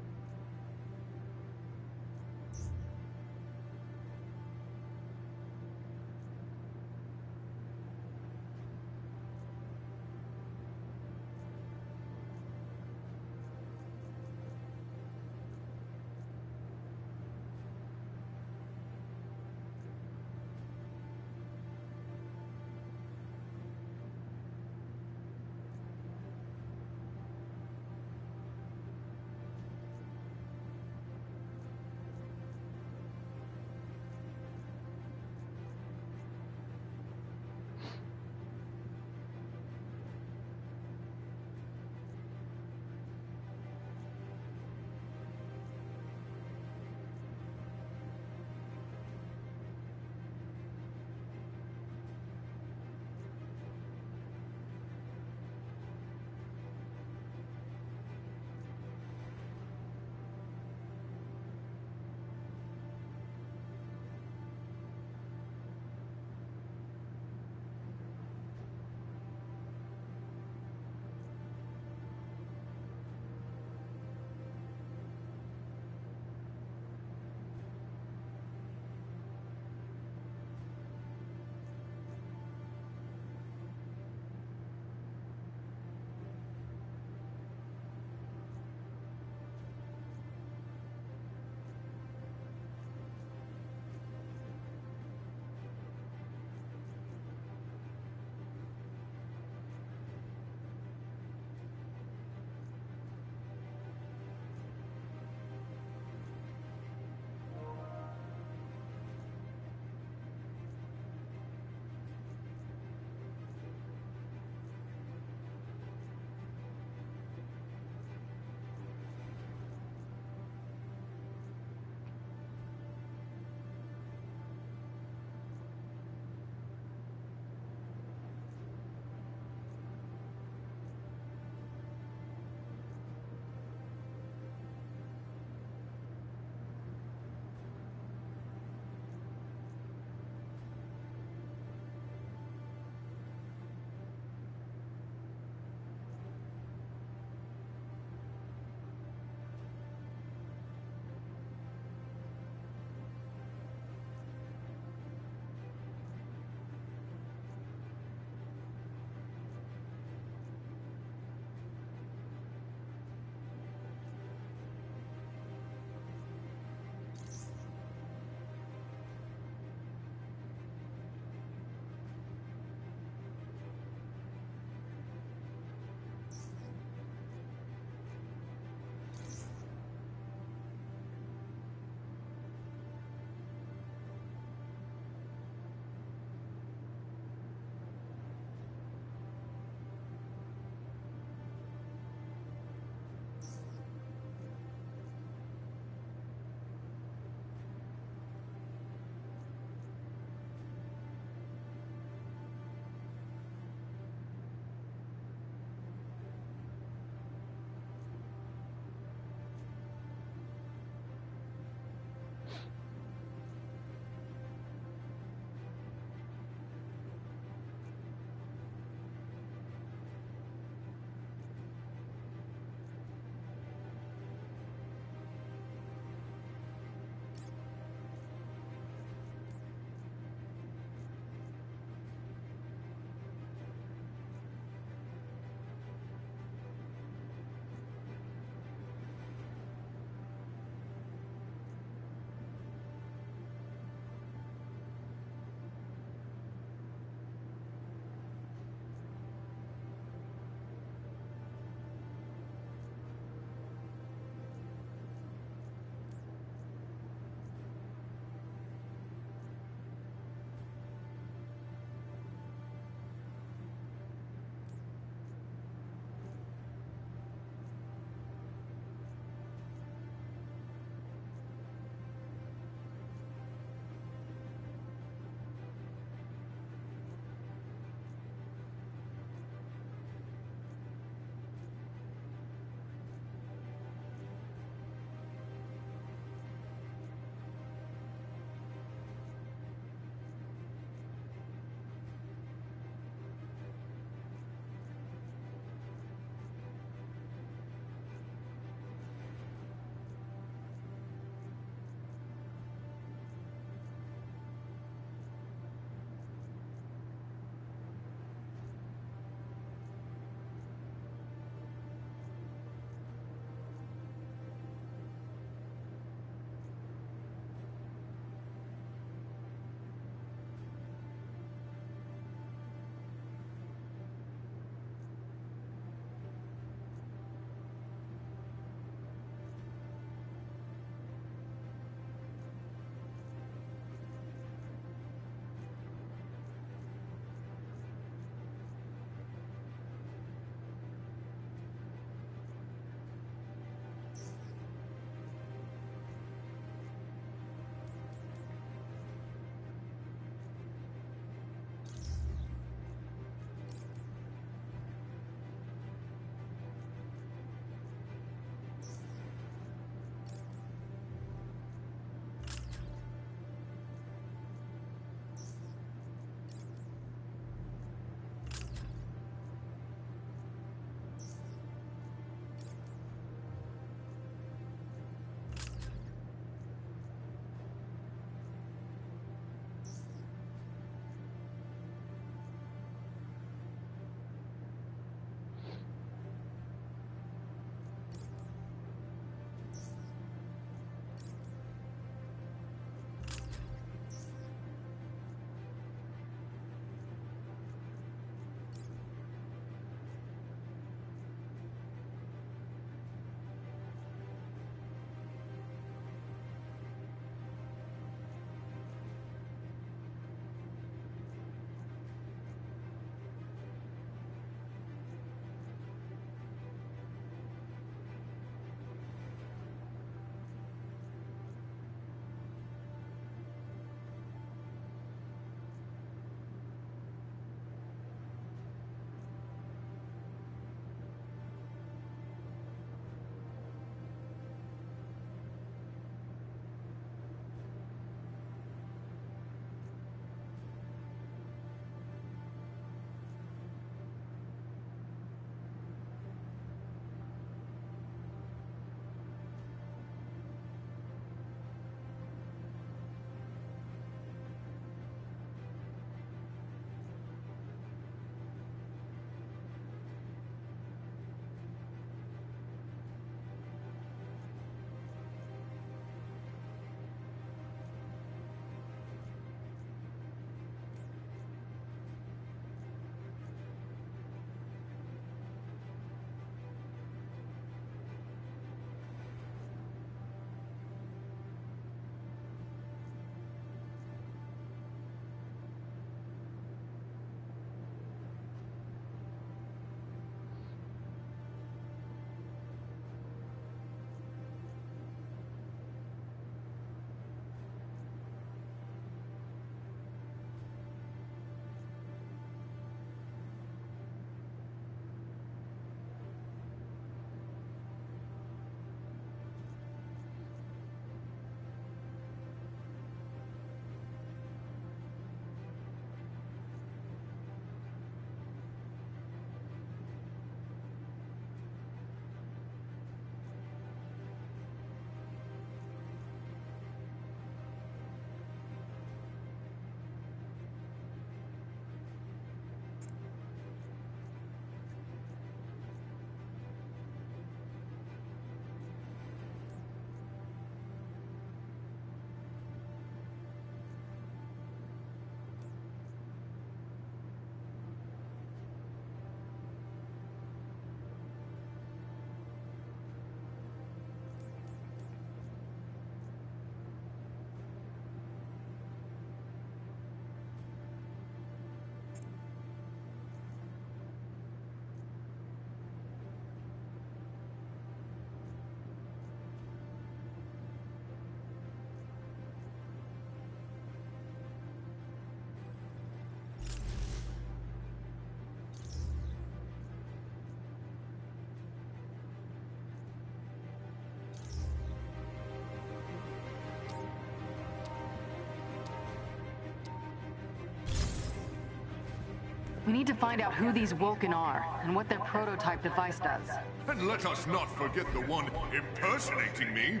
We need to find out who these Woken are, and what their prototype device does. And let us not forget the one impersonating me.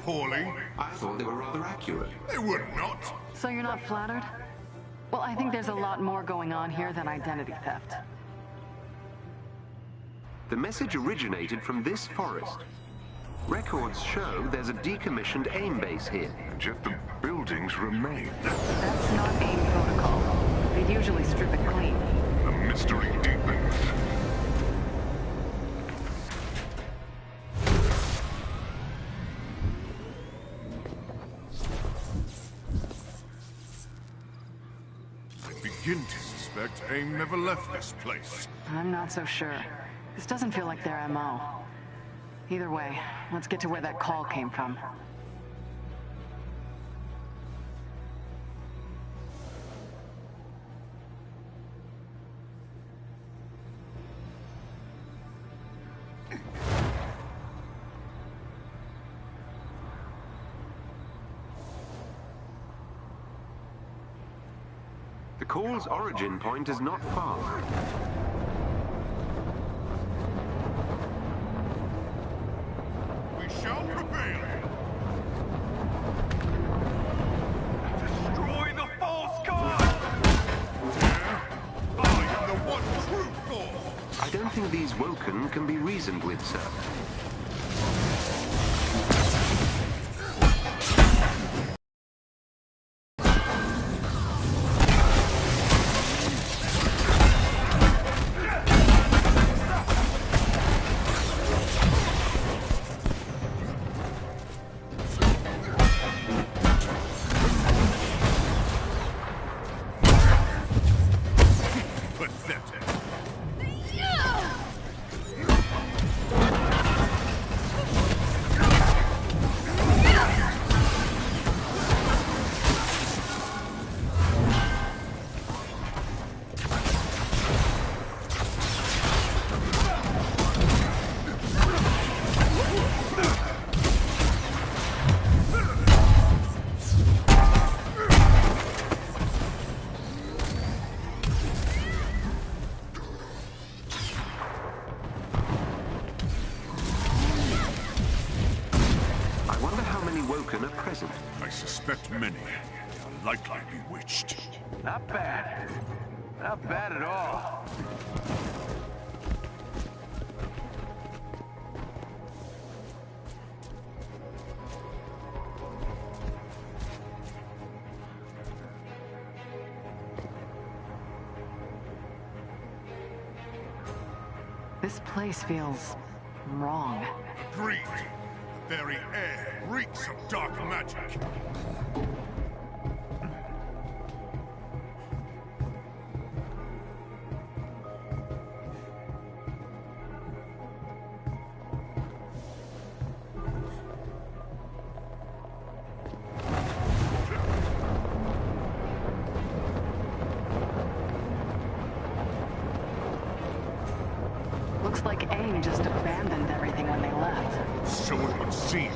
Poorly. I thought they were rather accurate. They were not. So you're not flattered? Well, I think there's a lot more going on here than identity theft. The message originated from this forest. Records show there's a decommissioned AIM base here. And yet the buildings remain. That's not AIM protocol. They usually strip it clean. The mystery deepens. I begin to suspect AIM never left this place. I'm not so sure. This doesn't feel like their MO. Either way, let's get to where that call came from. The call's origin point is not far. We shall prevail. Destroy the false god! I am the one true Thor. I don't think these Woken can be reasoned with, sir. Pathetic. Woken are present. I suspect many are likely bewitched. Not bad. Not bad at all. This place feels wrong. Agreed. The very air reeks of dark magic. Looks like AIM just abandoned everything when they left. So it would seem,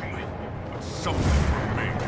but something remained.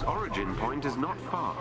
origin point is not far.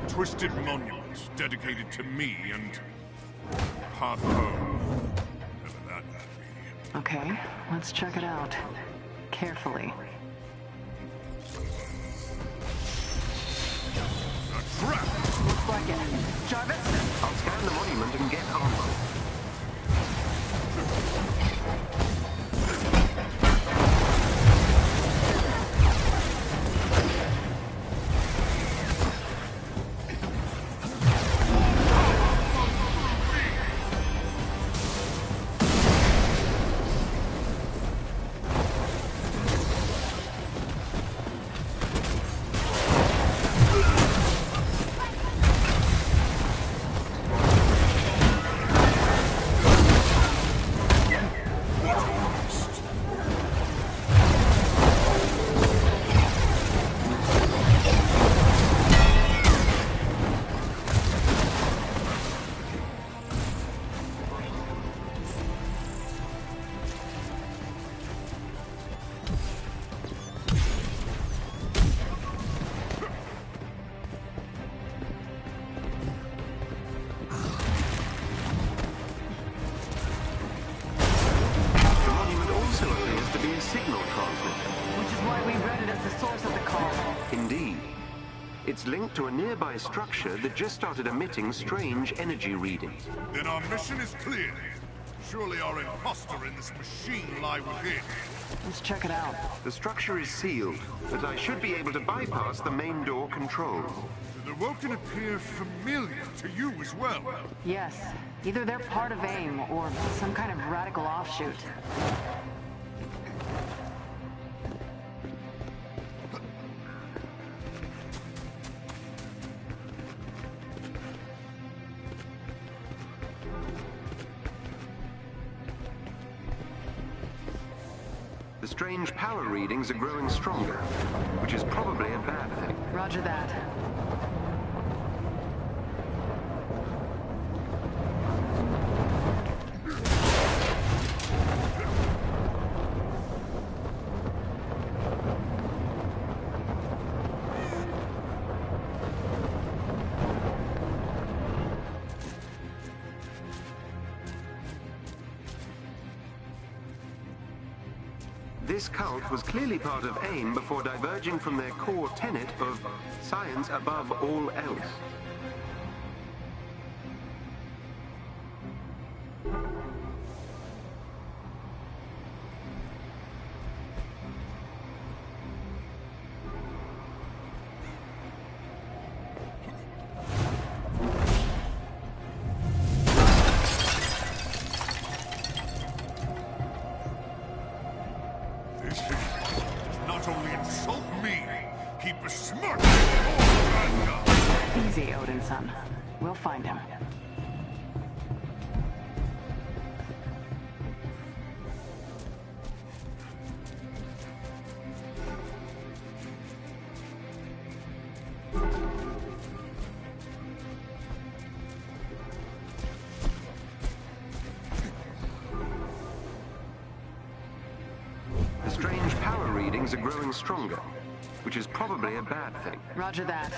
Twisted monument dedicated to me and path home. Whatever that might be. Okay, let's check it out. Carefully. A trap! Looks like it. Jarvis? I'll scan the monument and get armor. It's linked to a nearby structure that just started emitting strange energy readings. Then our mission is clear. Surely our imposter in this machine lie within. Let's check it out. The structure is sealed, but I should be able to bypass the main door controls. Do the Woken appear familiar to you as well? Yes. Either they're part of AIM or some kind of radical offshoot. The strange power readings are growing stronger, which is probably a bad thing. Roger that. This cult was clearly part of AIM before diverging from their core tenet of science above all else. Not only insult me, he besmirched Easy, Odin's son. We'll find him. The strange power readings are growing stronger, which is probably a bad thing. Roger that.